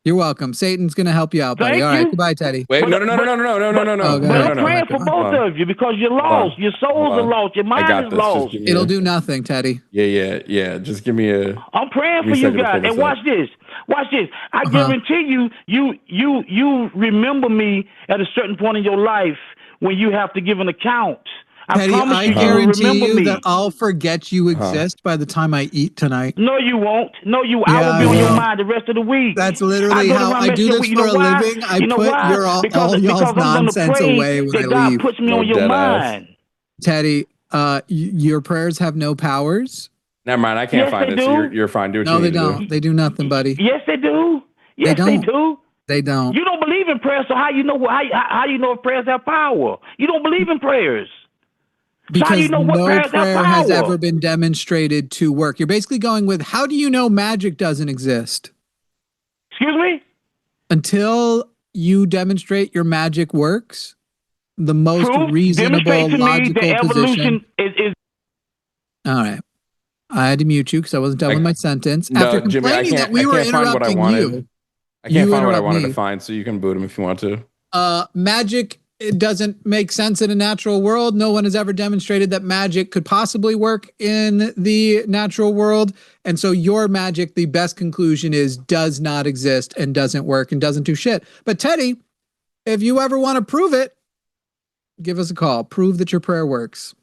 You're welcome. Satan's gonna help you out, buddy. All right, goodbye, Teddy. Wait, no. But I'm praying for both of you because you're lost. Your souls are lost. Your mind is lost. It'll do nothing, Teddy. Yeah. Just give me a... I'm praying for you guys. And watch this. I guarantee you remember me at a certain point in your life when you have to give an account. Teddy, I guarantee you that I'll forget you exist by the time I eat tonight. No, you won't. I will be on your mind the rest of the week. That's literally how I do this for a living. I put all y'all's nonsense away when I leave. God puts me on your mind. Teddy, your prayers have no powers. Never mind, I can't find it. So you're fine. Do what you need to do. No, they don't. They do nothing, buddy. Yes, they do. Yes, they do. They don't. You don't believe in prayer, so how you know if prayers have power? You don't believe in prayers. Because no prayer has ever been demonstrated to work. You're basically going with, how do you know magic doesn't exist? Excuse me? Until you demonstrate your magic works, the most reasonable, logical position. All right. I had to mute you because I wasn't done with my sentence. After complaining that we were interrupting you. I can't find what I wanted to find, so you can boot him if you want to. Magic... It doesn't make sense in a natural world. No one has ever demonstrated that magic could possibly work in the natural world. And so your magic, the best conclusion is, does not exist and doesn't work and doesn't do shit. But Teddy, if you ever want to prove it, give us a call. Prove that your prayer works.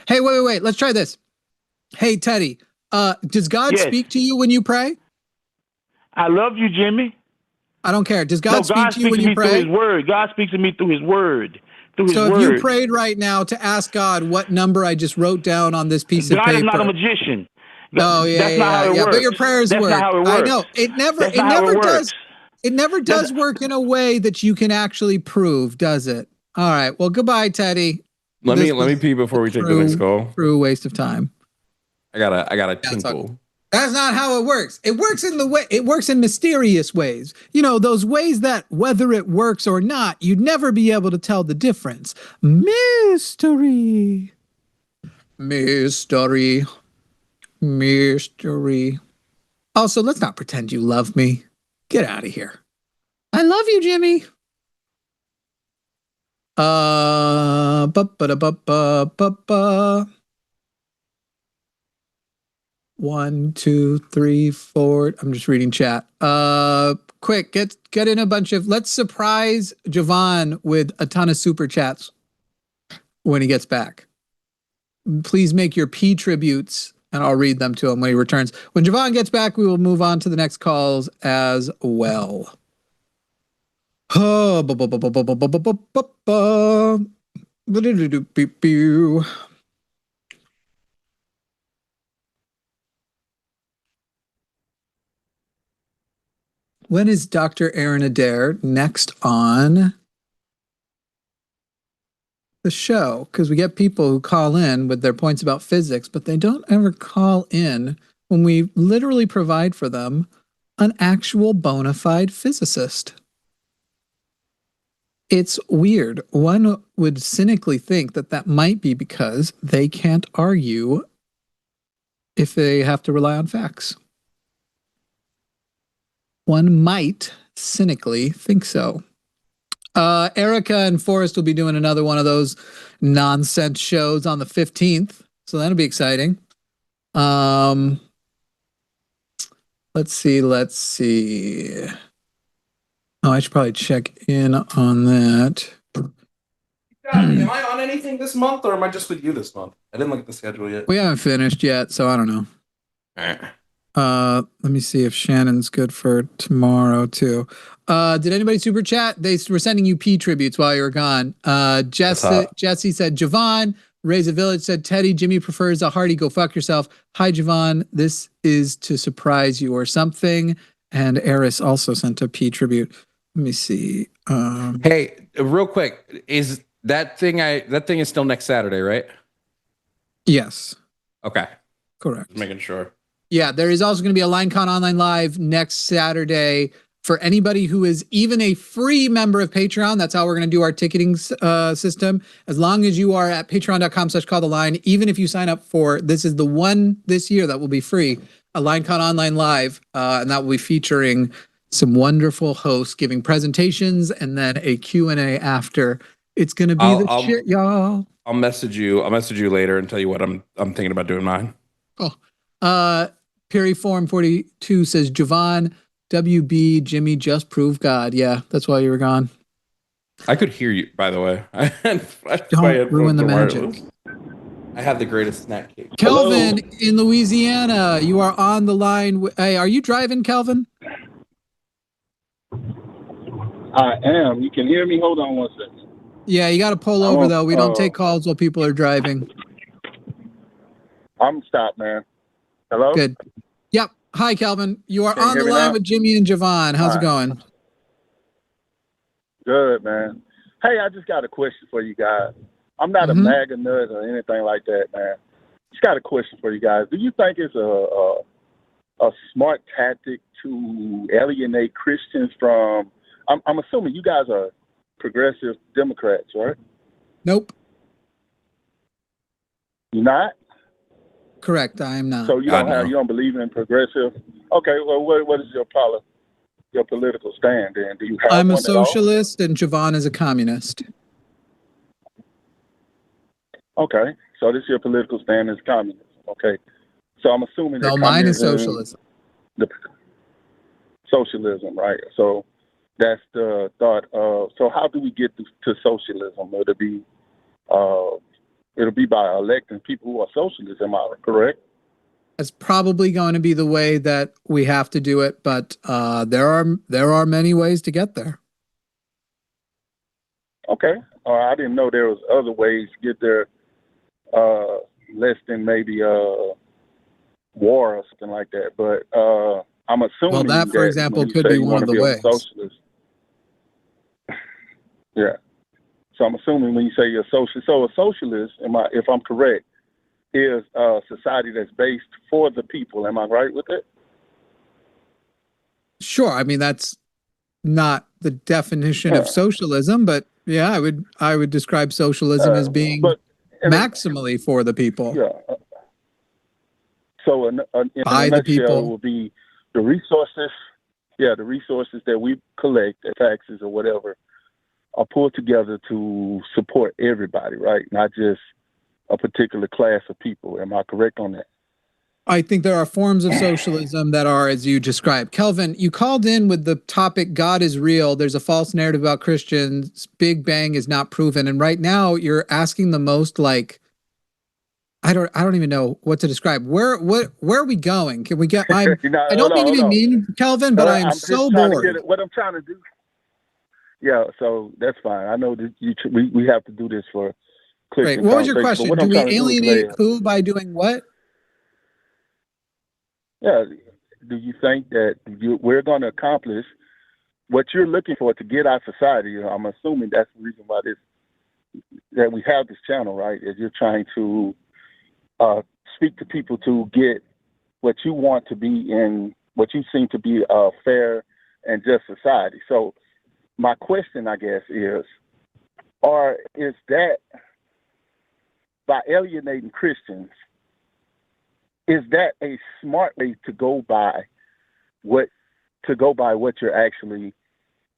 Hey, wait. Let's try this. Hey, Teddy, does God speak to you when you pray? I love you, Jimmy. I don't care. Does God speak to you when you pray? Through His word. God speaks to me through His word. So if you prayed right now to ask God what number I just wrote down on this piece of paper. God is not a magician. That's not how it works. But your prayers work. That's not how it works. I know. It never does work in a way that you can actually prove, does it? All right. Well, goodbye, Teddy. Let me pee before we take the next call. True waste of time. I gotta tinkle. That's not how it works. It works in mysterious ways. You know, those ways that whether it works or not, you'd never be able to tell the difference. Mystery. Also, let's not pretend you love me. Get out of here. I love you, Jimmy. 1, 2, 3, 4. I'm just reading chat. Quick, get in a bunch of. Let's surprise Jovan with a ton of super chats when he gets back. Please make your P tributes, and I'll read them to him when he returns. When Jovan gets back, we will move on to the next calls as well. When is Dr. Aaron Adair next on the show? Because we get people who call in with their points about physics, but they don't ever call in when we literally provide for them an actual bona fide physicist. It's weird. One would cynically think that that might be because they can't argue if they have to rely on facts. One might cynically think so. Erica and Forrest will be doing another one of those nonsense shows on the 15th. So that'll be exciting. Let's see. Oh, I should probably check in on that. Am I on anything this month, or am I just with you this month? I didn't look at the schedule yet. We haven't finished yet, so I don't know. All right. Let me see if Shannon's good for tomorrow too. Did anybody super chat? They were sending you P tributes while you were gone. Jesse said Jovan. Raise a Village said Teddy. Jimmy prefers a hearty go fuck yourself. Hi Jovan, this is to surprise you or something. And Eris also sent a P tribute. Let me see. Hey, real quick, is that thing is still next Saturday, right? Yes. Okay. Correct. Just making sure. Yeah, there is also going to be a LineCon Online Live next Saturday for anybody who is even a free member of Patreon. That's how we're going to do our ticketing system. As long as you are at patreon.com/calltheline, even if you sign up for, this is the one this year that will be free, a LineCon Online Live, and that will be featuring some wonderful hosts giving presentations and then a Q&A after. It's going to be shit, y'all. I'll message you later and tell you what I'm thinking about doing mine. Oh. Perry Form 42 says Jovan, WB, Jimmy just proved God. Yeah, that's why you were gone. I could hear you, by the way. Don't ruin the magic. I have the greatest snack cake. Kelvin in Louisiana, you are on the line. Hey, are you driving, Kelvin? I am. You can hear me? Hold on one second. Yeah, you got to pull over, though. We don't take calls while people are driving. I'm stopped, man. Hello? Good. Yep. Hi, Kelvin. You are on the line with Jimmy and Jovan. How's it going? Good, man. Hey, I just got a question for you guys. I'm not a MAGA nut or anything like that, man. Just got a question for you guys. Do you think it's a smart tactic to alienate Christians from? I'm assuming you guys are progressive Democrats, right? Nope. You're not? Correct. I am not. So you don't believe in progressive? Okay. Well, what is your political stand? And do you have? I'm a socialist, and Jovan is a communist. Okay. So this is your political stand is communism. Okay. So I'm assuming that mine is socialism. Socialism, right? So that's the thought of. So how do we get to socialism? It'll be by electing people who are socialists. Am I correct? That's probably going to be the way that we have to do it, but there are many ways to get there. Okay. I didn't know there was other ways to get there, less than maybe war or something like that. But I'm assuming that, for example, could be one of the ways. Socialist. Yeah. So I'm assuming when you say you're a socialist, so a socialist, if I'm correct, is a society that's based for the people. Am I right with it? Sure. I mean, that's not the definition of socialism, but yeah, I would describe socialism as being maximally for the people. Yeah. So in a nutshell, it will be the resources. Yeah, the resources that we collect, the taxes or whatever, are pulled together to support everybody, right? Not just a particular class of people. Am I correct on that? I think there are forms of socialism that are, as you described. Kelvin, you called in with the topic, God is real. There's a false narrative about Christians. Big Bang is not proven. And right now you're asking the most like, I don't even know what to describe. Where are we going? Can we get, I don't mean to be mean, Kelvin, but I am so bored. What I'm trying to do. Yeah, so that's fine. I know that we have to do this for Christian. Right. What was your question? Do we alienate who by doing what? Yeah, do you think that we're going to accomplish what you're looking for to get our society? I'm assuming that's the reason why that we have this channel, right? Is you're trying to speak to people to get what you want to be in what you seem to be a fair and just society. So my question, I guess, is that by alienating Christians, is that a smart way to go by what you're actually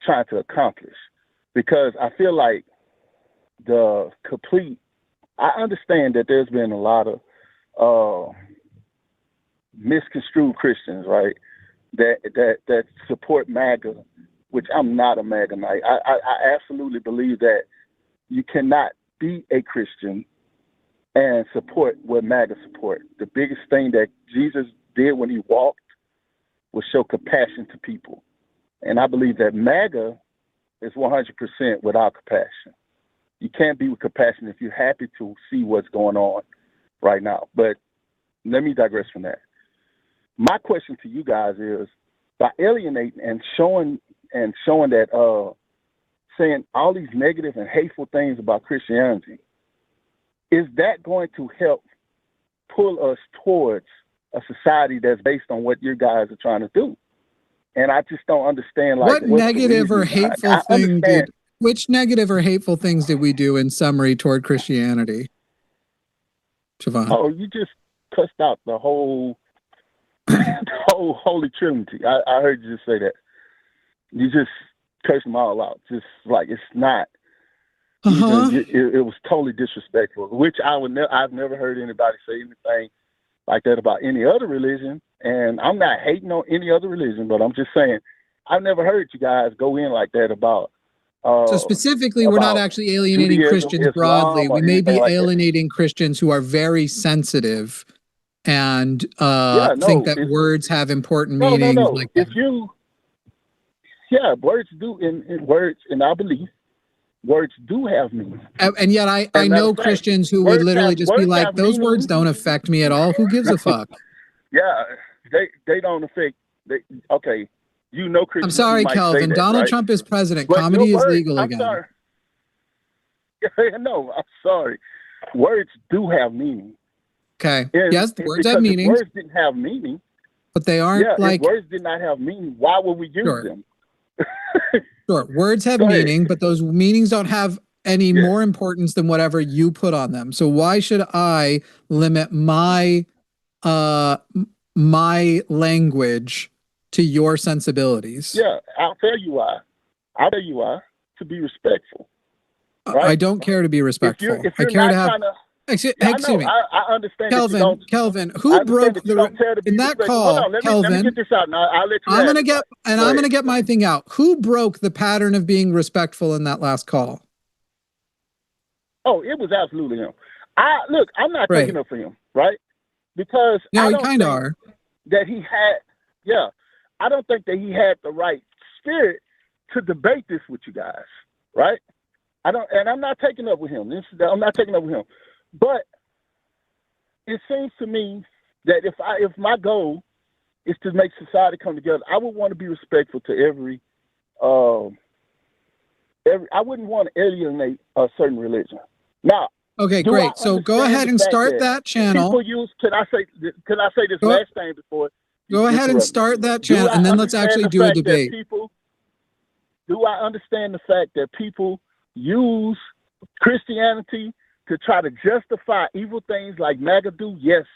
trying to accomplish? Because I feel like I understand that there's been a lot of misconstrued Christians, right? That support MAGA, which I'm not a MAGA knight. I absolutely believe that you cannot be a Christian and support what MAGA support. The biggest thing that Jesus did when he walked was show compassion to people. And I believe that MAGA is 100% without compassion. You can't be with compassion if you're happy to see what's going on right now. But let me digress from that. My question to you guys is, by alienating and showing that, saying all these negative and hateful things about Christianity, is that going to help pull us towards a society that's based on what you guys are trying to do? And I just don't understand. Like, what negative or hateful thing which negative or hateful things did we do in summary toward Christianity, Jovan? Oh, you just cussed out the whole Holy Trinity. I heard you just say that. You just cursed them all out. Just like it's not. It was totally disrespectful. Which I've never heard anybody say anything like that about any other religion. And I'm not hating on any other religion, but I'm just saying I've never heard you guys go in like that about. So specifically, we're not actually alienating Christians broadly. We may be alienating Christians who are very sensitive and think that words have important meanings. No. Like that. Words do, in words, and I believe words do have meaning. And yet I know Christians who would literally just be like, those words don't affect me at all. Who gives a fuck? Yeah, they don't affect. Okay. You know, Christians. I'm sorry, Kelvin. Donald Trump is president. But comedy is legal again. Sorry. No, I'm sorry. Words do have meaning. Okay. Yes, words have meaning. If words didn't have meaning, but they aren't like. If words did not have meaning, why would we use them? Sure. Words have meaning, but those meanings don't have any more importance than whatever you put on them. So why should I limit my language to your sensibilities? Yeah, I'll tell you why. To be respectful. Right? I don't care to be respectful. If you're I care to have. To, excuse me. I understand. Kelvin, who broke the in that call? Hold on, Kelvin, let me get this out. Now I'll let you. I'm gonna get my thing out. Who broke the pattern of being respectful in that last call? Oh, it was absolutely him. I'm not taking up for him, right? Because no, you kind of are. That he had, I don't think that he had the right spirit to debate this with you guys, right? I'm not taking up with him. I'm not taking up with him. But it seems to me that if my goal is to make society come together, I would want to be respectful to every. I wouldn't want to alienate a certain religion. Now, okay, great. So go ahead and start that channel. Can I say this last thing before? Go ahead and start that channel, and then let's actually do a debate. Do I understand the fact that people use Christianity to try to justify evil things like MAGA do? Yes,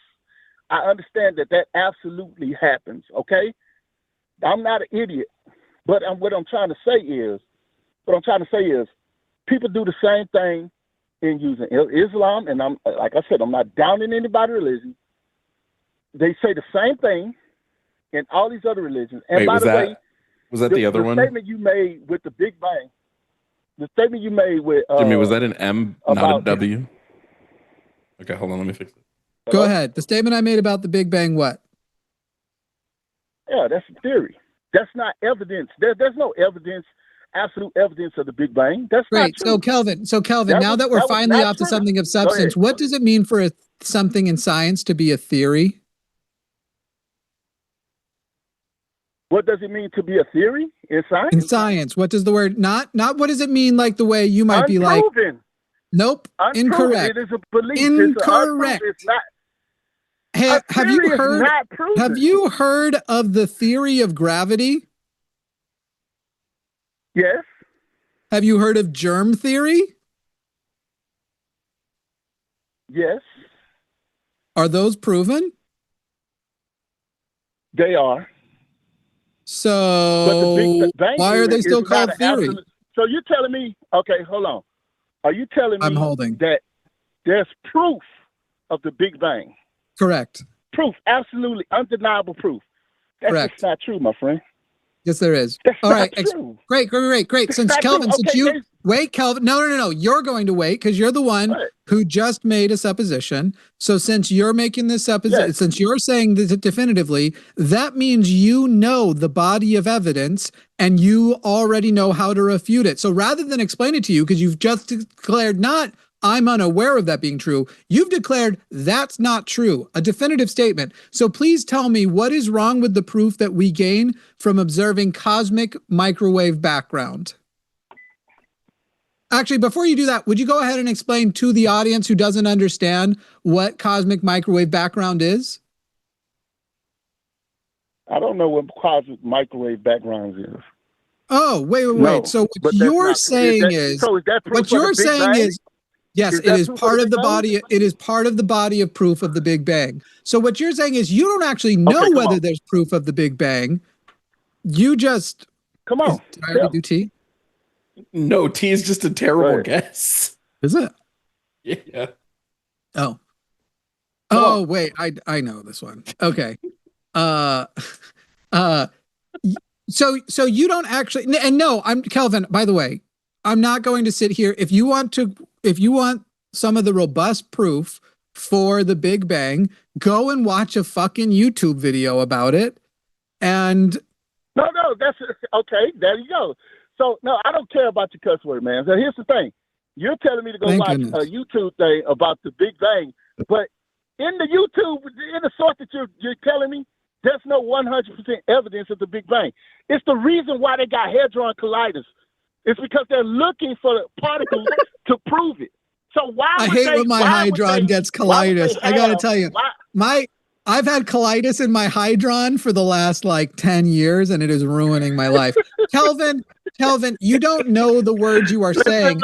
I understand that absolutely happens. Okay, I'm not an idiot, but what I'm trying to say is, people do the same thing in using Islam, and like I said, I'm not downing anybody's religion. They say the same thing in all these other religions. And was that the other one? The statement you made with the Big Bang. The statement you made with Jimmy, was that an M, not a W? Okay, hold on, let me fix it. Go ahead. The statement I made about the Big Bang, what? Yeah, that's a theory. That's not evidence. There's no evidence, absolute evidence of the Big Bang. That's great. Not true. So Kelvin, now that we're finally off to something of substance, what does it mean for something in science to be a theory? What does it mean to be a theory in science? In science, what does the word not what does it mean like the way you might be like? Nope. Unproven. Incorrect. It is a belief. Incorrect. It's not. Hey, have you not heard of the theory of gravity? Yes. Have you heard of germ theory? Yes. Are those proven? They are. So why are they still called theory? So you're telling me, okay, hold on. Are you telling me that there's proof of the Big Bang? Correct. Proof, absolutely undeniable proof. That's Correct. just not true, my friend. Yes, there is. That's all right. True. Great. Since Kelvin, wait, Kelvin. No. You're going to wait because you're the one who just made a supposition. So since you're making this supposition, since you're saying this definitively, that means you know the body of evidence and you already know how to refute it. So rather than explain it to you, because you've just declared not I'm unaware of that being true, you've declared that's not true, a definitive statement. So please tell me what is wrong with the proof that we gain from observing cosmic microwave background. Actually, before you do that, would you go ahead and explain to the audience who doesn't understand what cosmic microwave background is? I don't know what cosmic microwave background is. Oh, wait. No, so what you're saying is, yes, it is part of the body. It is part of the body of proof of the Big Bang. So what you're saying is you don't actually know whether there's proof of the Big Bang. You just come on. Did I already do T? No, T is just a terrible guess. Is it? Yeah. Oh, wait. I know this one. Okay. So you don't actually, and no, I'm Kelvin, by the way, I'm not going to sit here. If you want some of the robust proof for the Big Bang, go and watch a fucking YouTube video about it. And no, that's okay. There you go. So no, I don't care about your cuss word, man. So here's the thing. You're telling me to go watch a YouTube thing about the Big Bang, but in the YouTube, in the source that you're telling me, there's no 100% evidence of the Big Bang. It's the reason why they got hadron colliders. It's because they're looking for the particles to prove it. So why? I hate when my hydron gets colitis. I gotta tell you, I've had colitis in my hydron for the last like 10 years, and it is ruining my life. Kelvin, you don't know the words you are saying.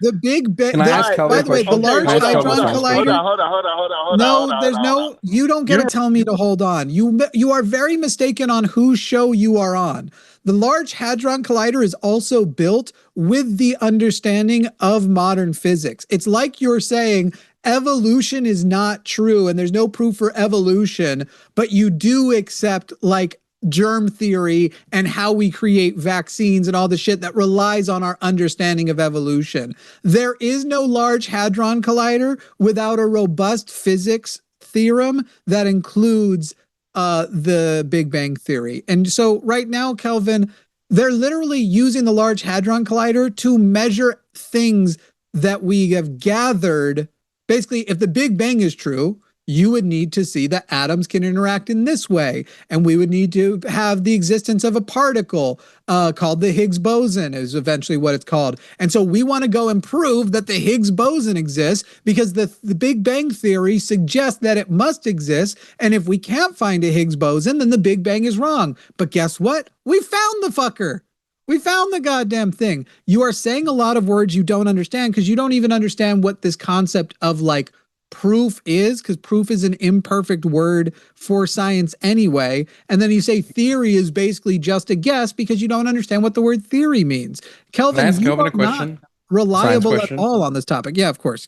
The Big Bang. By the way, the Large Hadron Collider. Hold on. No, there's no. You don't get to tell me to hold on. You are very mistaken on whose show you are on. The Large Hadron Collider is also built with the understanding of modern physics. It's like you're saying evolution is not true and there's no proof for evolution, but you do accept like germ theory and how we create vaccines and all the shit that relies on our understanding of evolution. There is no Large Hadron Collider without a robust physics theorem that includes the Big Bang Theory. And so right now, Kelvin, they're literally using the Large Hadron Collider to measure things that we have gathered. Basically, if the Big Bang is true, you would need to see that atoms can interact in this way. And we would need to have the existence of a particle called the Higgs boson is eventually what it's called. And so we want to go and prove that the Higgs boson exists because the Big Bang Theory suggests that it must exist. And if we can't find a Higgs boson, then the Big Bang is wrong. But guess what? We found the fucker. We found the goddamn thing. You are saying a lot of words you don't understand because you don't even understand what this concept of like proof is, because proof is an imperfect word for science anyway. And then you say theory is basically just a guess because you don't understand what the word theory means. Kelvin, you are not reliable at all on this topic. Yeah, of course.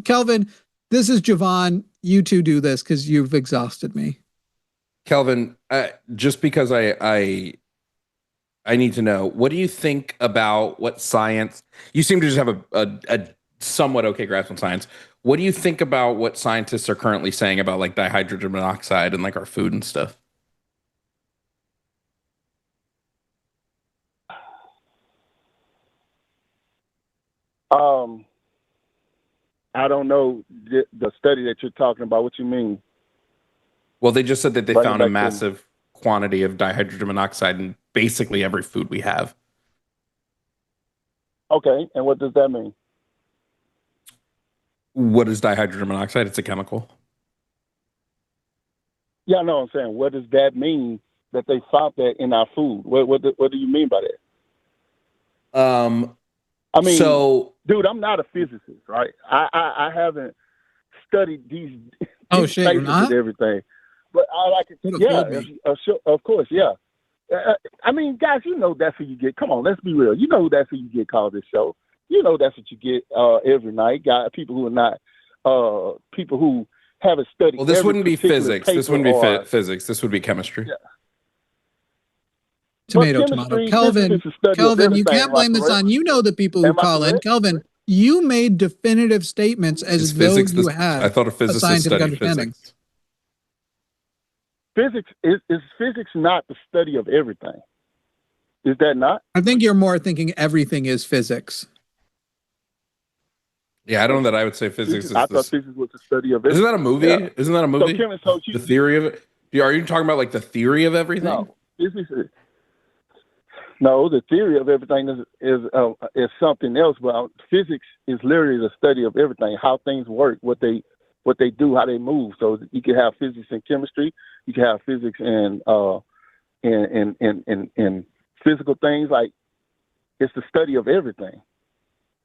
Kelvin, this is Jovan. You two do this because you've exhausted me. Kelvin, just because I need to know, what do you think about what science? You seem to just have a somewhat okay grasp on science. What do you think about what scientists are currently saying about like dihydrogen monoxide and like our food and stuff? I don't know the study that you're talking about. What you mean? Well, they just said that they found a massive quantity of dihydrogen monoxide in basically every food we have. Okay, and what does that mean? What is dihydrogen monoxide? It's a chemical. Yeah, I know what I'm saying. What does that mean that they found that in our food? What do you mean by that? I mean, so, dude, I'm not a physicist, right? I haven't studied these shit, you're not? and everything. But all I can, sure, of course, yeah. I mean, guys, you know that's who you get. Come on, let's be real. You know that's who you get called this show. You know that's what you get every night. Guys, people who are not, people who haven't studied. Well, this wouldn't be physics. This wouldn't be physics. This would be chemistry. Yeah. Tomato. Kelvin, you can't blame this on the people who call in. Kelvin, you made definitive statements as though you had. I thought a physicist studied physics. Physics is physics not the study of everything? Is that not? I think you're more thinking everything is physics. Yeah, I don't know that I would say physics. I thought physics was the study of everything. Isn't that a movie? Yeah. Isn't that a movie? The theory of it. Are you talking about like the theory of everything? No, no, the theory of everything is something else. But physics is literally the study of everything, how things work, what they do, how they move. So you can have physics and chemistry. You can have physics and physical things. Like it's the study of everything.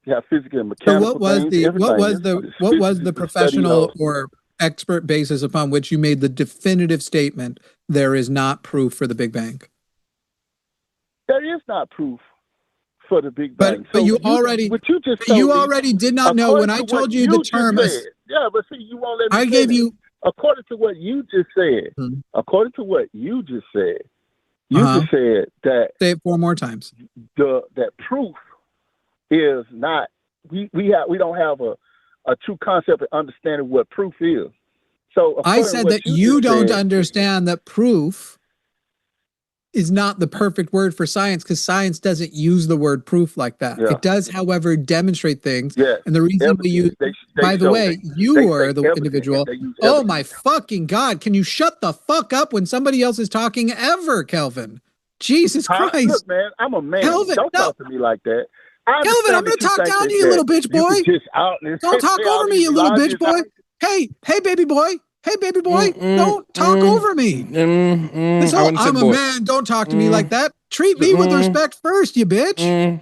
You have physical and mechanical. So what was the professional or expert basis upon which you made the definitive statement there is not proof for the Big Bang? There is not proof for the Big Bang. But you already did not know when I told you the term. Yeah, but see, you won't let me. I gave you. According to what you just said, you just said that. Say it 4 more times. That proof is not. We don't have a true concept of understanding what proof is. So I said that you don't understand that proof is not the perfect word for science because science doesn't use the word proof like that. Yeah. It does, however, demonstrate things. Yeah. And the reason we use, by the way, you are the individual. Oh my fucking God. Can you shut the fuck up when somebody else is talking ever, Kelvin? Jesus Christ. Look, man, I'm a man. Kelvin, don't talk to me like that. Kelvin, I'm going to talk down to you, little bitch boy. Don't talk over me, you little bitch boy. Hey, baby boy. Hey, baby boy, don't talk over me. I'm a man. Don't talk to me like that. Treat me with respect first, you bitch.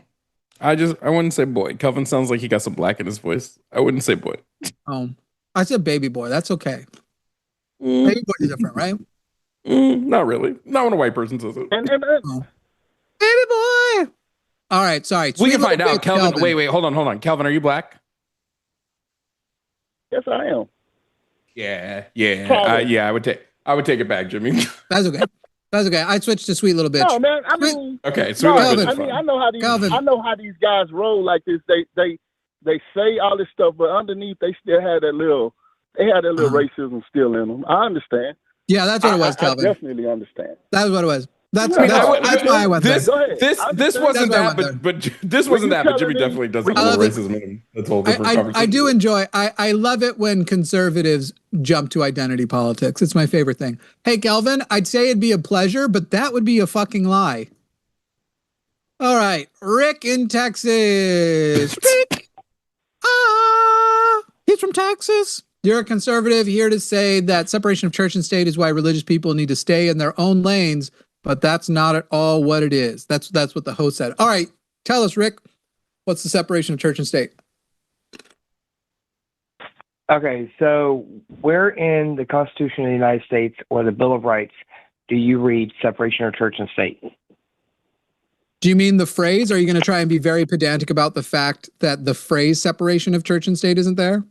I wouldn't say boy. Kelvin sounds like he got some black in his voice. I wouldn't say boy. I said baby boy. That's okay. Baby boy is different, right? Not really. Not when a white person says it. Baby boy. All right, sorry. We can find out. Kelvin, wait. Hold on. Kelvin, are you black? Yes, I am. Yeah. I would take it back, Jimmy. That's okay. I switched to sweet little bitch. No, man. I mean, okay. Sweet little bitch. I mean, I know how these guys roll like this. They say all this stuff, but underneath they still had that little racism still in them. I understand. Yeah, that's what it was, Kelvin. I definitely understand. That's what it was. That's why I went there. This wasn't that, but this wasn't that. But Jimmy definitely does have a little racism in him. That's a whole different conversation. I do enjoy. I love it when conservatives jump to identity politics. It's my favorite thing. Hey, Kelvin, I'd say it'd be a pleasure, but that would be a fucking lie. All right, Rick in Texas. Rick, he's from Texas. You're a conservative here to say that separation of church and state is why religious people need to stay in their own lanes. But that's not at all what it is. That's what the host said. All right, tell us, Rick, what's the separation of church and state? Okay, so where in the Constitution of the United States or the Bill of Rights do you read separation of church and state? Do you mean the phrase? Or are you going to try and be very pedantic about the fact that the phrase separation of church and state isn't there?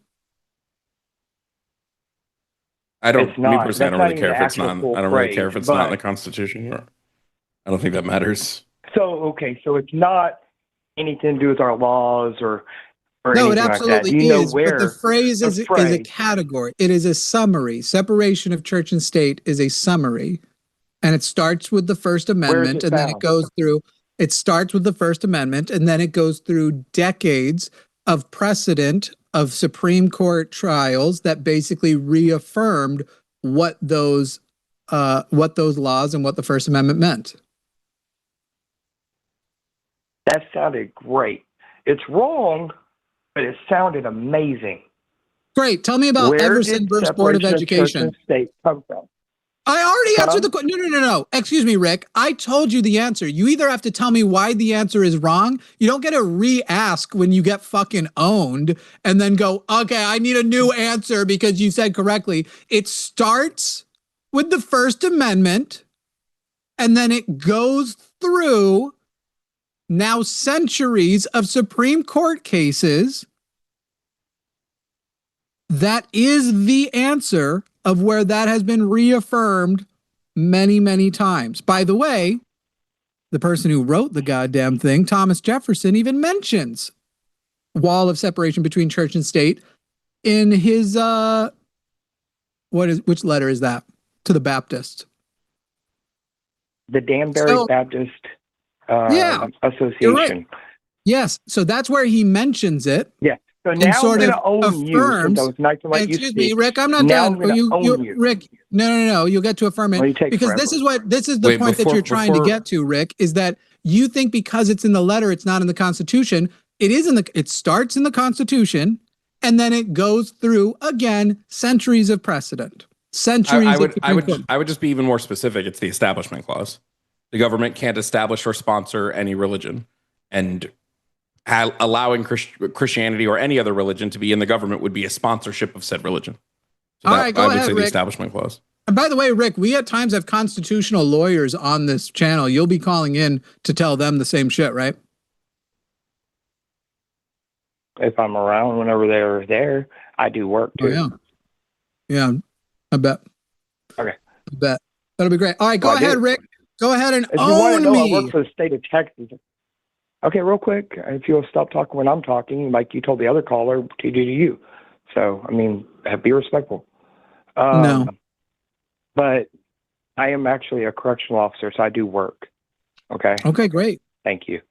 I don't really care if it's not. I don't really care if it's not in the Constitution. I don't think that matters. So it's not anything to do with our laws or no, anything it absolutely like that. is. But the phrase is a category. It is a summary. Separation of church and state is a summary, and it starts with the First Amendment, and then it goes through. It starts with the First Amendment, and then it goes through decades of precedent of Supreme Court trials that basically reaffirmed what those what those laws and what the First Amendment meant. That sounded great. It's wrong, but it sounded amazing. Great. Tell me about Everson versus Board of Education. Church and state come from? I already answered the question. No. Excuse me, Rick. I told you the answer. You either have to tell me why the answer is wrong. You don't get to re-ask when you get fucking owned and then go, okay, I need a new answer because you said correctly. It starts with the First Amendment and then it goes through now centuries of Supreme Court cases. That is the answer of where that has been reaffirmed many, many times. By the way, the person who wrote the goddamn thing, Thomas Jefferson, even mentions wall of separation between church and state in his, which letter is that? To the Baptist. The Danbury Baptist Association. Right. Yes. So that's where he mentions it. Yeah. So now I'm going to own you. Since I was nice to let you excuse speak. me, Rick, I'm not now done. I'm own you. Rick, no. You'll get to affirm it. Well, because forever. this is the point that you're trying to get to, Rick, is that you think because it's in the letter, it's not in the Constitution. It starts in the Constitution and then it goes through again, centuries of precedent. I would just be even more specific. It's the Establishment Clause. The government can't establish or sponsor any religion, and allowing Christianity or any other religion to be in the government would be a sponsorship of said religion. So all right, go ahead, Rick. The Establishment Clause. And by the way, Rick, we at times have constitutional lawyers on this channel. You'll be calling in to tell them the same shit, right? If I'm around whenever they're there, I do work too. Oh, yeah, I bet. Okay. I bet. That'll be great. All right, go ahead, Rick. Go ahead and own me. I work for the state of Texas. Okay, real quick, if you'll stop talking when I'm talking, like you told the other caller to do to you. So, I mean, be respectful. No. But I am actually a correctional officer, so I do work. Okay? Okay, great. Thank you.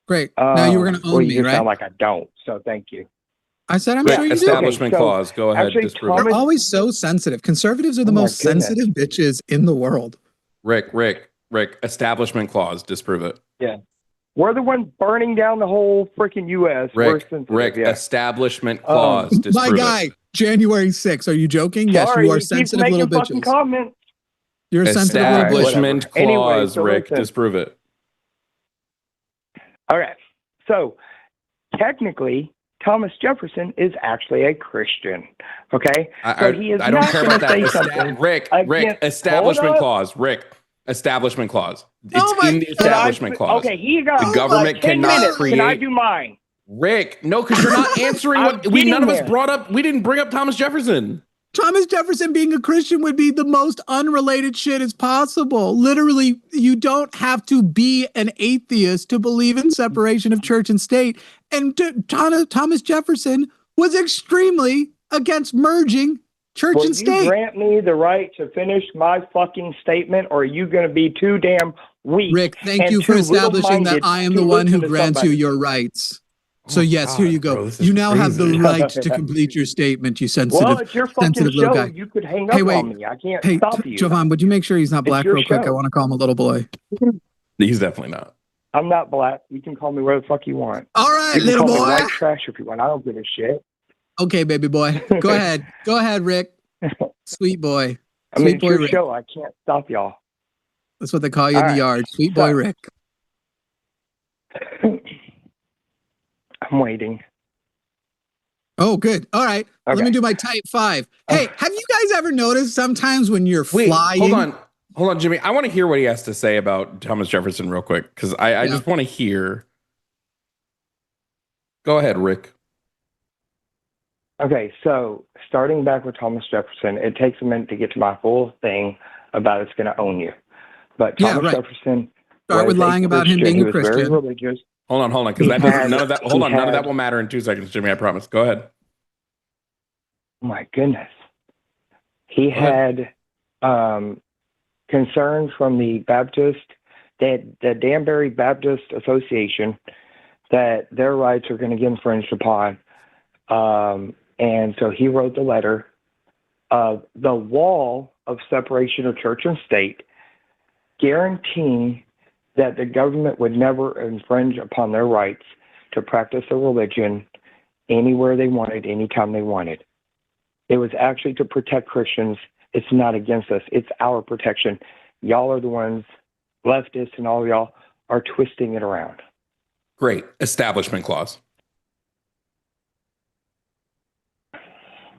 Great. Now you were going to own me, right? Sound like I don't, so thank you. I said I'm sure you do. Establishment Clause. Go ahead. They're always so sensitive. Conservatives are the most sensitive bitches in the world. Rick. Establishment Clause. Disprove it. Yeah. We're the ones burning down the whole freaking U.S. Rick, Establishment Clause. My guy, January 6th. Are you joking? Yes, you are sensitive little bitches. Comments. You're a sensitive little bitch. Establishment Clause, Rick. Disprove it. All right. So, technically, Thomas Jefferson is actually a Christian. Okay? So he is I don't care about that. Rick, Establishment Clause. Rick, Establishment Clause. It's in the Establishment Clause. Okay, he got the government cannot create. Can I do mine? Rick, no, because you're not answering what none of us brought up. We didn't bring up Thomas Jefferson. Thomas Jefferson being a Christian would be the most unrelated shit as possible. Literally, you don't have to be an atheist to believe in separation of church and state. And Thomas Jefferson was extremely against merging church and state. Will you grant me the right to finish my fucking statement, or are you going to be too damn weak? Rick, thank you for establishing that I am the one who grants you your rights. So yes, here you go. Bro, you now have the right to complete your statement, you sensitive, well, it's your sensitive little guy. You could hang up on me. I can't stop you. Jovan, would you make sure he's not black real quick? I want to call him a little boy. He's definitely not. I'm not black. You can call me whatever the fuck you want. All right, you can little call boy. Me white trash if you want. I don't give a shit. Okay, baby boy. Go ahead. Go ahead, Rick. Sweet boy. I mean, it's your show. I can't stop y'all. That's what they call you in the yard. Sweet boy Rick. I'm waiting. Oh, good. All right. Okay. Let me do my type 5. Hey, have you guys ever noticed sometimes when you're flying? Hold on, Jimmy. I want to hear what he has to say about Thomas Jefferson real quick, because I just want to hear. Go ahead, Rick. Okay, so starting back with Thomas Jefferson, it takes a minute to get to my full thing about it's going to own you. But Thomas Jefferson start with lying about him being a Christian. Very religious. Hold on, because that doesn't. None of that. Hold on, none of that will matter in 2 seconds, Jimmy. I promise. Go ahead. Oh my goodness, he had concerns from the the Danbury Baptist Association, that their rights are going to get infringed upon, and so he wrote the letter. The wall of separation of church and state, guaranteeing that the government would never infringe upon their rights to practice their religion anywhere they wanted, anytime they wanted. It was actually to protect Christians. It's not against us. It's our protection. Y'all are the ones, leftists and all y'all, are twisting it around. Great. Establishment clause.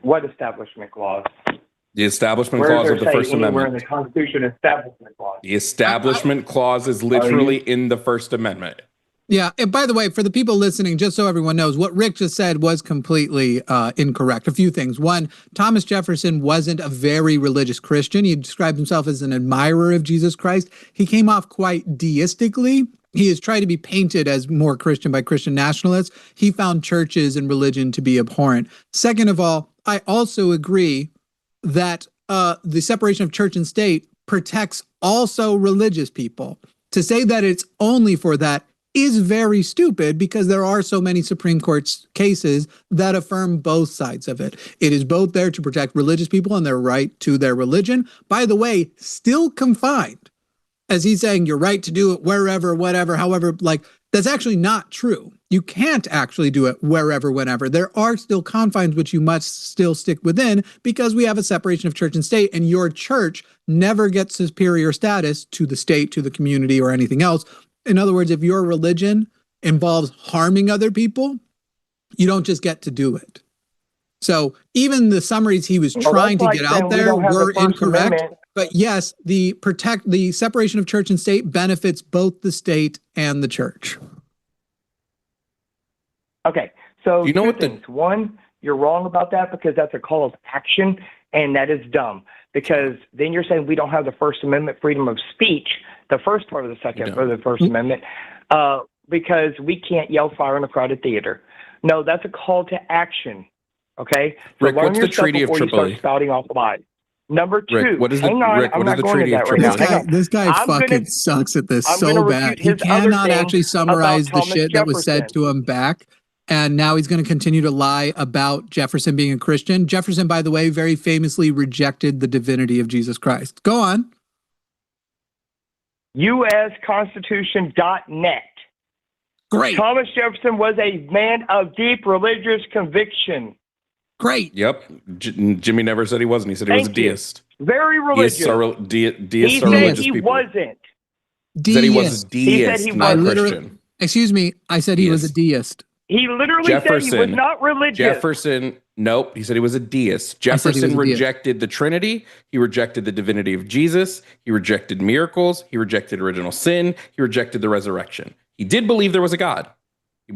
What establishment clause? The establishment clause of the First Amendment. In the Constitution, establishment clause. The establishment clause is literally in the First Amendment. Yeah. And by the way, for the people listening, just so everyone knows, what Rick just said was completely incorrect. A few things. One, Thomas Jefferson wasn't a very religious Christian. He described himself as an admirer of Jesus Christ. He came off quite deistically. He has tried to be painted as more Christian by Christian nationalists. He found churches and religion to be abhorrent. Second of all, I also agree that the separation of church and state protects also religious people. To say that it's only for that is very stupid, because there are so many Supreme Court cases that affirm both sides of it. It is both there to protect religious people and their right to their religion. By the way, still confined. As he's saying, you're right to do it wherever, whatever, however, like, that's actually not true. You can't actually do it wherever, whenever. There are still confines which you must still stick within, because we have a separation of church and state, and your church never gets superior status to the state, to the community, or anything else. In other words, if your religion involves harming other people, you don't just get to do it. So even the summaries he was trying to get out there were incorrect. But yes, the separation of church and state benefits both the state and the church. Okay, so you know two things. One, you're wrong about that, because that's a call of action, and that is dumb. Because then you're saying we don't have the First Amendment, freedom of speech, the first part of the second or the First Amendment, because we can't yell fire in a crowded theater. No, that's a call to action. Okay, so Rick, what's the Treaty of Tripoli? You start spouting off lies. Number two, Rick, what is the, hang on, Rick, I'm what not is the going Treaty to of that right Tripoli? now. This guy fucking sucks at this so bad. He cannot actually summarize the shit that was said to him back. And now he's going to continue to lie about Jefferson being a Christian. Jefferson, by the way, very famously rejected the divinity of Jesus Christ. Go on. USConstitution.net. Great. Thomas Jefferson was a man of deep religious conviction. Great. Yep. Jimmy never said he wasn't. He said he was a deist. Very religious. Deists are religious people. He wasn't. He said he was a deist, not Christian. Excuse me. I said he was a deist. He literally said he was not religious. Nope. He said he was a deist. Jefferson rejected the Trinity. He rejected the divinity of Jesus. He rejected miracles. He rejected original sin. He rejected the resurrection. He did believe there was a God.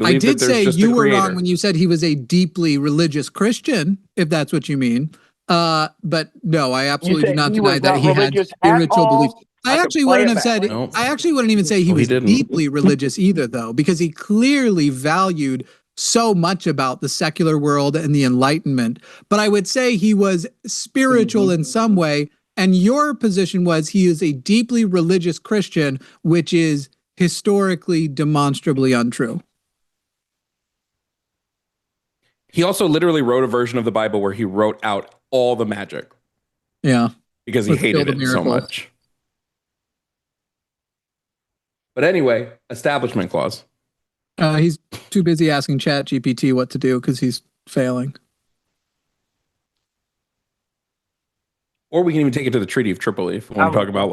I did say you were wrong when you said he was a deeply religious Christian, if that's what you mean. But no, I absolutely do not deny that he had spiritual beliefs. I actually wouldn't have said. No. I actually wouldn't even say he was deeply religious either, though, because he clearly valued so much about the secular world and the Enlightenment. But I would say he was spiritual in some way. And your position was he is a deeply religious Christian, which is historically demonstrably untrue. He also literally wrote a version of the Bible where he wrote out all the magic. Yeah. Because he hated it so much. But anyway, establishment clause. He's too busy asking ChatGPT what to do because he's failing. Or we can even take it to the Treaty of Tripoli if you want to talk about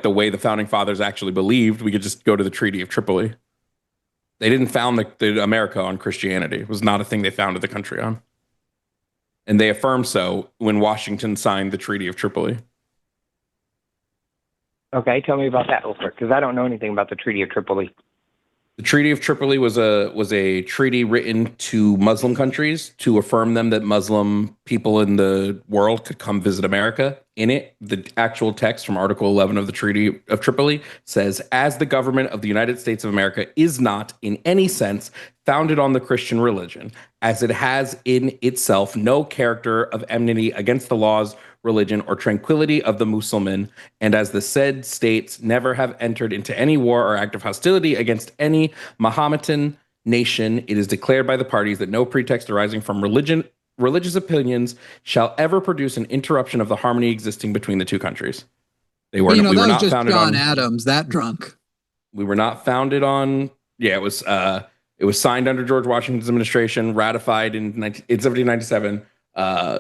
the way the founding fathers actually believed. We could just go to the Treaty of Tripoli. They didn't found the America on Christianity. It was not a thing they founded the country on. And they affirmed so when Washington signed the Treaty of Tripoli. Okay, tell me about that real quick, because I don't know anything about the Treaty of Tripoli. The Treaty of Tripoli was a treaty written to Muslim countries to affirm them that Muslim people in the world could come visit America. In it, the actual text from Article 11 of the Treaty of Tripoli says, as the government of the United States of America is not in any sense founded on the Christian religion, as it has in itself no character of enmity against the laws, religion, or tranquility of the Mussulman, and as the said states never have entered into any war or act of hostility against any Mahometan nation, it is declared by the parties that no pretext arising from religion religious opinions shall ever produce an interruption of the harmony existing between the two countries. They were, you know, we that were was not just founded John on Adams, that drunk. We were not founded on. Yeah, it was signed under George Washington's administration, ratified in 1797,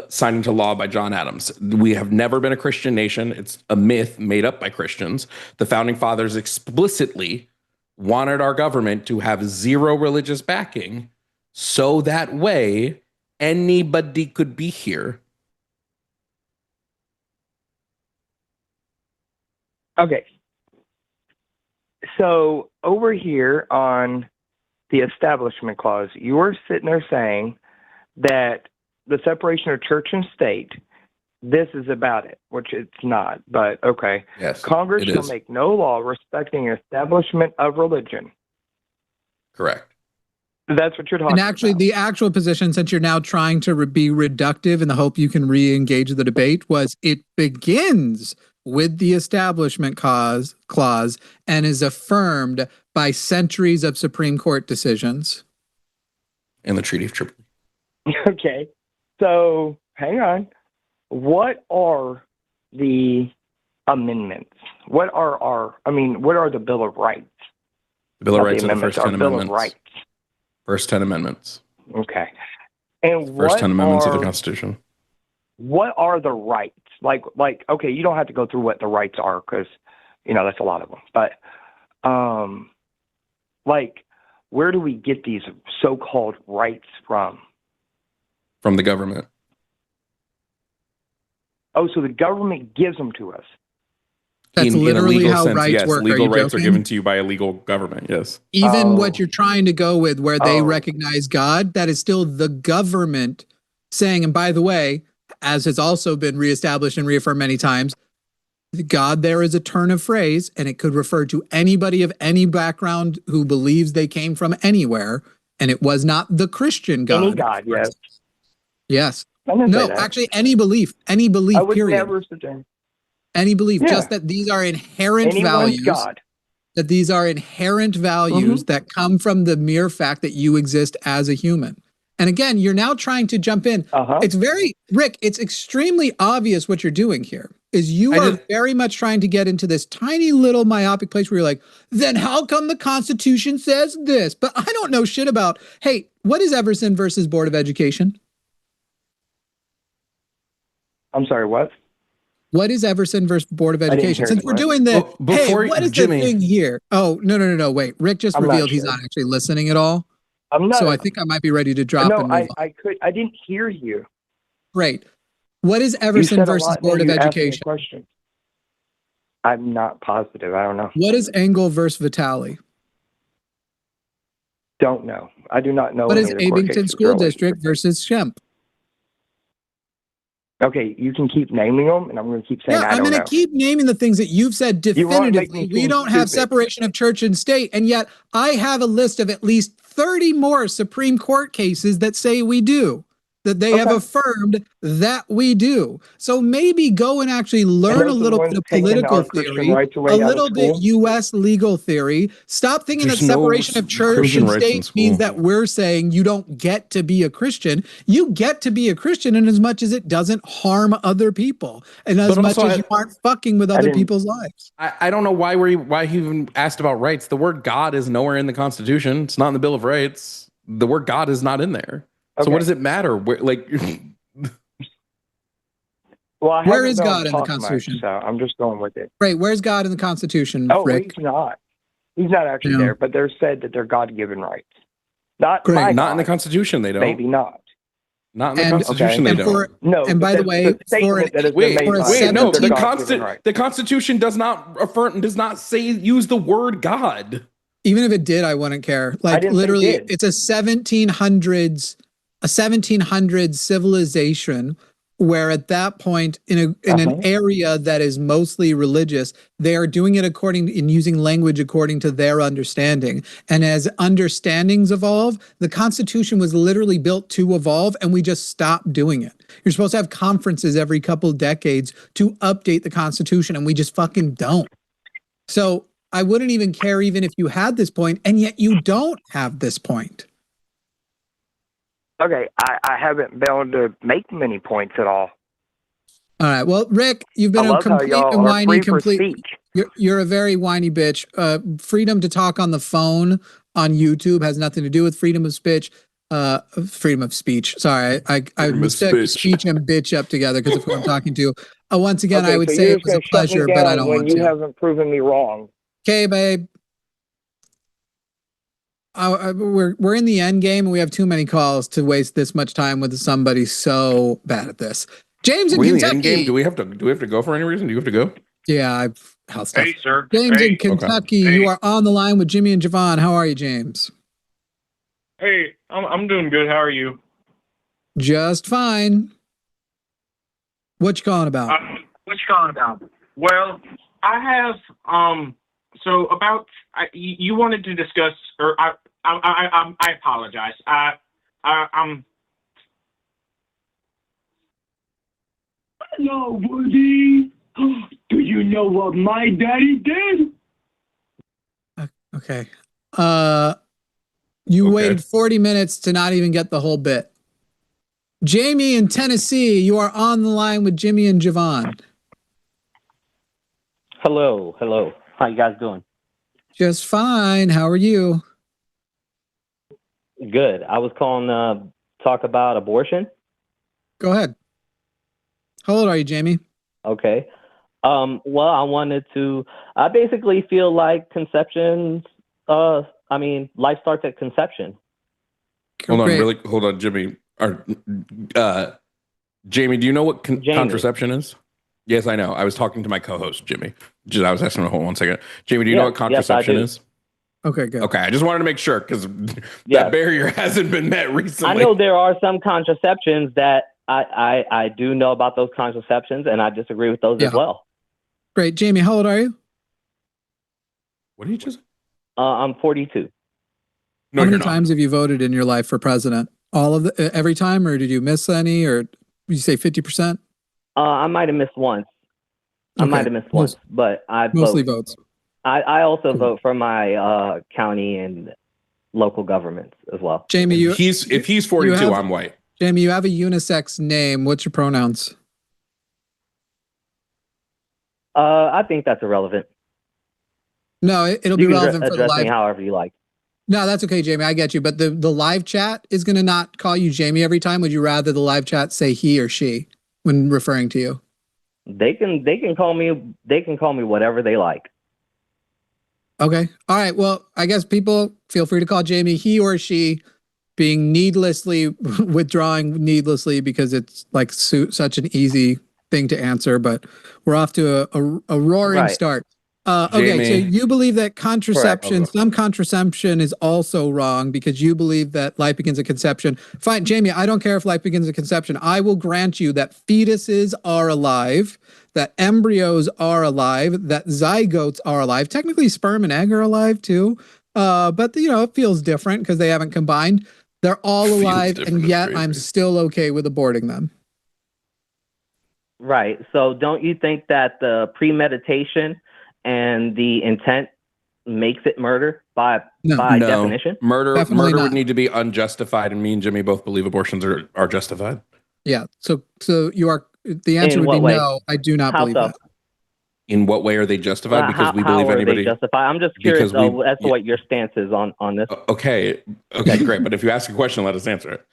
signed into law by John Adams. We have never been a Christian nation. It's a myth made up by Christians. The founding fathers explicitly wanted our government to have zero religious backing, so that way anybody could be here. Okay. So over here on the Establishment Clause, you are sitting there saying that the separation of church and state, this is about it, which it's not, but okay. Yes, Congress shall make no law respecting establishment of religion. Correct. That's what you're talking about. And actually, the actual position, since you're now trying to be reductive in the hope you can re-engage the debate, was it begins with the Establishment Clause and is affirmed by centuries of Supreme Court decisions. And the Treaty of Tripoli. Okay. So, hang on. What are the amendments? What are the Bill of Rights? The Bill of Rights are the first 10 Bill amendments. Of Rights. First 10 amendments. Okay. And first 10 amendments of the Constitution. What are the rights? Like, okay, you don't have to go through what the rights are because, that's a lot of them. But, where do we get these so-called rights from? From the government. Oh, so the government gives them to us. That's literally how rights work. Legal rights are given to you by a legal government, yes. Even what you're trying to go with where they recognize God, that is still the government saying, and by the way, as has also been reestablished and reaffirmed many times, God there is a turn of phrase, and it could refer to anybody of any background who believes they came from anywhere, and it was not the Christian God. Any God, yes. Yes. No, actually, any belief, period. Never suggest. Any belief, just that these are inherent values. God. That these are inherent values that come from the mere fact that you exist as a human. And again, you're now trying to jump in. It's Rick, it's extremely obvious what you're doing here. Is you are very much trying to get into this tiny little myopic place where you're like, then how come the Constitution says this? But I don't know shit about, hey, what is Everson versus Board of Education? I'm sorry, what? What is Everson versus Board of Education? Since we're doing the, what is Jimmy, the thing here? Oh, no, wait. Rick just revealed he's not actually listening at all. I'm not. So I think I might be ready to drop and move on. I didn't hear you. Great. What is Everson versus Board of Education? I'm not positive. I don't know. What is Engel versus Vitale? Don't know. I do not know. What is Abington School District versus Shemp? Okay, you can keep naming them, and I'm going to keep saying I don't know. I'm going to keep naming the things that you've said definitively. We don't have separation of church and state, and yet I have a list of at least 30 more Supreme Court cases that say we do, that they have affirmed that we do. So maybe go and actually learn a little bit of political theory, a little bit U.S. legal theory. Stop thinking that separation of church and state means that we're saying you don't get to be a Christian. You get to be a Christian in as much as it doesn't harm other people, and as much as you aren't fucking with other people's lives. I don't know why he even asked about rights. The word God is nowhere in the Constitution. It's not in the Bill of Rights. The word God is not in there. So what does it matter? Where is God in the Constitution? So I'm just going with it. Right. Where's God in the Constitution, Rick? He's not. He's not actually there, but they're said that they're God-given rights. Not in the Constitution, they don't. Maybe not. Not in the Constitution, they don't. And by the way, the Constitution does not affirm, does not use the word God. Even if it did, I wouldn't care. Like literally, it's a 1700s civilization where at that point in an area that is mostly religious, they are doing it in using language according to their understanding. And as understandings evolve, the Constitution was literally built to evolve, and we just stopped doing it. You're supposed to have conferences every couple decades to update the Constitution, and we just fucking don't. So I wouldn't even care even if you had this point, and yet you don't have this point. Okay, I haven't been able to make many points at all. All right. Well, Rick, you've been I a love how complete y'all and are whiny free for complete. speech. You're a very whiny bitch. Freedom to talk on the phone on YouTube has nothing to do with freedom of speech. Freedom of speech. Sorry, I mistook speech and bitch up together because of who I'm talking to. Once again, Okay, I would so say you're it was a just gonna shut me pleasure, but I down don't when want you to. haven't proven me wrong. Okay, babe. We're in the end game and we have too many calls to waste this much time with somebody so bad at this. James in Kentucky. End game? Do we have to go for any reason? Do you have to go? Yeah, house stuff. Hey, sir. James Hey. in Kentucky, Okay. you are on the line with Jimmy and Jovan. How are you, James? Hey, I'm doing good. How are you? Just fine. What you calling about? Well, I have So about you wanted to discuss, or I apologize. Hello, Woody. Do you know what my daddy did? Okay. You waited 40 minutes to not even get the whole bit. Jamie in Tennessee, you are on the line with Jimmy and Jovan. Hello. How you guys doing? Just fine. How are you? Good. I was calling to talk about abortion. Go ahead. How old are you, Jamie? Okay. Well, I basically feel like life starts at conception. Hold on, Jimmy. Jamie, do you know what contraception is? Yes, I know. I was talking to my co-host, Jimmy. I was asking him, hold on 1 second. Jamie, do you know what contraception is? Okay, good. Okay, I just wanted to make sure because that barrier hasn't been met recently. I know there are some contraceptions that I do know about those contraceptions, and I disagree with those as well. Great. Jamie, how old are you? What did you just? I'm 42. How many times have you voted in your life for president? Every time, or did you miss any, or did you say 50%? I might have missed once. But I mostly votes. I also vote for my county and local governments as well. Jamie, if he's 42, I'm white. Jamie, you have a unisex name. What's your pronouns? I think that's irrelevant. No, it'll be relevant for the address live. me however you like. No, that's okay, Jamie. I get you. But the live chat is going to not call you Jamie every time. Would you rather the live chat say he or she when referring to you? They can call me whatever they like. Okay. All right. Well, I guess people feel free to call Jamie he or she, being needlessly withdrawing needlessly because it's like such an easy thing to answer. But we're off to a roaring start. Okay, so you believe that some contraception is also wrong because you believe that life begins at conception. Fine, Jamie, I don't care if life begins at conception. I will grant you that fetuses are alive, that embryos are alive, that zygotes are alive. Technically, sperm and egg are alive too, but it feels different because they haven't combined. They're all alive, and yet I'm still okay with aborting them. Right. So don't you think that the premeditation and the intent makes it murder by definition? Murder would need to be unjustified, and me and Jimmy both believe abortions are justified. Yeah. So you are. The answer would be no. I do not believe that. In what way are they justified? Because we believe anybody. They justified? I'm just curious as to what your stance is on this. Okay, great. But if you ask a question, let us answer it.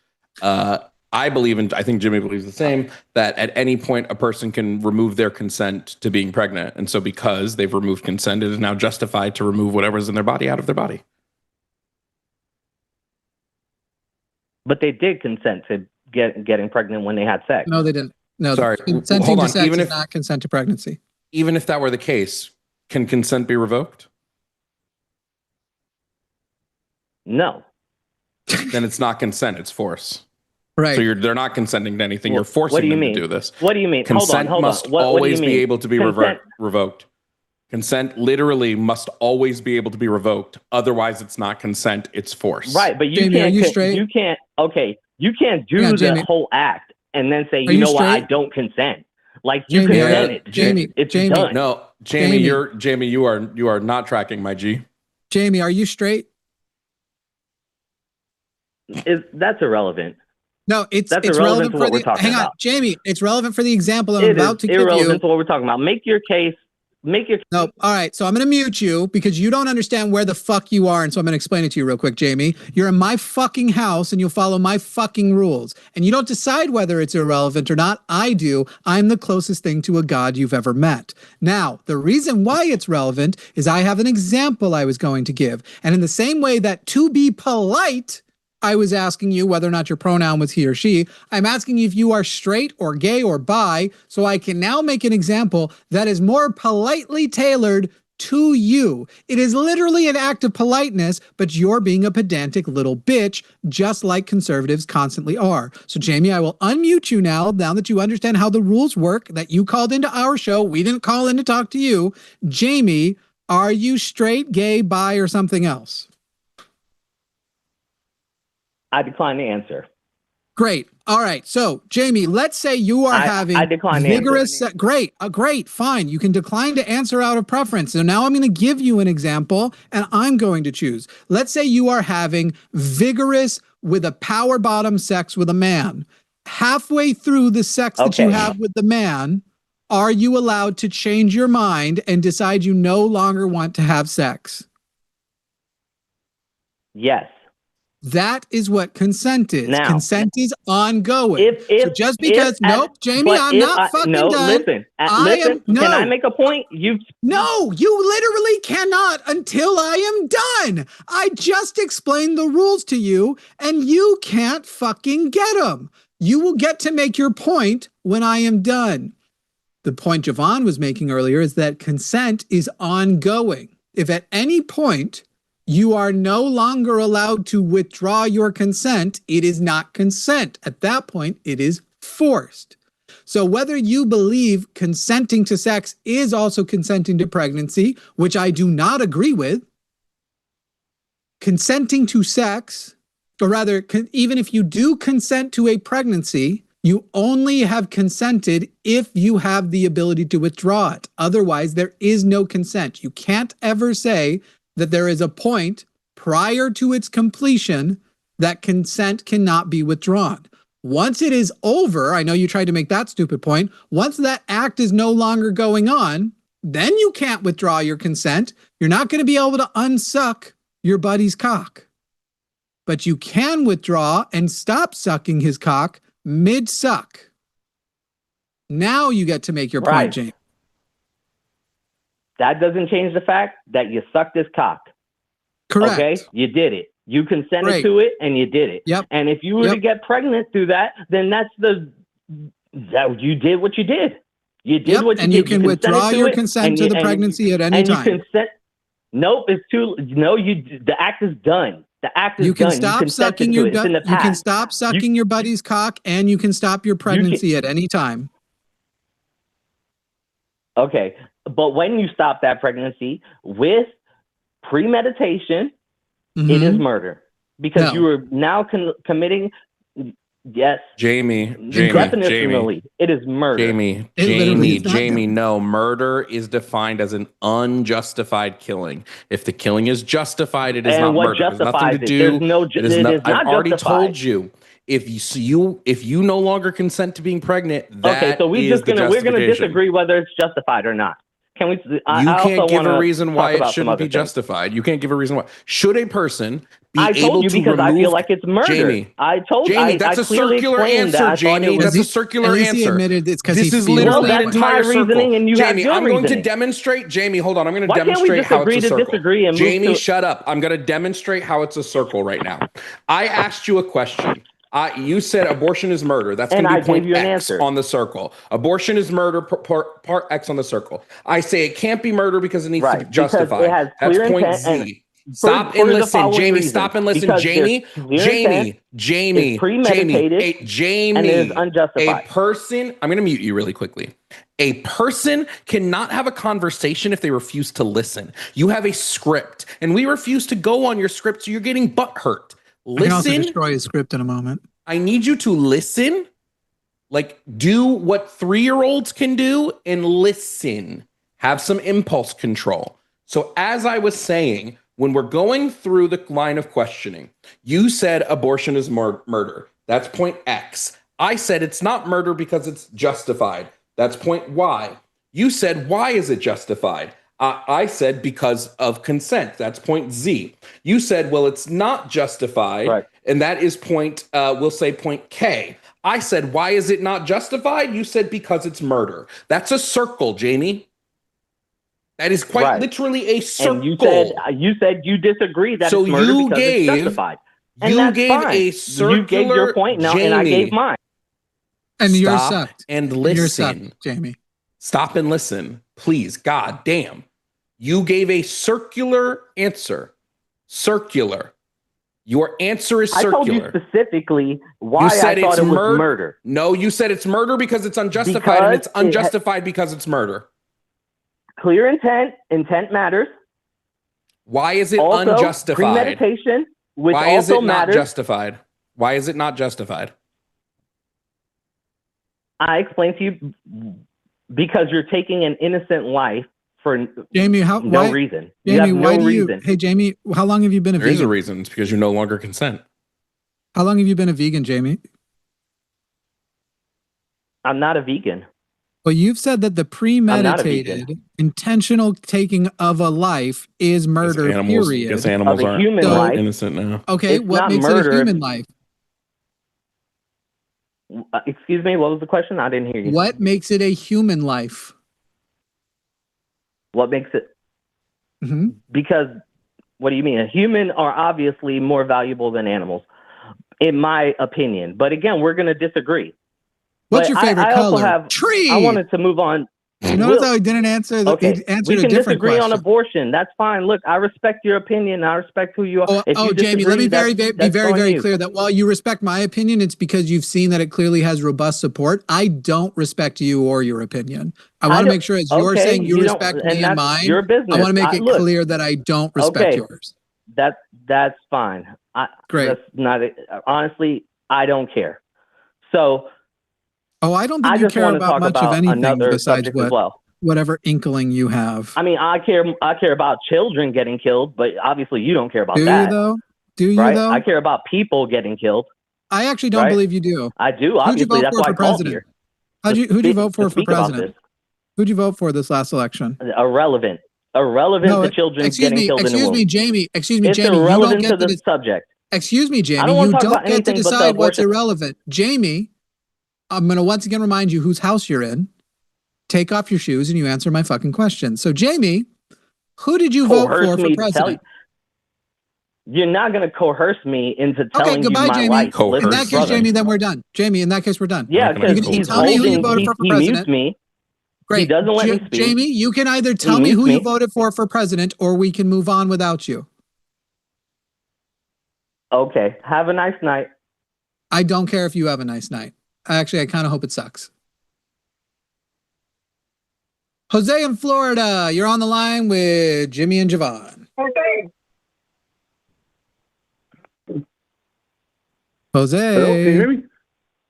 I believe, and I think Jimmy believes the same, that at any point a person can remove their consent to being pregnant. And so because they've removed consent, it is now justified to remove whatever's in their body out of their body. But they did consent to getting pregnant when they had sex. No, they didn't. No, sorry. Consenting to sex is not consent to pregnancy. Even if that were the case, can consent be revoked? No. Then it's not consent, it's force. Right. So they're not consenting to anything. You're forcing them to do this. What do you mean? Consent hold on. must always be able to be revoked. Consent literally must always be able to be revoked. Otherwise, it's not consent, it's force. Right, but you can't do the whole act and then say, you know what, I don't consent. Like you consented. Jamie, it's done. No, Jamie, you are not tracking my G. Jamie, are you straight? That's irrelevant. No, it's That's it's irrelevant relevant to for what we're the. talking Hang on, about. Jamie. It's relevant for the example I'm It about is to give you. irrelevant to what we're talking about. Make your case. No, all right. So I'm going to mute you because you don't understand where the fuck you are. And so I'm going to explain it to you real quick, Jamie. You're in my fucking house and you'll follow my fucking rules. And you don't decide whether it's irrelevant or not. I do. I'm the closest thing to a god you've ever met. Now, the reason why it's relevant is I have an example I was going to give. And in the same way that to be polite, I was asking you whether or not your pronoun was he or she. I'm asking you if you are straight or gay or bi, so I can now make an example that is more politely tailored to you. It is literally an act of politeness, but you're being a pedantic little bitch, just like conservatives constantly are. So Jamie, I will unmute you now that you understand how the rules work, that you called into our show. We didn't call in to talk to you. Jamie, are you straight, gay, bi, or something else? I decline the answer. Great. All right. So, Jamie, let's say you are having vigorous. Great. Great. Fine. You can decline to answer out of preference. So now I'm going to give you an example and I'm going to choose. Let's say you are having vigorous with a power bottom sex with a man. Halfway through the sex that you have with the man, are you allowed to change your mind and decide you no longer want to have sex? Yes. That is what consent is. Now, consent is ongoing. So just because, Jamie, I'm not fucking no, done. Listen, can I make a point? No, you literally cannot until I am done. I just explained the rules to you and you can't fucking get them. You will get to make your point when I am done. The point Jovan was making earlier is that consent is ongoing. If at any point you are no longer allowed to withdraw your consent, it is not consent. At that point, it is forced. So whether you believe consenting to sex is also consenting to pregnancy, which I do not agree with, consenting to sex, or rather, even if you do consent to a pregnancy, you only have consented if you have the ability to withdraw it. Otherwise, there is no consent. You can't ever say that there is a point prior to its completion that consent cannot be withdrawn. Once it is over, I know you tried to make that stupid point, once that act is no longer going on, then you can't withdraw your consent. You're not going to be able to unsuck your buddy's cock. But you can withdraw and stop sucking his cock mid-suck. Now you get to make your point, James. That doesn't change the fact that you sucked his cock. Correct. Okay? You did it. You consented to it and you did it. Yep. And if you were to get pregnant through that, then that you did what you did. You did what you did. And you can withdraw your consent to the pregnancy at any time. Nope, it's too. No, the act is done. The act is done. You can stop sucking your. You can stop sucking your buddy's cock, and you can stop your pregnancy at any time. Okay, but when you stop that pregnancy with premeditation, it is murder because you are now committing. Yes, Jamie. Definitionally, it is murder. Jamie. No, murder is defined as an unjustified killing. If the killing is justified, it is not murder. It has nothing to do. I've already told you. If you no longer consent to being pregnant, that so we're gonna disagree whether it's justified or not. Can we? You can't give a reason why it shouldn't be justified. You can't give a reason why. Should a person be able to remove? I told you because I feel like it's murder. Jamie, that's a circular answer, Jamie. That's a circular answer. This is literally an entire circle. Jamie, I'm going to demonstrate. Jamie, hold on. I'm going to demonstrate how it's a circle. Jamie, shut up. I'm going to demonstrate how it's a circle right now. I asked you a question. You said abortion is murder. That's going to be point X on the circle. Abortion is murder, part X on the circle. I say it can't be murder because it needs to be justified. That's point Z. Stop and listen, Jamie. Stop and listen, Jamie. Jamie. And it is unjustified. A person. I'm going to mute you really quickly. A person cannot have a conversation if they refuse to listen. You have a script, and we refuse to go on your script, so you're getting butt hurt. Listen. I can also destroy his script in a moment. I need you to listen, like do what 3-year-olds can do and listen. Have some impulse control. So as I was saying, When we're going through the line of questioning, you said abortion is murder. That's point X. I said it's not murder because it's justified. That's point Y. You said, why is it justified? I said because of consent. That's point Z. You said, well, it's not justified. Right. And that is point, we'll say point K. I said, why is it not justified? You said because it's murder. That's a circle, Jamie. That is quite literally a circle. And you said you disagree that it's murder because it's justified. And you gave fine. A circular, you gave your point now, Jamie, and I gave mine. And you're sucked. And listen, you're sucked, Jamie. Stop and listen, please. God damn. You gave a circular answer. Circular. Your answer is circular. I told you specifically why I thought it was murder. No, you said it's murder because it's unjustified, and it's unjustified because it's murder. Clear intent. Intent matters. Why is it also, unjustified? Premeditation, which Why is also it matters. not justified? Why is it not justified? I explained to you because you're taking an innocent life for Jamie, no reason. Jamie, you have no reason. Hey, Jamie, how long have you been a vegan? There is a reason. It's because you no longer consent. How long have you been a vegan, Jamie? I'm not a vegan. Well, you've said that the premeditated, intentional taking of a life is murder, period. Guess animals aren't innocent now. Okay, what makes it a human life? Excuse me, what was the question? I didn't hear you. What makes it a human life? What makes it? Mm-hmm. Because, what do you mean? A human are obviously more valuable than animals, in my opinion. But again, we're going to disagree. What's your favorite color? Also have, tree. I wanted to move on. You notice how he didn't answer? Okay, he answered we can a different disagree question. on abortion. That's fine. Look, I respect your opinion. I respect who you are. Jamie, let me be very clear that while you respect my opinion, it's because you've seen that it clearly has robust support. I don't respect you or your opinion. I want to make sure as you're saying you respect me and mine, your business. I want to make it clear that I don't respect yours. That's fine. Great. That's not honestly, I don't care. So. I don't think you care about much of anything besides whatever inkling you have. I mean, I care about children getting killed, but obviously you don't care about that. Do you though? Do you though? I care about people getting killed. I actually don't believe you do. I do. Obviously, that's why I called here. Who'd you vote for president? Who'd you vote for this last election? Irrelevant to children getting killed in the womb. Excuse me, Jamie. It's irrelevant to the subject. Excuse me, Jamie. You don't get to decide what's irrelevant. Jamie, I'm going to once again remind you whose house you're in. Take off your shoes and you answer my fucking question. So, Jamie, who did you vote for president? You're not going to coerce me into telling goodbye, you my Jamie. life. In that case, Jamie, then we're done. Jamie, in that case, we're done. Yeah, because he's tell me who you voted for president. Mutes me. Great. He doesn't let me speak. Jamie, you can either tell me who you voted for president, or we can move on without you. Okay. Have a nice night. I don't care if you have a nice night. Actually, I kind of hope it sucks. Jose in Florida, you're on the line with Jimmy and Jovan. Okay. Jose. Hello, can you hear me?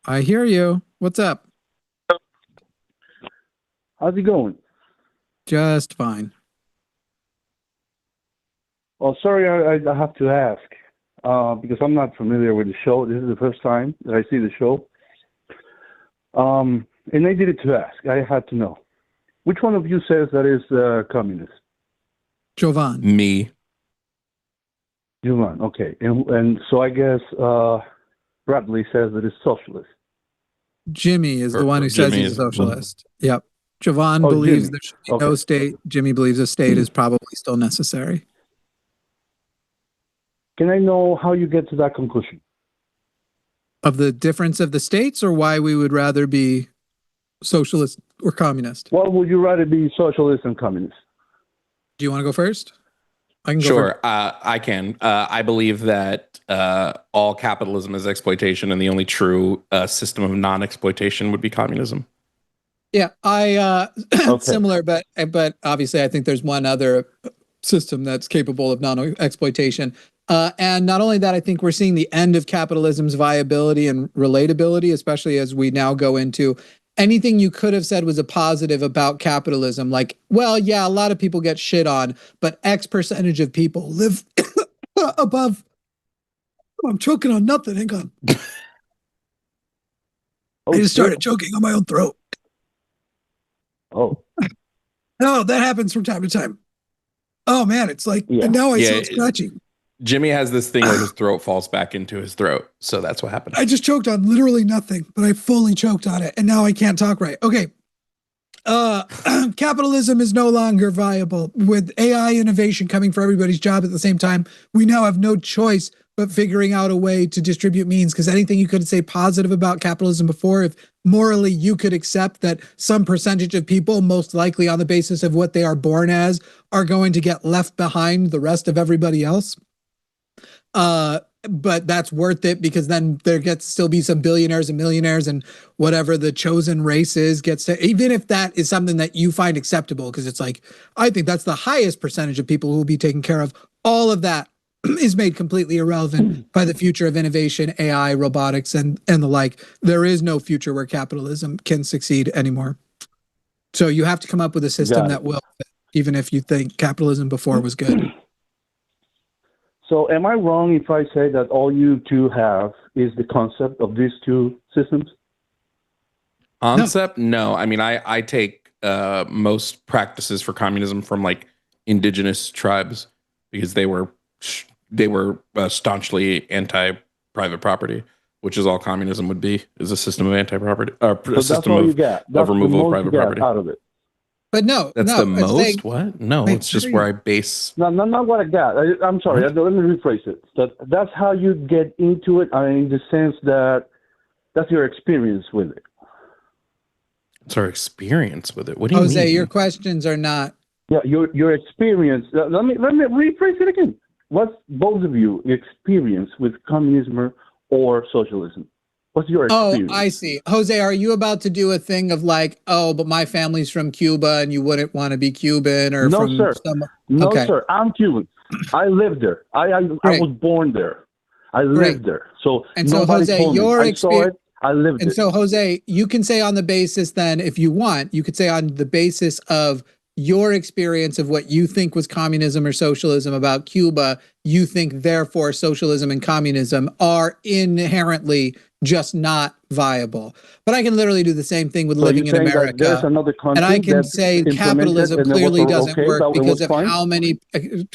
I hear you. What's up? How's it going? Just fine. Well, sorry, I have to ask because I'm not familiar with the show. This is the first time that I see the show. And I did it to ask. I had to know. Which one of you says that is communist? Jovan. Me. Jovan, okay. And so I guess Bradley says that it's socialist. Jimmy is the one who says he's a socialist. Yep. Jovan believes there should be no state. Jimmy believes a state is probably still necessary. Can I know how you get to that conclusion? Of the difference of the states, or why we would rather be socialist or communist? Well, would you rather be socialist and communist? Do you want to go first? I can go Sure, I can. I believe that all capitalism is exploitation, and the only true system of non-exploitation would be communism. Yeah, similar, but obviously I think there's one other system that's capable of non-exploitation. And not only that, I think we're seeing the end of capitalism's viability and relatability, especially as we now go into anything you could have said was a positive about capitalism, like, well, yeah, a lot of people get shit on, but X percentage of people live above. I'm choking on nothing. Hang on. I just started choking on my own throat. Oh. Oh, that happens from time to time. Oh man, it's like, and now I start scratching. Jimmy has this thing where his throat falls back into his throat. So that's what happened. I just choked on literally nothing, but I fully choked on it. And now I can't talk right. Okay. Capitalism is no longer viable. With AI innovation coming for everybody's job at the same time, we now have no choice but figuring out a way to distribute means, because anything you could say positive about capitalism before, if morally you could accept that some percentage of people, most likely on the basis of what they are born as, are going to get left behind the rest of everybody else. But that's worth it, because then there gets to still be some billionaires and millionaires, and whatever the chosen race is gets to, even if that is something that you find acceptable, because it's like, I think that's the highest percentage of people who will be taken care of. All of that is made completely irrelevant by the future of innovation, AI, robotics, and the like. There is no future where capitalism can succeed anymore. So you have to come up with a system that will, even if you think capitalism before was good. So am I wrong if I say that all you two have is the concept of these two systems? Concept? No. I mean, I take most practices for communism from like indigenous tribes, because they were staunchly anti-private property, which is all communism would be, is a system of anti-property, a system of removal of private property. Out of it. But no, that's no, the most. What? No, it's just where I base. No, not what I got. I'm sorry. Let me rephrase it. That's how you get into it. I mean, in the sense that that's your experience with it. It's our experience with it. What do you mean? Jose, your questions are not. Yeah, your experience. Let me rephrase it again. What's both of you experience with communism or socialism? What's your experience? Oh, I see. Jose, are you about to do a thing of like, oh, but my family's from Cuba and you wouldn't want to be Cuban, or no, from sir. No, sir. I'm Cuban. I lived there. I was born there. I lived there. So, and so Jose, your experience. I lived it. And so, Jose, you can say on the basis then, if you want, you could say on the basis of your experience of what you think was communism or socialism about Cuba, you think therefore socialism and communism are inherently just not viable. But I can literally do the same thing with living in America. There's another country, and I can say capitalism clearly doesn't work because of how many.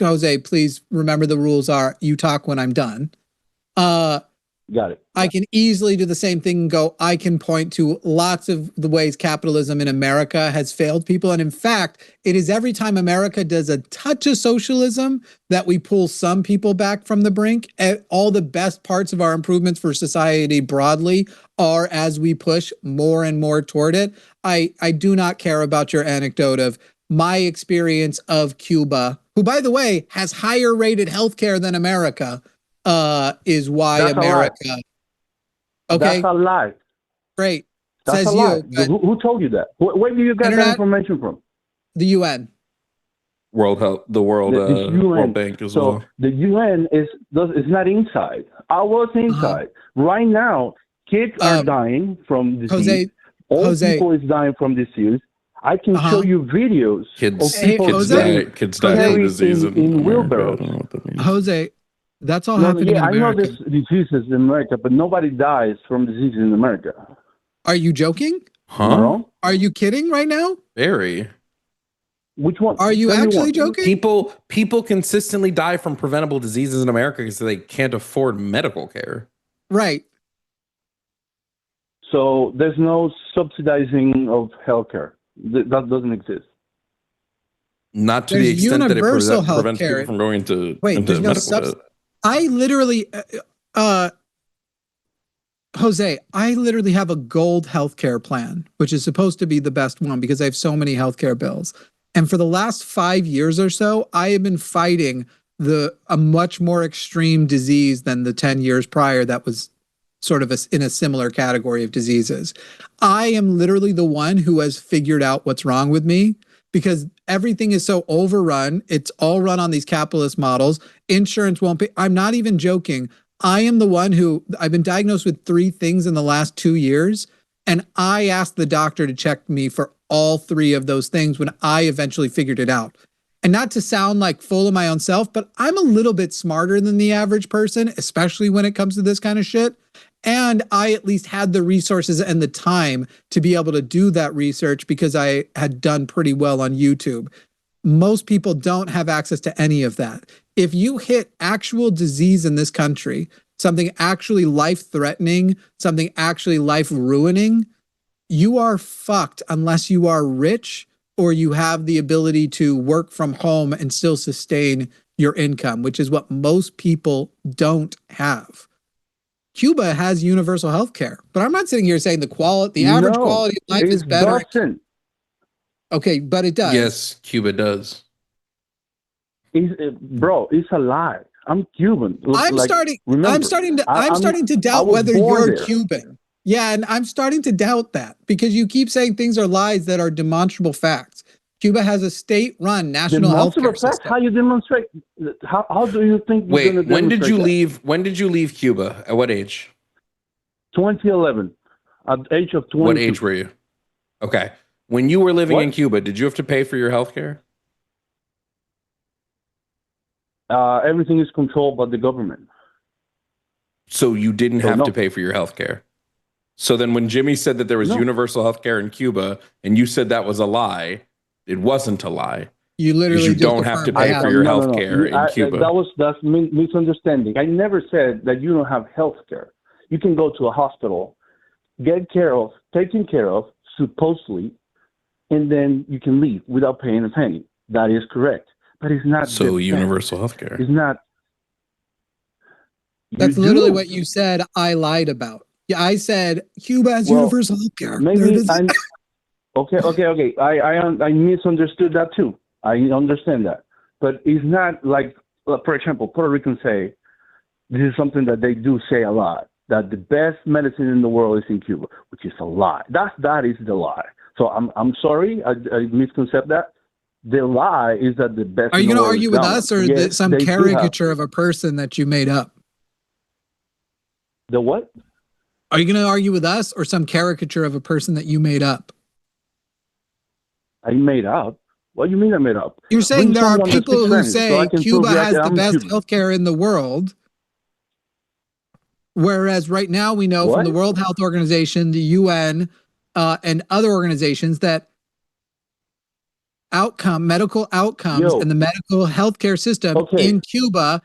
Jose, please remember the rules are you talk when I'm done. Got it. I can easily do the same thing and go, I can point to lots of the ways capitalism in America has failed people. And in fact, it is every time America does a touch of socialism that we pull some people back from the brink. All the best parts of our improvements for society broadly are as we push more and more toward it. I do not care about your anecdote of my experience of Cuba, who, by the way, has higher rated healthcare than America. Is why that's America. Okay, that's a lie. Great. That's Says a lie. you. Who told you that? Where do you get that information from? The UN. World Health, the World Bank as well. The UN is not inside. I was inside. Right now, kids are dying from disease. Old people is dying from disease. I can show you videos of people dying from disease in wheelbarrows. Jose. That's all happening in America. I know there's diseases in America, but nobody dies from diseases in America. Are you joking? Huh? No? Are you kidding right now? Very. Which one? Are you actually joking? People consistently die from preventable diseases in America because they can't afford medical care. Right. So there's no subsidizing of healthcare. That doesn't exist. Not to the extent that it prevents people from going into medical debt. I literally, Jose, I literally have a gold healthcare plan, which is supposed to be the best one because I have so many healthcare bills. And for the last 5 years or so, I have been fighting a much more extreme disease than the 10 years prior that was sort of in a similar category of diseases. I am literally the one who has figured out what's wrong with me, because everything is so overrun. It's all run on these capitalist models. Insurance won't pay. I'm not even joking. I am the one I've been diagnosed with 3 things in the last 2 years. And I asked the doctor to check me for all 3 of those things when I eventually figured it out. And not to sound like full of my own self, but I'm a little bit smarter than the average person, especially when it comes to this kind of shit. And I at least had the resources and the time to be able to do that research because I had done pretty well on YouTube. Most people don't have access to any of that. If you hit actual disease in this country, something actually life-threatening, something actually life-ruining, you are fucked unless you are rich or you have the ability to work from home and still sustain your income, which is what most people don't have. Cuba has universal health care, but I'm not sitting here saying the average quality of life is better. Doesn't. Okay, but it does. Yes, Cuba does. Bro, it's a lie. I'm Cuban. I'm starting to doubt whether you're Cuban. Yeah, and I'm starting to doubt that because you keep saying things are lies that are demonstrable facts. Cuba has a state-run national health care system. How you demonstrate? How do you think? Wait, when did you leave? When did you leave Cuba? At what age? 2011. At the age of 20. What age were you? Okay. When you were living in Cuba, did you have to pay for your health care? Everything is controlled by the government. So you didn't have to pay for your health care. So then when Jimmy said that there was universal health care in Cuba and you said that was a lie, it wasn't a lie. You literally don't have to pay for your health care in Cuba. That's misunderstanding. I never said that you don't have health care. You can go to a hospital, taken care of, supposedly, and then you can leave without paying a penny. That is correct. But it's not so universal health care. It's not. That's literally what you said. I lied about. Yeah, I said Cuba has universal health care. Maybe I'm okay. I misunderstood that too. I understand that, but it's not like, for example, Puerto Ricans say this is something that they do say a lot, that the best medicine in the world is in Cuba, which is a lie. That is the lie. So I'm sorry, I misconcept that. The lie is that the best. Are you going to argue with us or some caricature of a person that you made up? The what? Are you going to argue with us or some caricature of a person that you made up? I made up? What do you mean I made up? You're saying there are people who say Cuba has the best healthcare in the world, whereas right now we know from the World Health Organization, the UN, and other organizations that medical outcomes and the medical healthcare system in Cuba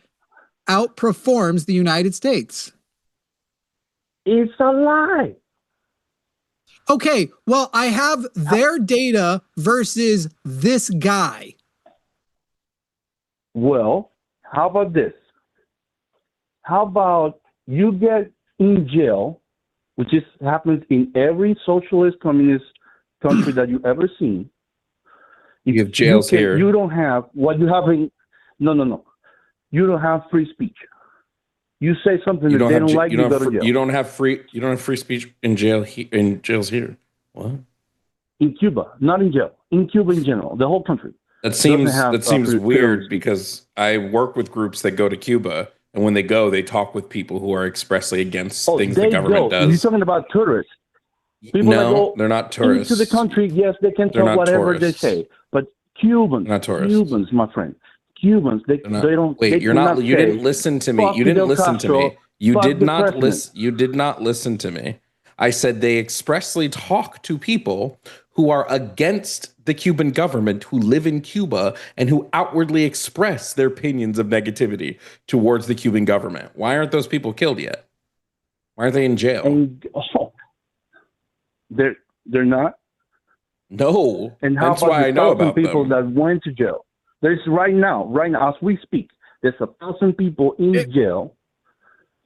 outperforms the United States. It's a lie. Okay, well, I have their data versus this guy. Well, how about this? How about you get in jail, which happens in every socialist communist country that you've ever seen. You have jails here. You don't have what you have in. No. You don't have free speech. You say something that they don't like, you go to jail. You don't have free speech in jail. In jails here. What? In Cuba, not in jail. In Cuba in general, the whole country. That seems weird because I work with groups that go to Cuba, and when they go, they talk with people who are expressly against things the government does. You're talking about tourists. People no, they're not tourists. Into the country, yes, they can talk whatever they say, but Cubans, not tourists. Cubans, my friend. Cubans, they don't. Wait, you didn't listen to me. You didn't listen to me. You did not listen. You did not listen to me. I said they expressly talk to people who are against the Cuban government, who live in Cuba, and who outwardly express their opinions of negativity towards the Cuban government. Why aren't those people killed yet? Why aren't they in jail? They're not. No, and how that's about why I know about people that went to jail? There's right now as we speak, there's 1,000 people in jail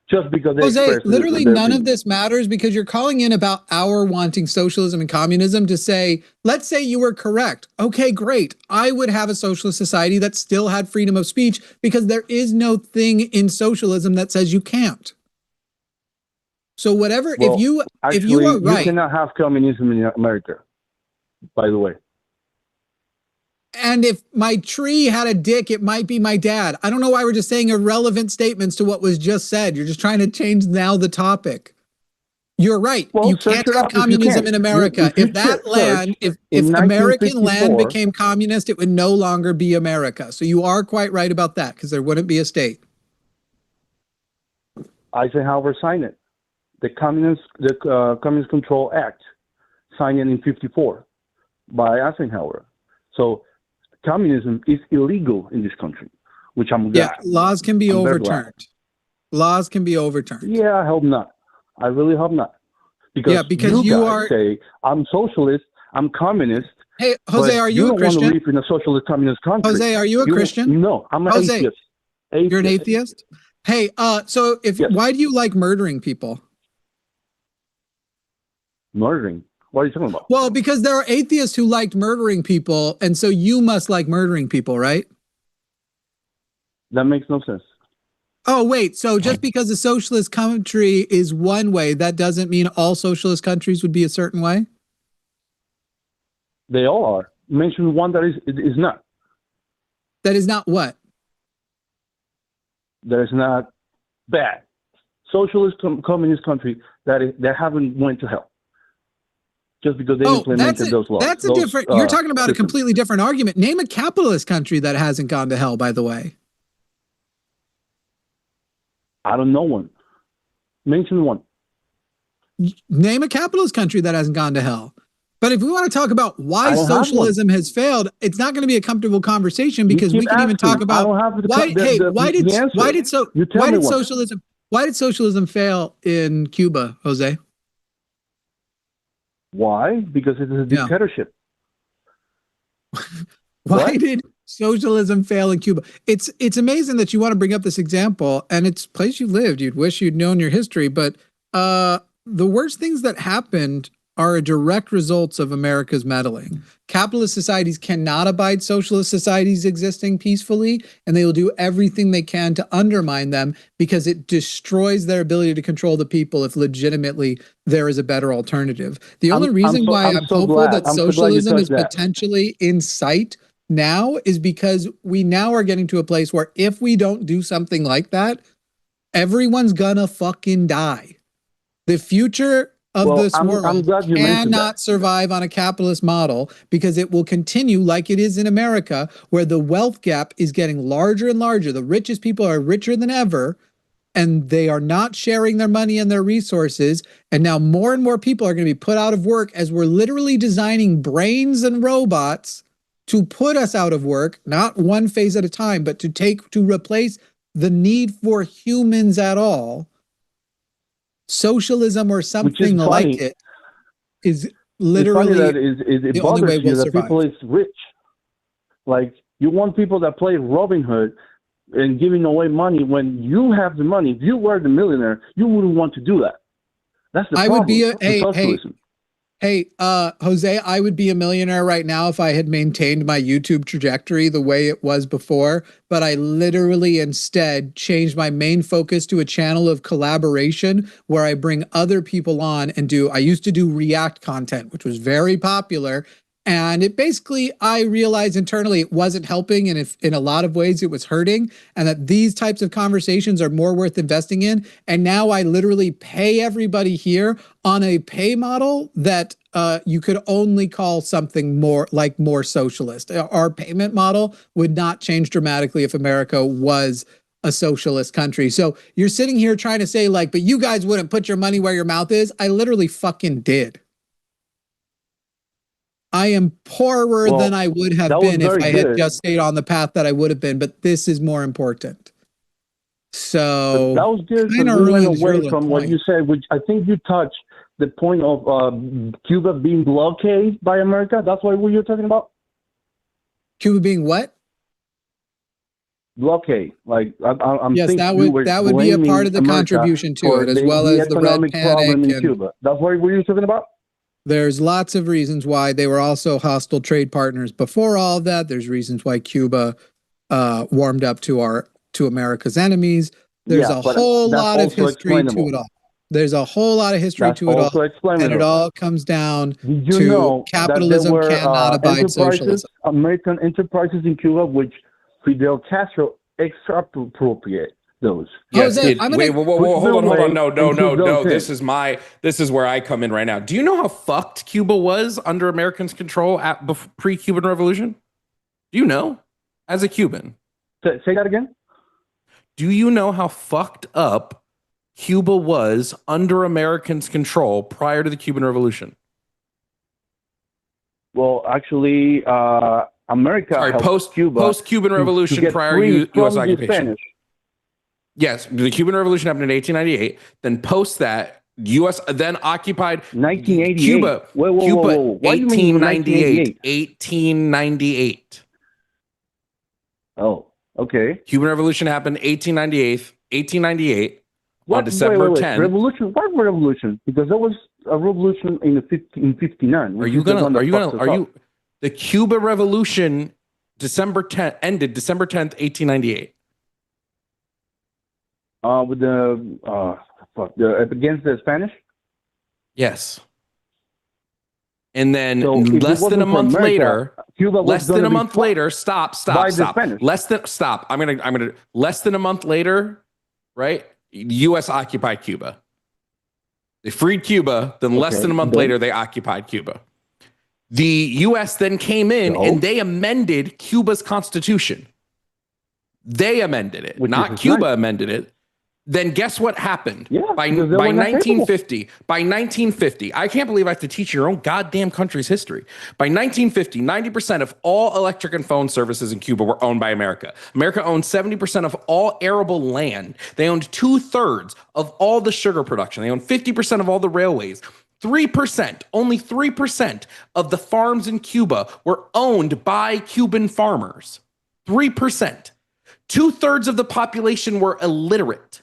just because they Jose, literally none of this matters because you're calling in about our wanting socialism and communism to say, let's say you were correct. Okay, great. I would have a socialist society that still had freedom of speech because there is no thing in socialism that says you can't. So whatever, if you are right. You cannot have communism in America, by the way. And if my tree had a dick, it might be my dad. I don't know why we're just saying irrelevant statements to what was just said. You're just trying to change now the topic. You're right. Well, you can't have communism in America. If American land became communist, it would no longer be America. So you are quite right about that, because there wouldn't be a state. Eisenhower signed it. The Communist Control Act signed it in 1954 by Eisenhower. So communism is illegal in this country, which I'm glad. Yeah, laws can be overturned. Laws can be overturned. Yeah, I hope not. I really hope not. Because you guys say, I'm socialist, I'm communist. Hey, Jose, are you a Christian? You don't want to live in a socialist communist country. Jose, are you a Christian? No, I'm an atheist. You're an atheist? Hey, so why do you like murdering people? Murdering? What are you talking about? Well, because there are atheists who liked murdering people, and so you must like murdering people, right? That makes no sense. Oh, wait. So just because a socialist country is one way, that doesn't mean all socialist countries would be a certain way? They all are. Mention one that is not. That is not what? That is not bad. Socialist communist country that haven't went to hell. Just because they implemented those laws. That's a different... You're talking about a completely different argument. Name a capitalist country that hasn't gone to hell, by the way. I don't know one. Mention one. Name a capitalist country that hasn't gone to hell. But if we want to talk about why socialism has failed, it's not going to be a comfortable conversation, because we can even talk about why did socialism fail in Cuba, Jose? Why? Because it is a dictatorship. Why did socialism fail in Cuba? It's amazing that you want to bring up this example, and it's a place you lived. You'd wish you'd known your history, but the worst things that happened are a direct results of America's meddling. Capitalist societies cannot abide socialist societies existing peacefully, and they will do everything they can to undermine them, because it destroys their ability to control the people if legitimately there is a better alternative. The only reason why I'm hopeful that socialism is potentially in sight now is because we now are getting to a place where if we don't do something like that, everyone's gonna fucking die. The future of this world cannot survive on a capitalist model, because it will continue like it is in America, where the wealth gap is getting larger and larger. The richest people are richer than ever, and they are not sharing their money and their resources. And now more and more people are going to be put out of work, as we're literally designing brains and robots to put us out of work, not one phase at a time, but to replace the need for humans at all. Socialism or something like it is literally it bothers you that people is rich. Like, you want people that play Robin Hood and giving away money when you have the money. If you were the millionaire, you wouldn't want to do that. That's the problem. Jose, I would be a millionaire right now if I had maintained my YouTube trajectory the way it was before, but I literally instead changed my main focus to a channel of collaboration where I bring other people on and I used to do React content, which was very popular. And it basically, I realized internally it wasn't helping, and in a lot of ways it was hurting, and that these types of conversations are more worth investing in. And now I literally pay everybody here on a pay model that you could only call something more socialist. Our payment model would not change dramatically if America was a socialist country. So you're sitting here trying to say but you guys wouldn't put your money where your mouth is. I literally fucking did. I am poorer than I would have been if I had just stayed on the path that I would have been, but this is more important. So that was good. We went away from what you said, which I think you touched the point of Cuba being blockaded by America. That's what you're talking about? Cuba being what? Blockade. I'm yes, that would be a part of the contribution to it, as well as the Red Panic in Cuba. That's what you're talking about? There's lots of reasons why. They were also hostile trade partners before all of that. There's reasons why Cuba warmed up to America's enemies. There's a whole lot of history to it all. There's a whole lot of history to it all. And it all comes down to capitalism cannot abide socialism. American enterprises in Cuba, which Fidel Castro expropriated. those. Yes, wait, whoa, hold on. No. This is where I come in right now. Do you know how fucked Cuba was under Americans' control pre-Cuban Revolution? Do you know? As a Cuban. Say that again? Do you know how fucked up Cuba was under Americans' control prior to the Cuban Revolution? Well, actually, America Cuba post-Cuban Revolution, prior U.S. occupation. Yes, the Cuban Revolution happened in 1898. Then post that, U.S. then occupied 1988. Cuba. Whoa. 1898. 1898. Oh, okay. Cuban Revolution happened 1898 on December 10th. Revolution? What revolution? Because there was a revolution in 59. The Cuba Revolution ended December 10th, 1898. With against the Spanish? Yes. And then less than a month later, less than a month later, stop. Less than a month later, right? U.S. occupied Cuba. They freed Cuba. Then less than a month later, they occupied Cuba. The U.S. then came in and they amended Cuba's constitution. They amended it, not Cuba amended it. Then guess what happened? By 1950, I can't believe I have to teach your own goddamn country's history. By 1950, 90% of all electric and phone services in Cuba were owned by America. America owned 70% of all arable land. They owned 2/3 of all the sugar production. They owned 50% of all the railways. 3%, only 3% of the farms in Cuba were owned by Cuban farmers. 3%. 2/3 of the population were illiterate.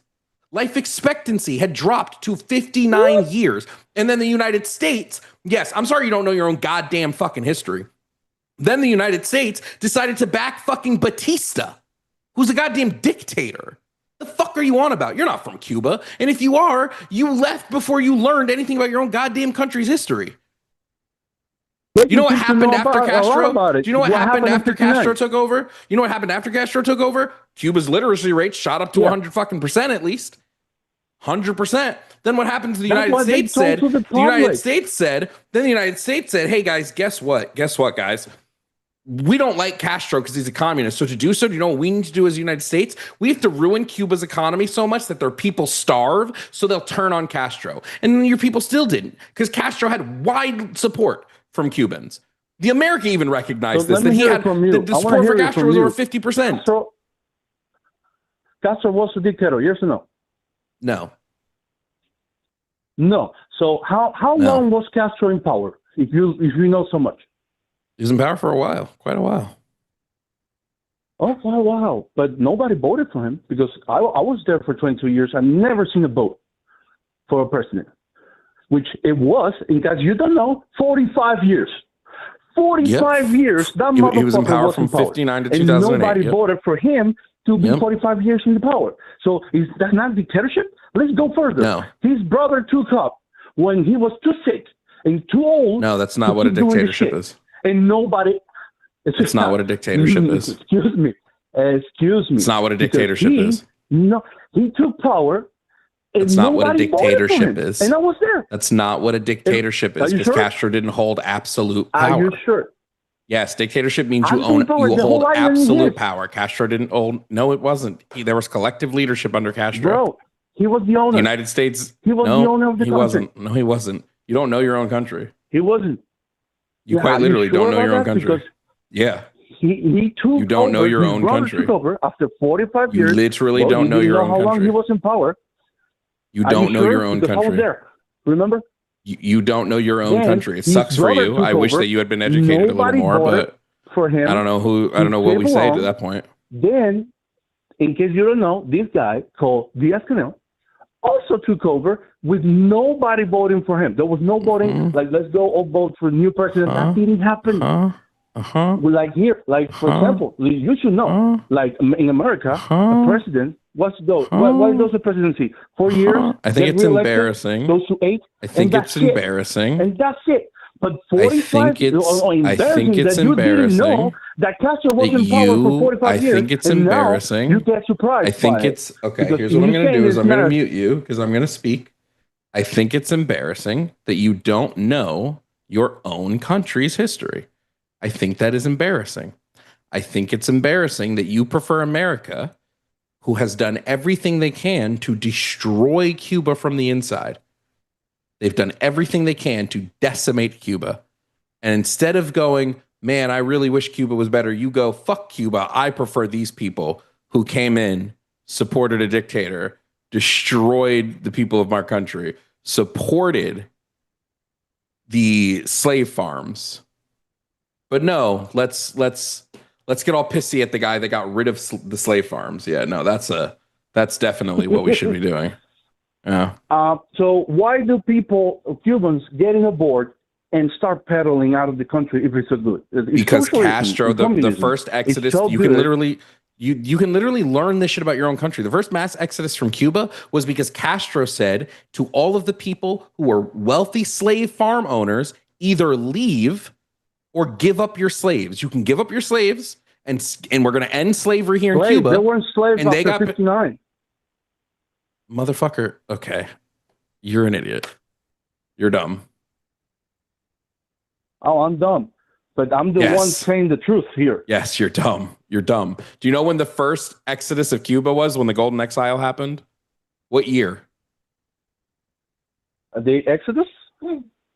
Life expectancy had dropped to 59 years. And then the United States, yes, I'm sorry you don't know your own goddamn fucking history. Then the United States decided to back fucking Batista, who's a goddamn dictator. The fuck are you on about? You're not from Cuba. And if you are, you left before you learned anything about your own goddamn country's history. You know what happened after Castro? Do you know what happened after Castro took over? You know what happened after Castro took over? Cuba's literacy rate shot up to 100% at least. 100%. Then what happened to the United States said, the United States said, hey guys, guess what? Guess what, guys? We don't like Castro because he's a communist. So to do so, do you know what we need to do as the United States? We have to ruin Cuba's economy so much that their people starve, so they'll turn on Castro. And your people still didn't, because Castro had wide support from Cubans. The America even recognized this, that he had the support for Castro was over 50%. Castro was a dictator, yes or no? No. So how long was Castro in power? If you know so much. He was in power for a while, quite a while. Oh, for a while. But nobody voted for him, because I was there for 22 years. I've never seen a vote for a president, which it was, in case you don't know, 45 years. 45 years. That motherfucker he was in power from 59 to 2008. And nobody voted for him to be 45 years in the power. So is that not dictatorship? Let's go further. No. His brother took up when he was too sick and too old. No, that's not what a dictatorship is. And nobody. It's not what a dictatorship is. Excuse me. It's not what a dictatorship is. No, he took power. That's not what a dictatorship is. And I was there. That's not what a dictatorship is, because Castro didn't hold absolute power. Are you sure? Yes, dictatorship means you hold absolute power. Castro didn't hold. No, it wasn't. There was collective leadership under Castro. Bro, he was the owner. The United States. He was the owner of the country. He wasn't. No, he wasn't. You don't know your own country. He wasn't. You quite literally don't know your own country. Yeah. He took. You don't know your own country. Took over after 45 years. You literally don't know your own country. How long he was in power? You don't know your own country. I was there. Remember? You don't know your own country. It sucks for you. I wish that you had been educated a little more, but for him, I don't know what we say to that point. Then, in case you don't know, this guy called Diaz-Canel also took over with nobody voting for him. There was no voting, like, let's go all vote for a new president. That didn't happen. Like here, like, for example, you should know, like, in America, a president, what does the presidency? 4 years? I think it's embarrassing. Goes to 8. I think it's embarrassing. And that's it. But 45, embarrassing that you didn't know that Castro was in power for 45 years. I think it's and embarrassing. Now you get surprised. I think by it's okay. Because Here's what I'm going to do: is I'm going to not- mute you because I'm going to speak. I think it's embarrassing that you don't know your own country's history. I think that is embarrassing. I think it's embarrassing that you prefer America, who has done everything they can to destroy Cuba from the inside. They've done everything they can to decimate Cuba. And instead of going, man, I really wish Cuba was better, you go, fuck Cuba. I prefer these people who came in, supported a dictator, destroyed the people of my country, supported the slave farms. But no, let's get all pissy at the guy that got rid of the slave farms. Yeah, no, that's definitely what we should be doing. Yeah. So why do Cubans get on board and start peddling out of the country if it's so good? Because Castro, the first exodus, you can literally learn this shit about your own country. The first mass exodus from Cuba was because Castro said to all of the people who were wealthy slave farm owners, either leave or give up your slaves. You can give up your slaves, and we're going to end slavery here in Cuba. They weren't slaves and after 59. Motherfucker. Okay. You're an idiot. You're dumb. Oh, I'm dumb. But I'm the one saying the truth here. Yes, you're dumb. You're dumb. Do you know when the first exodus of Cuba was, when the Golden Exile happened? What year? The Exodus?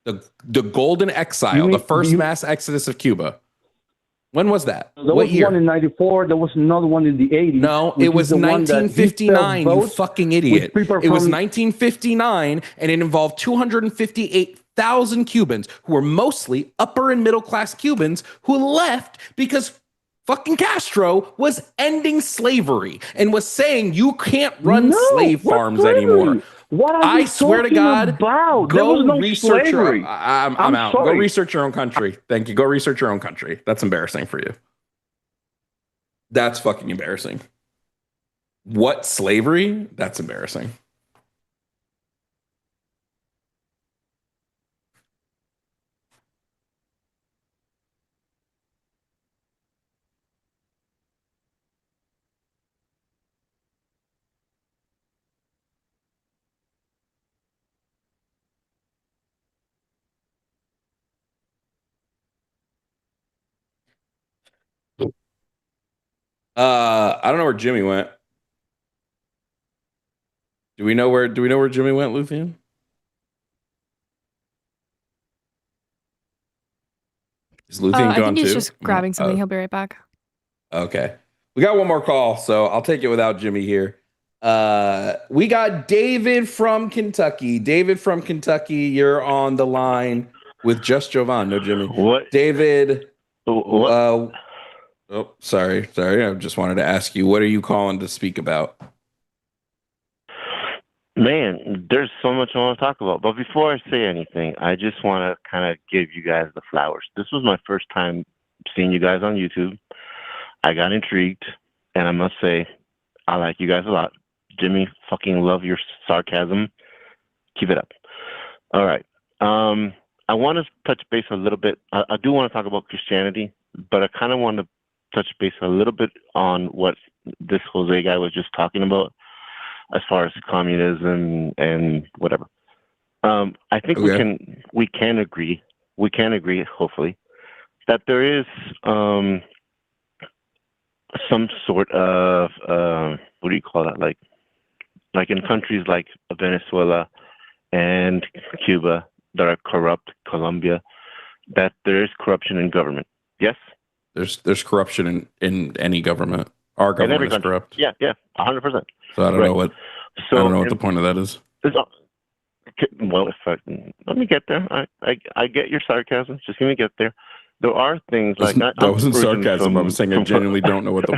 The Golden Exile, the first mass exodus of Cuba. When was that? There was one in 94. There was another one in the 80s. No, it was 1959, you fucking idiot. It was 1959, and it involved 258,000 Cubans who were mostly upper and middle class Cubans who left because fucking Castro was ending slavery and was saying you can't run slave farms anymore. What are you swear to God, about? Go no research slavery. I'm out. Sorry. Go research your own country. Thank you. Go research your own country. That's embarrassing for you. That's fucking embarrassing. What, slavery? That's embarrassing. I don't know where Jimmy went. Do we know where Jimmy went, Luthien? Is Luthien gone too? I think he's just grabbing something. He'll be right back. Okay. We got one more call, so I'll take it without Jimmy here. We got David from Kentucky. David from Kentucky, you're on the line with just Jovan, no Jimmy. What? David. What? Oh, sorry. I just wanted to ask you, what are you calling to speak about? Man, there's so much I want to talk about. But before I say anything, I just want to kind of give you guys the flowers. This was my first time seeing you guys on YouTube. I got intrigued, and I must say, I like you guys a lot. Jimmy, fucking love your sarcasm. Keep it up. All right. I want to touch base a little bit. I do want to talk about Christianity, but I kind of want to touch base a little bit on what this Jose guy was just talking about as far as communism and whatever. I think we can agree, hopefully, that there is some sort of what do you call that? Like in countries like Venezuela and Cuba that are corrupt, Colombia, that there is corruption in government. Yes? There's corruption in any government. Our government is corrupt. Yeah, 100%. So I don't know what the point of that is. Well, let me get there. I get your sarcasm. Just let me get there. There are things like that wasn't sarcasm. I was saying I genuinely don't know what the.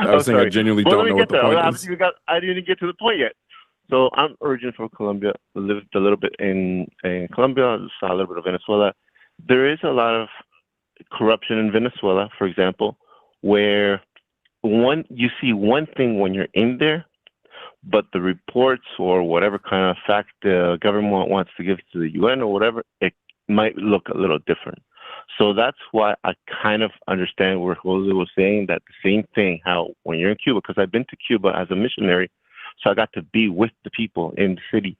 I was saying I genuinely don't know what the point is. I didn't get to the point yet. So I'm originally from Colombia. Lived a little bit in Colombia. Saw a little bit of Venezuela. There is a lot of corruption in Venezuela, for example, where you see one thing when you're in there, but the reports or whatever kind of fact the government wants to give to the UN or whatever, it might look a little different. So that's why I kind of understand where Jose was saying that the same thing, how when you're in Cuba, because I've been to Cuba as a missionary, so I got to be with the people in the city,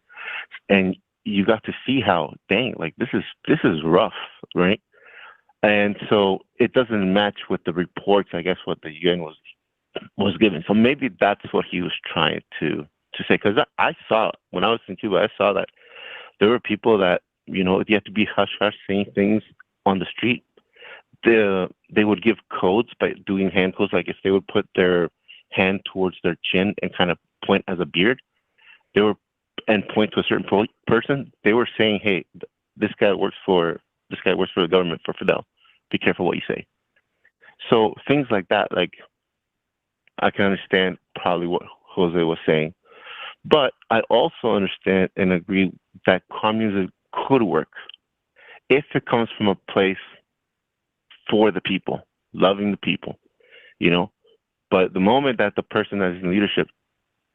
and you got to see how, dang, like this is rough, right? And so it doesn't match with the reports, I guess, what the UN was given. So maybe that's what he was trying to say, because I saw, when I was in Cuba, I saw that there were people that, you know, you have to be hush-hush saying things on the street. They would give codes by doing hand codes, like if they would put their hand towards their chin and kind of point as a beard, and point to a certain person, they were saying, hey, this guy works for the government, for Fidel. Be careful what you say. So things like that, like, I can understand probably what Jose was saying. But I also understand and agree that communism could work if it comes from a place for the people, loving the people, you know. But the moment that the person that is in leadership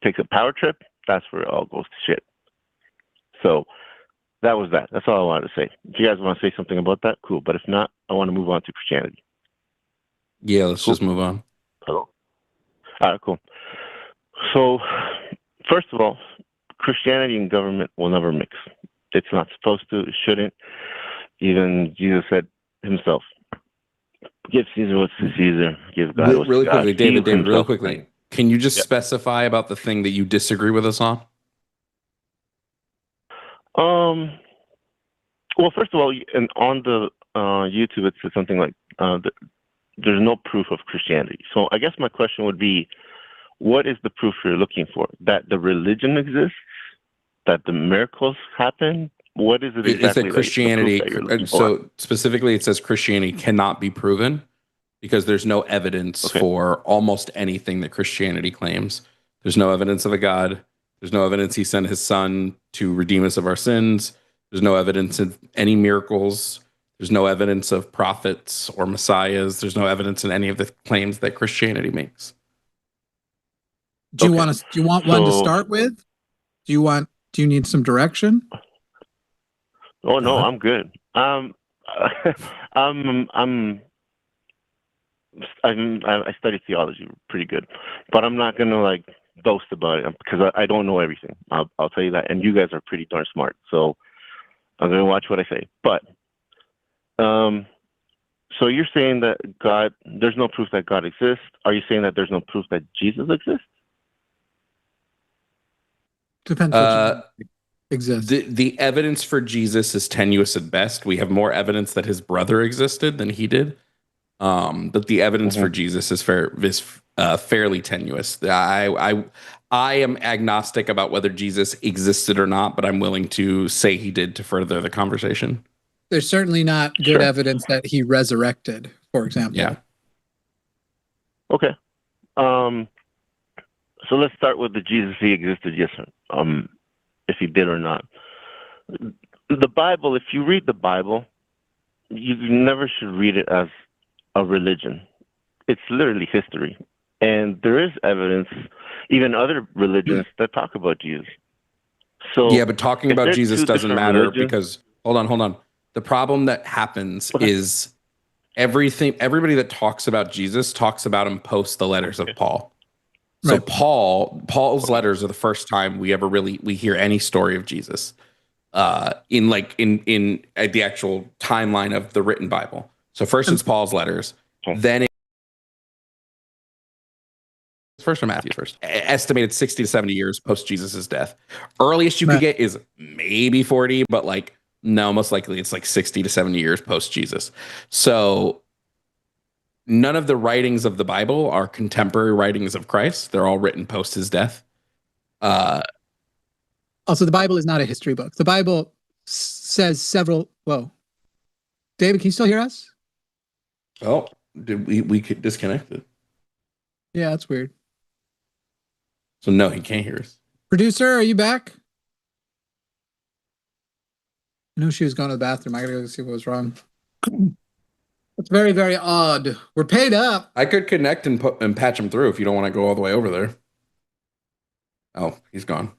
takes a power trip, that's where it all goes to shit. So that was that. That's all I wanted to say. If you guys want to say something about that, cool. But if not, I want to move on to Christianity. Yeah, let's just move on. Hello. All right, cool. So, first of all, Christianity and government will never mix. It's not supposed to. It shouldn't. Even Jesus said himself, "Give Caesar what's to Caesar. Give God what's really to God." quickly, David, really himself, quickly. Can you just specify about the thing that you disagree with us on? Well, first of all, and on the YouTube, it says something like, "There's no proof of Christianity." So I guess my question would be, what is the proof you're looking for? That the religion exists? That the miracles happen? What is it exactly? It's that Christianity. So specifically, it says Christianity cannot be proven because there's no evidence for almost anything that Christianity claims. There's no evidence of a God. There's no evidence he sent his son to redeem us of our sins. There's no evidence of any miracles. There's no evidence of prophets or messiahs. There's no evidence in any of the claims that Christianity makes. Do you want one to start with? Do you need some direction? Oh no, I'm good. I study theology pretty good, but I'm not gonna like boast about it because I don't know everything. I'll tell you that, and you guys are pretty darn smart, so I'm gonna watch what I say. But so you're saying that there's no proof that God exists. Are you saying that there's no proof that Jesus exists? Depends what exists. The evidence for Jesus is tenuous at best. We have more evidence that his brother existed than he did. But the evidence for Jesus is fairly tenuous. I am agnostic about whether Jesus existed or not, but I'm willing to say he did to further the conversation. There's certainly not good evidence that he resurrected, for example. Yeah. Okay. So let's start with the Jesus he existed, yes, if he did or not. The Bible, if you read the Bible, you never should read it as a religion. It's literally history. And there is evidence, even other religions that talk about Jesus. So yeah, but talking about Jesus doesn't matter because hold on. The problem that happens is everybody that talks about Jesus talks about him post the letters of Paul. So Paul's letters are the first time we hear any story of Jesus in the actual timeline of the written Bible. So first it's Paul's letters, then first or Matthew's first. Estimated 60 to 70 years post Jesus' death. Earliest you could get is maybe 40, but no, most likely it's 60 to 70 years post Jesus. So none of the writings of the Bible are contemporary writings of Christ. They're all written post his death. Also, the Bible is not a history book. The Bible says several. Whoa, David, can you still hear us? Oh, did we disconnected? Yeah, that's weird. So no, he can't hear us. Producer, are you back? I knew she was going to the bathroom. I gotta go see what was wrong. That's very, very odd. We're paid up. I could connect and patch him through if you don't want to go all the way over there. Oh, he's gone.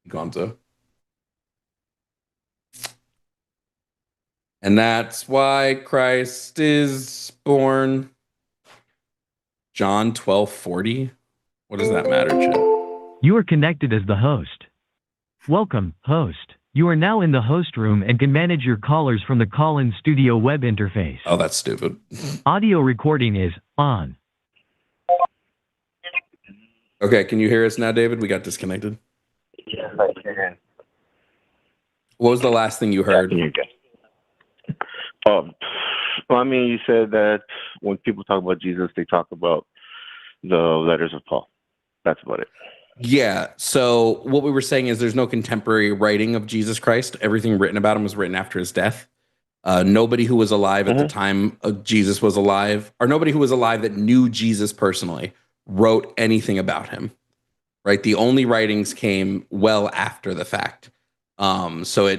Gonzo. And that's why Christ is born. John 12:40. What does that matter, Chip? You are connected as the host. Welcome, host. You are now in the host room and can manage your callers from the call-in studio web interface. Oh, that's stupid. Audio recording is on. Okay, can you hear us now, David? We got disconnected. Yes, I can. What was the last thing you heard? Well, I mean, you said that when people talk about Jesus, they talk about the letters of Paul. That's about it. Yeah. So what we were saying is there's no contemporary writing of Jesus Christ. Everything written about him was written after his death. Nobody who was alive at the time of Jesus was alive, or nobody who was alive that knew Jesus personally wrote anything about him. Right. The only writings came well after the fact. So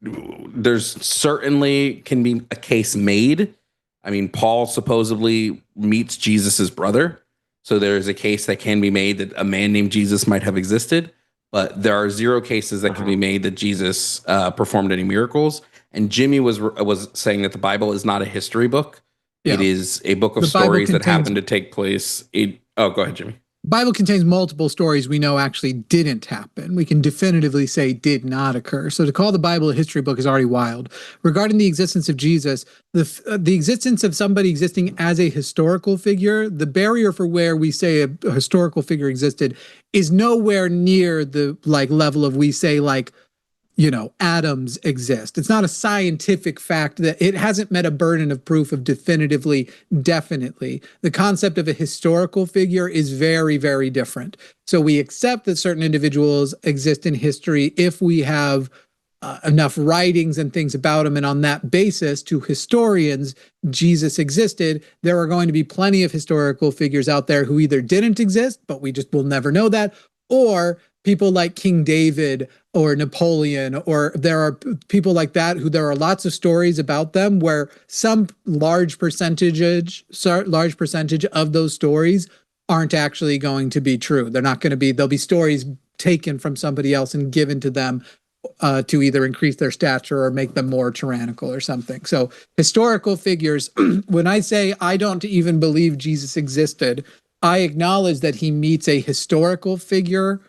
there's certainly can be a case made. I mean, Paul supposedly meets Jesus's brother. So there's a case that can be made that a man named Jesus might have existed, but there are zero cases that can be made that Jesus performed any miracles. And Jimmy was saying that the Bible is not a history book. Yeah. It is a book of stories that happen to take place. Go ahead, Jimmy. The Bible contains multiple stories we know actually didn't happen. We can definitively say did not occur. So to call the Bible a history book is already wild. Regarding the existence of Jesus, the existence of somebody existing as a historical figure, the barrier for where we say a historical figure existed is nowhere near the level of we say atoms exist. It's not a scientific fact that it hasn't met a burden of proof of definitely. The concept of a historical figure is very, very different. So we accept that certain individuals exist in history if we have enough writings and things about them. And on that basis, to historians, Jesus existed. There are going to be plenty of historical figures out there who either didn't exist, but we just will never know that, or people like King David or Napoleon, or there are people like that who there are lots of stories about them where some large percentage of those stories aren't actually going to be true. They're not going to be, there'll be stories taken from somebody else and given to them to either increase their stature or make them more tyrannical or something. So historical figures, when I say I don't even believe Jesus existed, I acknowledge that he meets a historical figure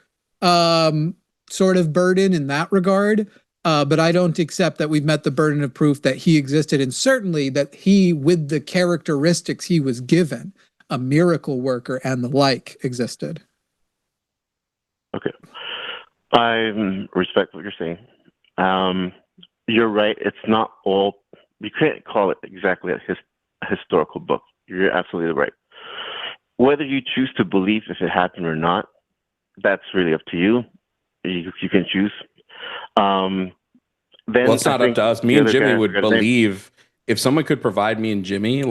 sort of burden in that regard, but I don't accept that we've met the burden of proof that he existed, and certainly that he, with the characteristics he was given, a miracle worker and the like, existed. Okay. I respect what you're saying. You're right. It's not all, you can't call it exactly a historical book. You're absolutely right. Whether you choose to believe if it happened or not, that's really up to you. You can choose. Then it's not up to us. Me and Jimmy would believe if someone could provide me and Jimmy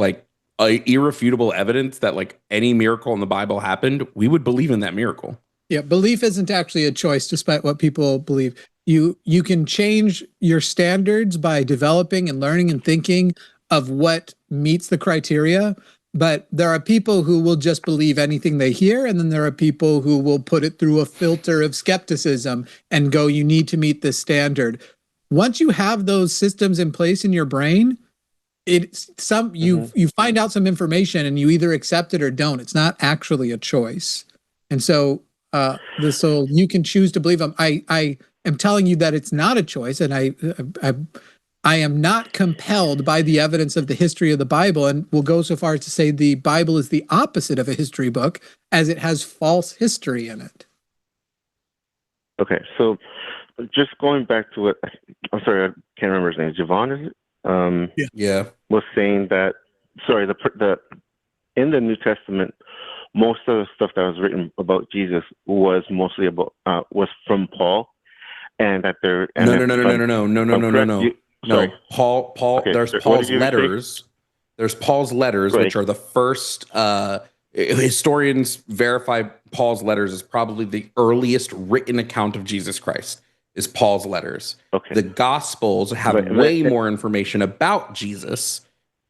irrefutable evidence that any miracle in the Bible happened, we would believe in that miracle. Yeah, belief isn't actually a choice, despite what people believe. You can change your standards by developing and learning and thinking of what meets the criteria. But there are people who will just believe anything they hear, and then there are people who will put it through a filter of skepticism and go, you need to meet this standard. Once you have those systems in place in your brain, you find out some information and you either accept it or don't. It's not actually a choice. And so so you can choose to believe them. I am telling you that it's not a choice, and I am not compelled by the evidence of the history of the Bible, and will go so far as to say the Bible is the opposite of a history book, as it has false history in it. Okay, so just going back to what, I'm sorry, I can't remember his name. Jovan, is it? Yeah. Was saying that, sorry, the in the New Testament, most of the stuff that was written about Jesus was mostly about was from Paul, and that there. No. No, Paul. Okay, there's Paul's letters. There's Paul's letters, right, which are the first. Historians verify Paul's letters as probably the earliest written account of Jesus Christ. Is Paul's letters. Okay. The Gospels have way more information about Jesus,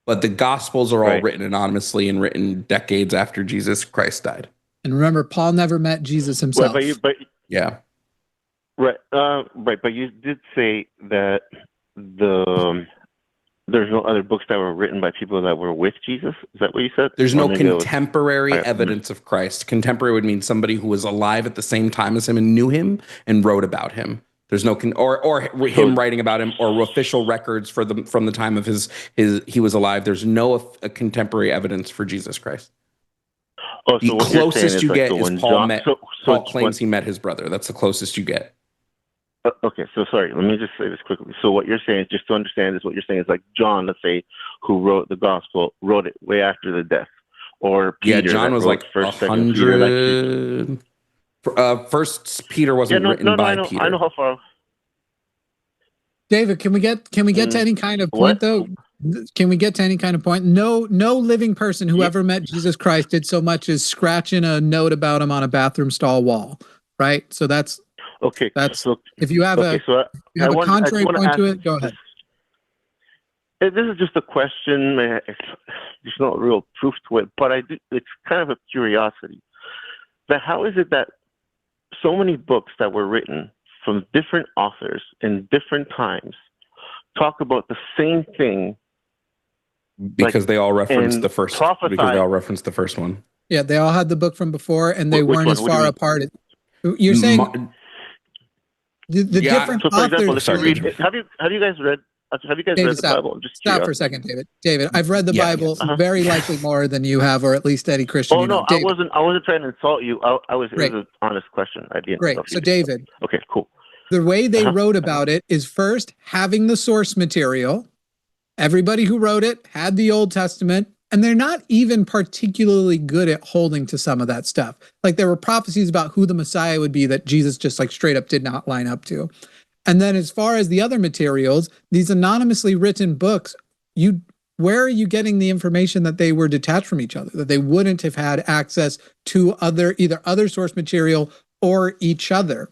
but the Gospels are all written anonymously and written decades after Jesus Christ died. And remember, Paul never met Jesus himself. Yeah. Right. Right. But you did say that the There's no other books that were written by people that were with Jesus? Is that what you said? There's no contemporary evidence of Christ. Contemporary would mean somebody who was alive at the same time as him and knew him and wrote about him. There's no him writing about him or official records from the time of he was alive. There's no contemporary evidence for Jesus Christ. Oh, the so what closest you like get is Paul claims he met his brother. That's the closest you get. Okay, so sorry, let me just say this quickly. So what you're saying, just to understand this, what you're saying is like John, let's say, who wrote the gospel, wrote it way after the death. Or Peter, John was like 100. First Peter wasn't written by Peter. I know how far. David, can we get to any kind of point though? Can we get to any kind of point? No living person who ever met Jesus Christ did so much as scratching a note about him on a bathroom stall wall, right? So that's okay. So if you have a contrary point to it, go ahead. This is just a question. There's no real proof to it, but it's kind of a curiosity. That how is it that so many books that were written from different authors in different times talk about the same thing? Because they all referenced the first. Because they all referenced the first one. Yeah, they all had the book from before, and they weren't as far apart. You're saying the different authors. Sorry, have you guys read? Have you guys read the Bible? Stop for a second, David. David, I've read the Bible very likely more than you have, or at least any Christian. Oh no, I wasn't trying to insult you. It was an honest question. I didn't. Great. So David. Okay, cool. The way they wrote about it is first having the source material. Everybody who wrote it had the Old Testament, and they're not even particularly good at holding to some of that stuff. Like there were prophecies about who the Messiah would be that Jesus just like straight up did not line up to. And then as far as the other materials, these anonymously written books, where are you getting the information that they were detached from each other, that they wouldn't have had access to either other source material or each other?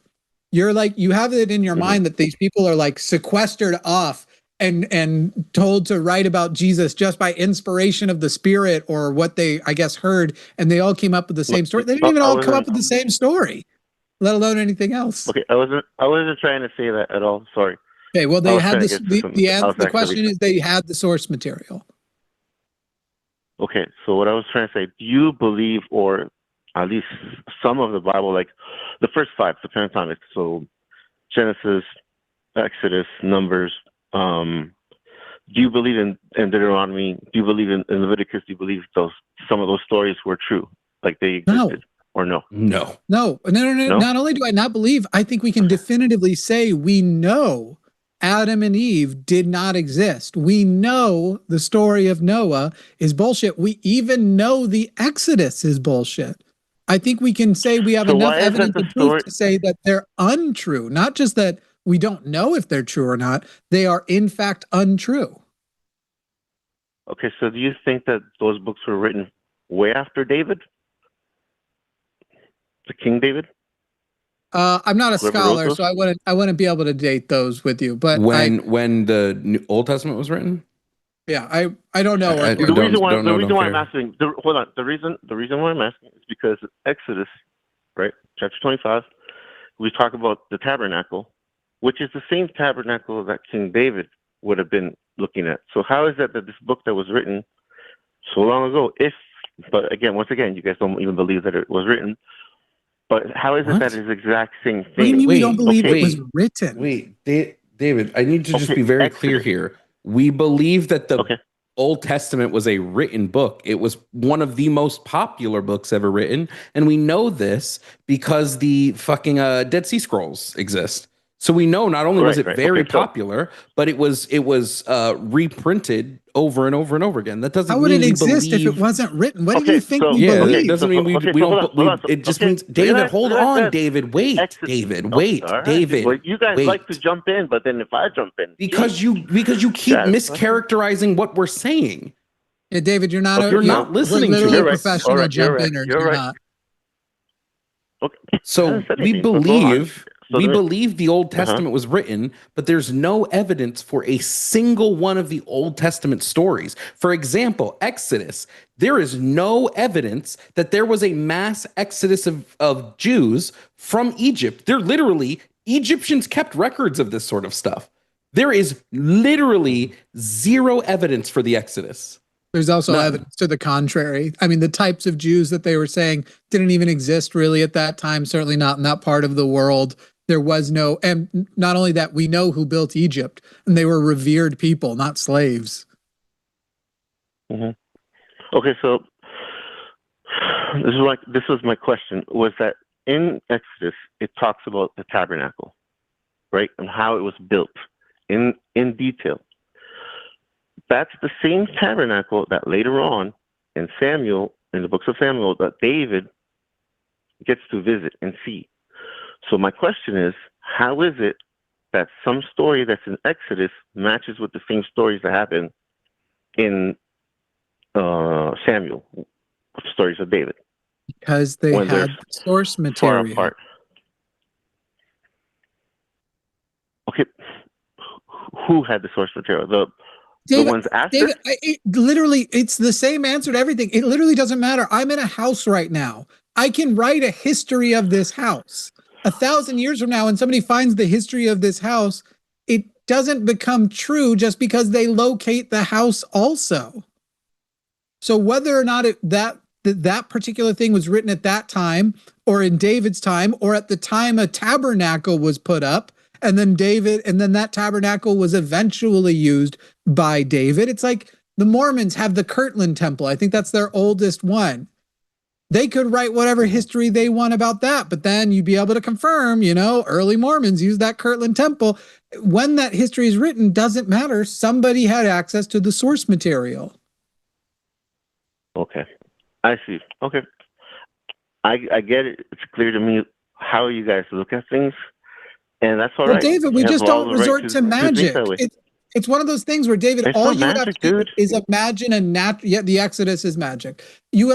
You're like, you have it in your mind that these people are like sequestered off and told to write about Jesus just by inspiration of the Spirit or what they, I guess, heard, and they all came up with the same story. They didn't even all come up with the same story, let alone anything else. Okay, I wasn't trying to say that at all. Sorry. Okay, well, they had this. The question is, they had the source material. Okay, so what I was trying to say, do you believe, or at least some of the Bible, like the first 5, the Pentatonic, so Genesis, Exodus, Numbers, do you believe in Deuteronomy? Do you believe in Leviticus? Do you believe some of those stories were true, like they existed, or no? No. Not only do I not believe, I think we can definitively say we know Adam and Eve did not exist. We know the story of Noah is bullshit. We even know the Exodus is bullshit. I think we can say we have enough evidence and proof to say that they're untrue, not just that we don't know if they're true or not. They are, in fact, untrue. Okay, so do you think that those books were written way after David? The King David? I'm not a scholar, so I wouldn't be able to date those with you. But when the Old Testament was written? Yeah, I don't know. The reason why I'm asking, hold on. The reason why I'm asking is because Exodus, right, chapter 25, we talk about the tabernacle, which is the same tabernacle that King David would have been looking at. So how is that this book that was written so long ago, once again, you guys don't even believe that it was written, but how is it that it's the exact same thing? What do you mean we don't believe it was written? Wait, David, I need to just be very clear here. We believe that the Old Testament was a written book. It was one of the most popular books ever written, and we know this because the fucking Dead Sea Scrolls exist. So we know not only was it very popular, but it was reprinted over and over and over again. That doesn't How would it exist if it wasn't written? What do you think we believe? It doesn't mean we don't. It just means David. Hold on, David. Wait, David. Wait, David. Well, you guys like to jump in, but then if I jump in, because you keep mischaracterizing what we're saying. Yeah, David, you're not listening to a professional jump inner. You're not. Okay. So we believe. We believe the Old Testament was written, but there's no evidence for a single one of the Old Testament stories. For example, Exodus, there is no evidence that there was a mass exodus of Jews from Egypt. They're literally, Egyptians kept records of this sort of stuff. There is literally zero evidence for the Exodus. There's also evidence to the contrary. I mean, the types of Jews that they were saying didn't even exist really at that time, certainly not in that part of the world. There was no, and not only that, we know who built Egypt, and they were revered people, not slaves. Mm-hmm. Okay, so this was my question, was that in Exodus, it talks about the tabernacle, right? And how it was built in detail. That's the same tabernacle that later on in the books of Samuel, that David gets to visit and see. So my question is, how is it that some story that's in Exodus matches with the same stories that happen in Samuel, stories of David? Because they had the source material. Far apart. Okay, who had the source material? The ones after? David, literally, it's the same answer to everything. It literally doesn't matter. I'm in a house right now. I can write a history of this house. 1,000 years from now, when somebody finds the history of this house, it doesn't become true just because they locate the house also. So whether or not that particular thing was written at that time, or in David's time, or at the time a tabernacle was put up, and then that tabernacle was eventually used by David. It's like the Mormons have the Kirtland Temple. I think that's their oldest one. They could write whatever history they want about that, but then you'd be able to confirm, early Mormons used that Kirtland Temple. When that history is written, doesn't matter. Somebody had access to the source material. Okay, I see. Okay, I get it. It's clear to me how you guys look at things. And that's all right. David, we just don't resort to magic. It's one of those things where, David, all you would have to do is imagine the Exodus is magic.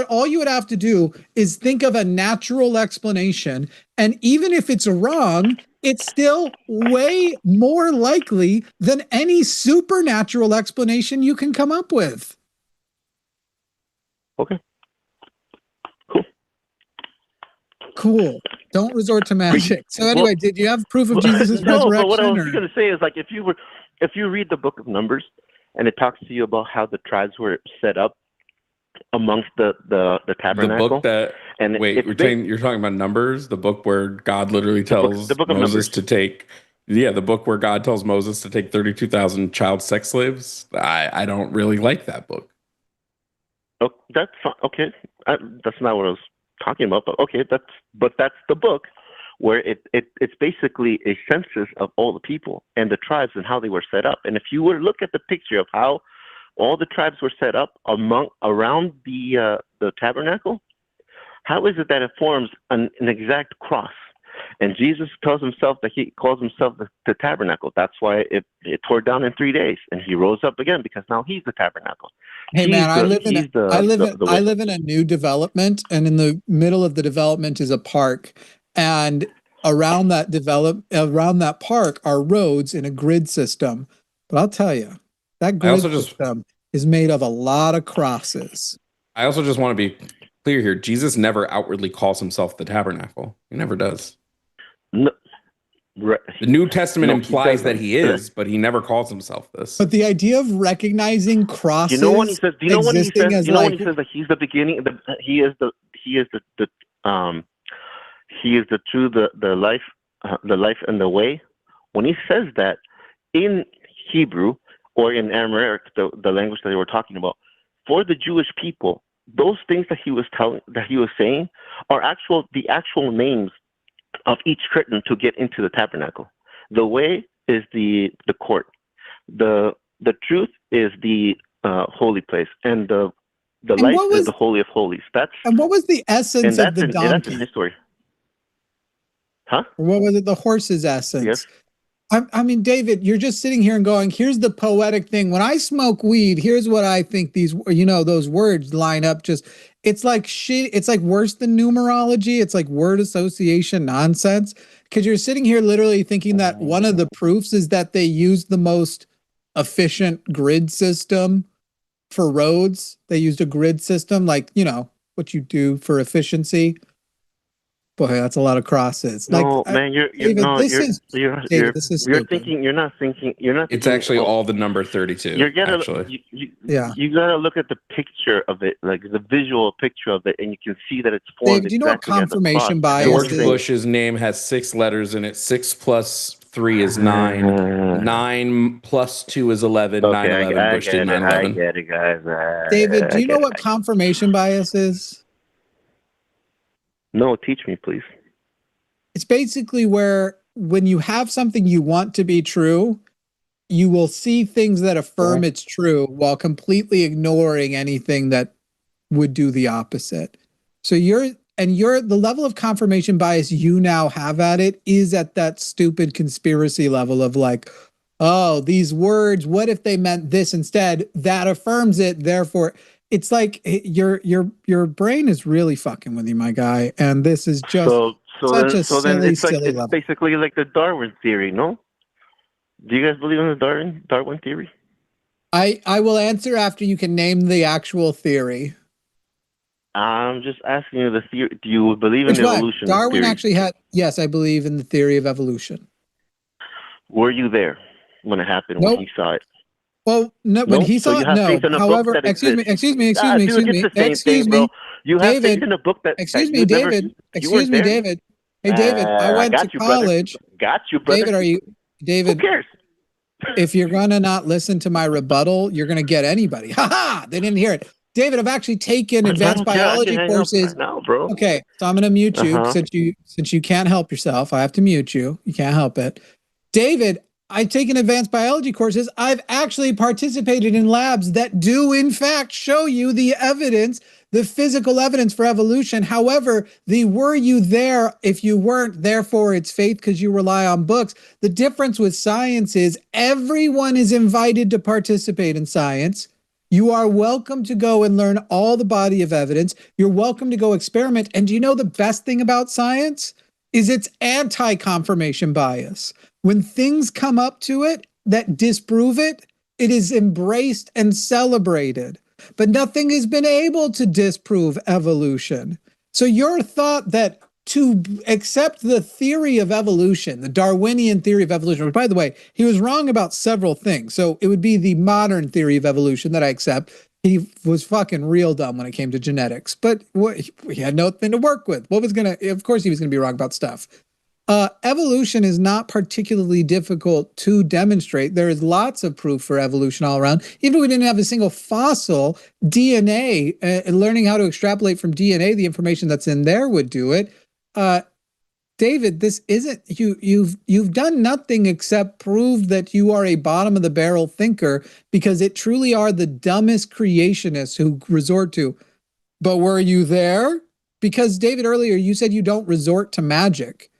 All you would have to do is think of a natural explanation. And even if it's wrong, it's still way more likely than any supernatural explanation you can come up with. Okay. Cool. Don't resort to magic. So anyway, did you have proof of Jesus' resurrection? No, but what I was going to say is, like, if you read the book of Numbers, and it talks to you about how the tribes were set up amongst the tabernacle. The book you're talking about Numbers, the book where God literally tells Moses to take. Yeah, the book where God tells Moses to take 32,000 child sex slaves. I don't really like that book. Oh, that's fine. Okay, that's not what I was talking about, but okay, that's the book where it's basically a census of all the people and the tribes and how they were set up. And if you were to look at the picture of how all the tribes were set up around the tabernacle, how is it that it forms an exact cross? And Jesus tells himself that he calls himself the tabernacle. That's why it tore down in 3 days, and he rose up again because now he's the tabernacle. Hey man, I live in a new development, and in the middle of the development is a park, and around that park are roads in a grid system. But I'll tell you, that grid system is made of a lot of crosses. I also just want to be clear here. Jesus never outwardly calls himself the tabernacle. He never does. No. Right. The New Testament implies that he is, but he never calls himself this. But the idea of recognizing crosses, when he says that he's the beginning, he is the truth, the life and the way. When he says that in Hebrew or in Aramaic, the language that they were talking about, for the Jewish people, those things that he was saying are the actual names of each curtain to get into the tabernacle. The way is the court. The truth is the holy place, and the life is the holy of holies. And what was the essence of the donkey? That's in history. Huh? Or what was it? The horse's essence. Yes. I mean, David, you're just sitting here and going, here's the poetic thing. When I smoke weed, here's what I think those words line up. It's like worse than numerology. It's like word association nonsense. Because you're sitting here literally thinking that one of the proofs is that they used the most efficient grid system for roads. They used a grid system, like, what you do for efficiency. Boy, that's a lot of crosses. No, man, this is thinking. You're not thinking. It's actually all the number 32. You gotta look at the picture of it, like the visual picture of it, and you can see that it's formed. David, do you know what confirmation bias George is? Bush's name has 6 letters in it. 6 plus 3 is 9. 9 plus 2 is 11. Okay, 9/11. Bush did 9/11. I get it, guys. David, do you know what confirmation bias is? No, teach me, please. It's basically where when you have something you want to be true, you will see things that affirm it's true while completely ignoring anything that would do the opposite. So the level of confirmation bias you now have at it is at that stupid conspiracy level of like, oh, these words, what if they meant this instead? That affirms it, therefore it's like your brain is really fucking with you, my such a silly level. It's basically like the Darwin theory, no? Do you guys believe in the Darwin theory? I will answer after you can name the actual theory. I'm just asking you the theory. Do you believe in the evolution Darwin theory? actually had, yes, I believe in the theory of evolution. Were you there when it happened, when he saw it? Well, no, when he saw it, no. However, excuse me. You have faith in a book that. Excuse me, David. Hey, David, I went to college. Got you, brother. David? Who cares? If you're gonna not listen to my rebuttal, you're gonna get anybody. Ha ha! They didn't hear it. David, I've actually taken advanced biology courses. Now, bro. Okay, so I'm gonna mute you since you can't help yourself. I have to mute you. You can't help it. David, I've taken advanced biology courses. I've actually participated in labs that do, in fact, show you the evidence, the physical evidence for evolution. However, were you there? If you weren't, therefore it's faith because you rely on books. The difference with science is everyone is invited to participate in science. You are welcome to go and learn all the body of evidence. You're welcome to go experiment. And do you know the best thing about science is it's anti-confirmation bias. When things come up to it that disprove it, it is embraced and celebrated. But nothing has been able to disprove evolution. So your thought that to accept the theory of evolution, the Darwinian theory of evolution, which, by the way, he was wrong about several things. So it would be the modern theory of evolution that I accept. He was fucking real dumb when it came to genetics, but he had nothing to work with. Of course he was going to be wrong about stuff. Evolution is not particularly difficult to demonstrate. There is lots of proof for evolution all around. Even if we didn't have a single fossil, DNA, and learning how to extrapolate from DNA, the information that's in there would do it. David, this isn't you've done nothing except prove that you are a bottom of the barrel thinker because it truly are the dumbest creationists who resort to. But were you there? Because David, earlier you said you don't resort to magic.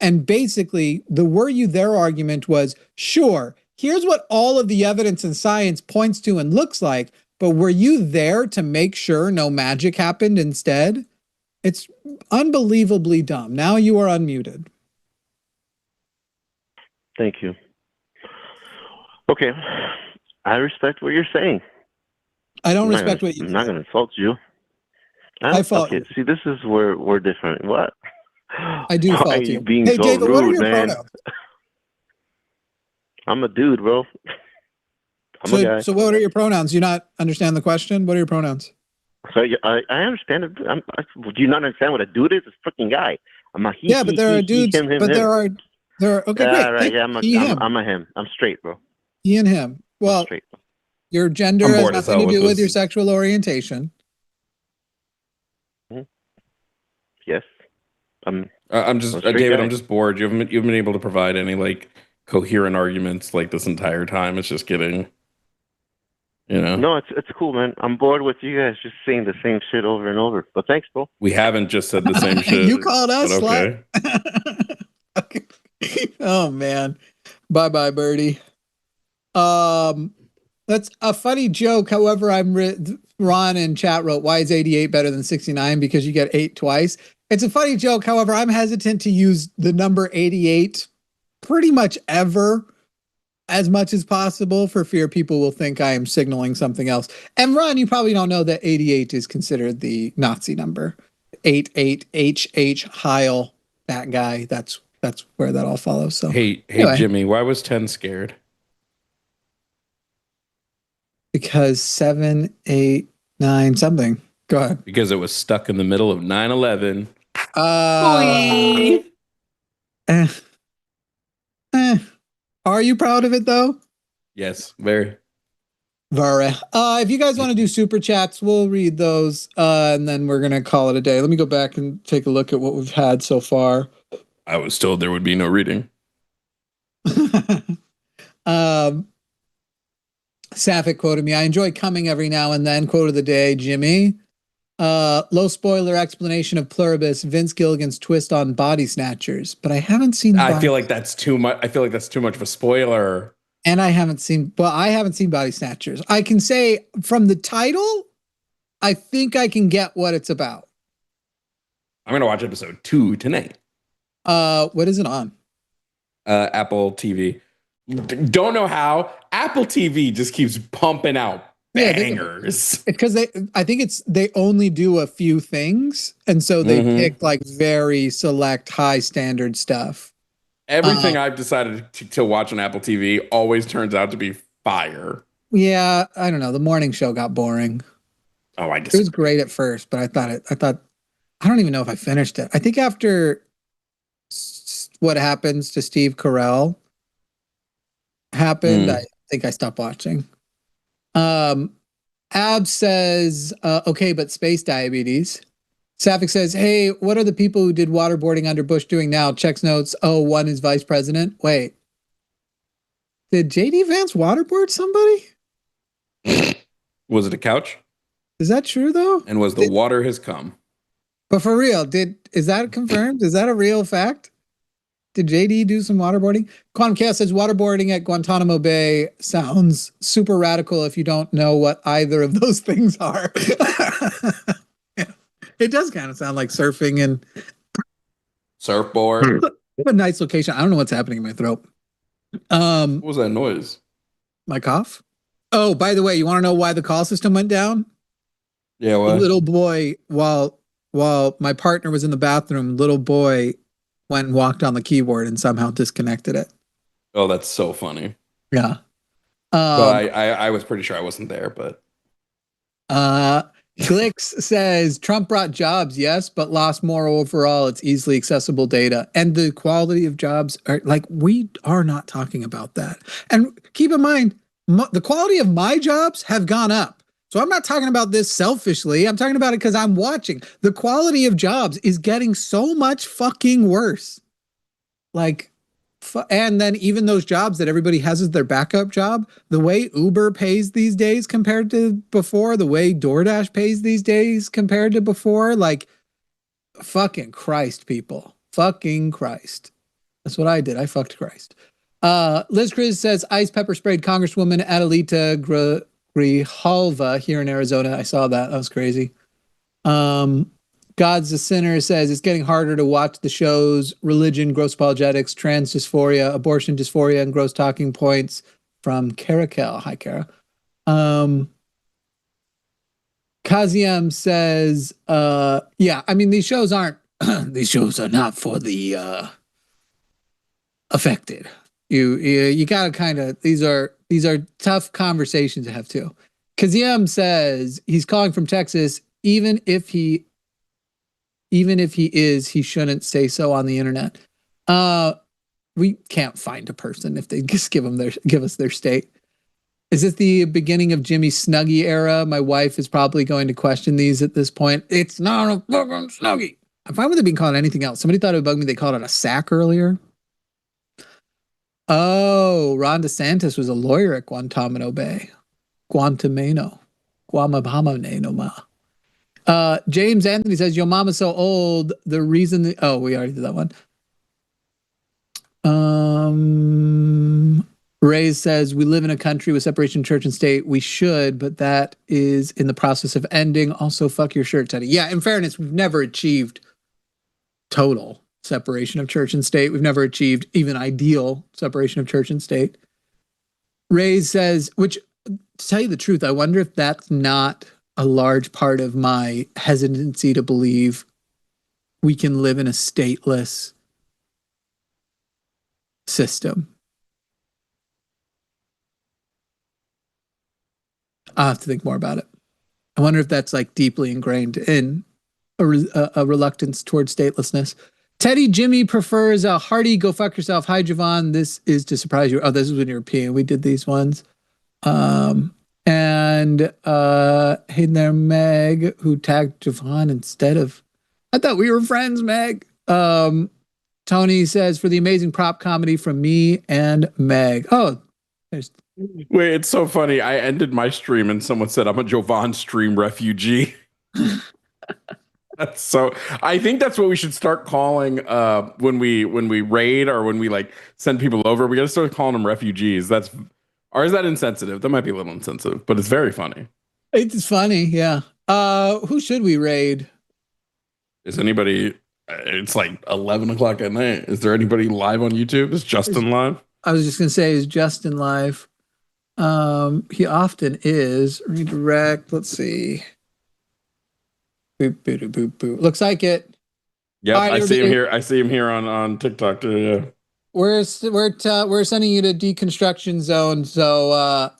And basically, the were you there argument was, sure, here's what all of the evidence in science points to and looks like, but were you there to make sure no magic happened instead? It's unbelievably dumb. Now you are unmuted. Thank you. Okay. I respect what you're saying. I don't respect what you I'm not going to insult you. I fault you. See, this is where we're different. What? I do fault you. Being hey, so David, rude, what are your man. pronouns? I'm a dude, bro. I'm a guy. So what are your pronouns? Do you not understand the question? What are your pronouns? So I understand it. Do you not understand what a dude is? It's a freaking guy. I'm a he. Yeah, but there are dudes. Him, but there are. Okay, great. Right, yeah, I'm a him. I'm straight, bro. He and him. Well, your gender has nothing to do with your sexual orientation. Yes. I'm just David. I'm just bored. You haven't been able to provide any like coherent arguments like this entire time. It's just getting, No, it's cool, man. I'm bored with you guys just saying the same shit over and over. But thanks, bro. We haven't just said the same shit. You called us. Okay. Okay. Oh man. Bye, Birdie. That's a funny joke. However, Ron in chat wrote, "Why is 88 better than 69? Because you get 8 twice." It's a funny joke. However, I'm hesitant to use the number 88 pretty much ever as much as possible for fear people will think I am signaling something else. And Ron, you probably don't know that 88 is considered the Nazi number. 88HH Heil, that guy. That's where that all follows. So hey anyway. Jimmy, why was 10 scared? Because 7, 8, 9 something. Go ahead. Because it was stuck in the middle of 9/11. Are you proud of it though? Yes, very. Very. If you guys want to do super chats, we'll read those, and then we're gonna call it a day. Let me go back and take a look at what we've had so far. I was told there would be no reading. Sapphic quoted me. I enjoy coming every now and then. Quote of the day, Jimmy. Low spoiler explanation of Pluribus, Vince Gilligan's twist on Body Snatchers, but I haven't seen. I feel like that's too much. I feel like that's too much of a spoiler. And I haven't seen Body Snatchers. I can say from the title, I think I can get what it's about. I'm gonna watch episode 2 tonight. What is it on? Apple TV. Don't know how. Apple TV just keeps pumping out bangers. Because they only do a few things, and so they pick like very select high standard stuff. Everything I've decided to watch on Apple TV always turns out to be fire. Yeah, I don't know. The morning show got boring. Oh, it was great at first, but I don't even know if I finished it. I think after what happens to Steve Carell happened, I think I stopped watching. Ab says, okay, but space diabetes. Sapphic says, hey, what are the people who did waterboarding under Bush doing now? Checks notes. Oh, one is vice president. Wait. Did JD Vance waterboard somebody? Was it a couch? Is that true though? And was the water has come? But for real, is that confirmed? Is that a real fact? Did JD do some waterboarding? Quantum Chaos says waterboarding at Guantanamo Bay sounds super radical if you don't know what either of those things are. It does kind of sound like surfing and surfboard. A nice location. I don't know what's happening in my throat. What was that noise? My cough? Oh, by the way, you want to know why the call system went down? Yeah, what? The little boy, while my partner was in the bathroom, little boy went and walked on the keyboard and somehow disconnected it. Oh, that's so funny. Yeah. But I was pretty sure I wasn't there, but Clicks says Trump brought jobs, yes, but lost more overall. It's easily accessible data. And the quality of jobs are like, we are not talking about that. And keep in mind, the quality of my jobs have gone up. So I'm not talking about this selfishly. I'm talking about it because I'm watching. The quality of jobs is getting so much fucking worse. Like, and then even those jobs that everybody has as their backup job, the way Uber pays these days compared to before, the way DoorDash pays these days compared to before, like, fucking Christ, people. Fucking Christ. That's what I did. I fucked Christ. Liz Cruz says, ice pepper sprayed Congresswoman Adelita Grijalva here in Arizona. I saw that. That was crazy. God's a Sinner says it's getting harder to watch the shows Religion, Gross Apologetics, Trans Dysphoria, Abortion Dysphoria, and Gross Talking Points from Caracal. Hi, Kara. Kaziam says, yeah, I mean, these shows aren't, these shows are not for the affected. You gotta kind of, these are tough conversations to have too. Kaziam says he's calling from Texas, even if he is, he shouldn't say so on the internet. We can't find a person if they just give us their state. Is this the beginning of Jimmy's Snuggie era? My wife is probably going to question these at this point. It's not a fucking Snuggie. I'm fine with it being called anything else. Somebody thought it would bug me. They called it a sack earlier. Oh, Ron DeSantis was a lawyer at Guantanamo Bay. Guantanamo. James Anthony says, your mama's so old. The reason we already did that one. Ray says, we live in a country with separation of church and state. We should, but that is in the process of ending. Also, fuck your shirt, Teddy. Yeah, in fairness, we've never achieved total separation of church and state. We've never achieved even ideal separation of church and state. Ray says, which, to tell you the truth, I wonder if that's not a large part of my hesitancy to believe we can live in a stateless system. I'll have to think more about it. I wonder if that's like deeply ingrained in a reluctance towards statelessness. Teddy Jimmy prefers a hearty go fuck yourself. Hi, Jovan. This is to surprise you. Oh, this is when you're peeing. We did these ones. And hey there, Meg, who tagged Jovan instead of. I thought we were friends, Meg. Tony says, for the amazing prop comedy from me and Meg. Oh, there's. Wait, it's so funny. I ended my stream and someone said I'm a Jovan stream refugee. That's so. I think that's what we should start calling when we raid or when we like send people over. We got to start calling them refugees. Or is that insensitive? That might be a little insensitive, but it's very funny. It's funny, yeah. Who should we raid? Is anybody? It's like 11 o'clock at night. Is there anybody live on YouTube? Is Justin live? I was just gonna say, is Justin live? He often is. Redirect. Let's see. Boop, boop, boop, boop. Looks like it. Yep, right, I see him here. I see him here on TikTok too. Yeah. We're sending you to deconstruction zone. So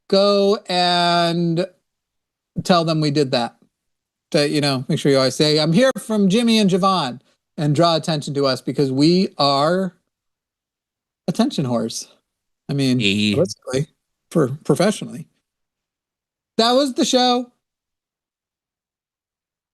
go and tell them we did that. To, make sure you always say, I'm here from Jimmy and Jovan, and draw attention to us because we are attention whores. I mean, basically, professionally. That was the show.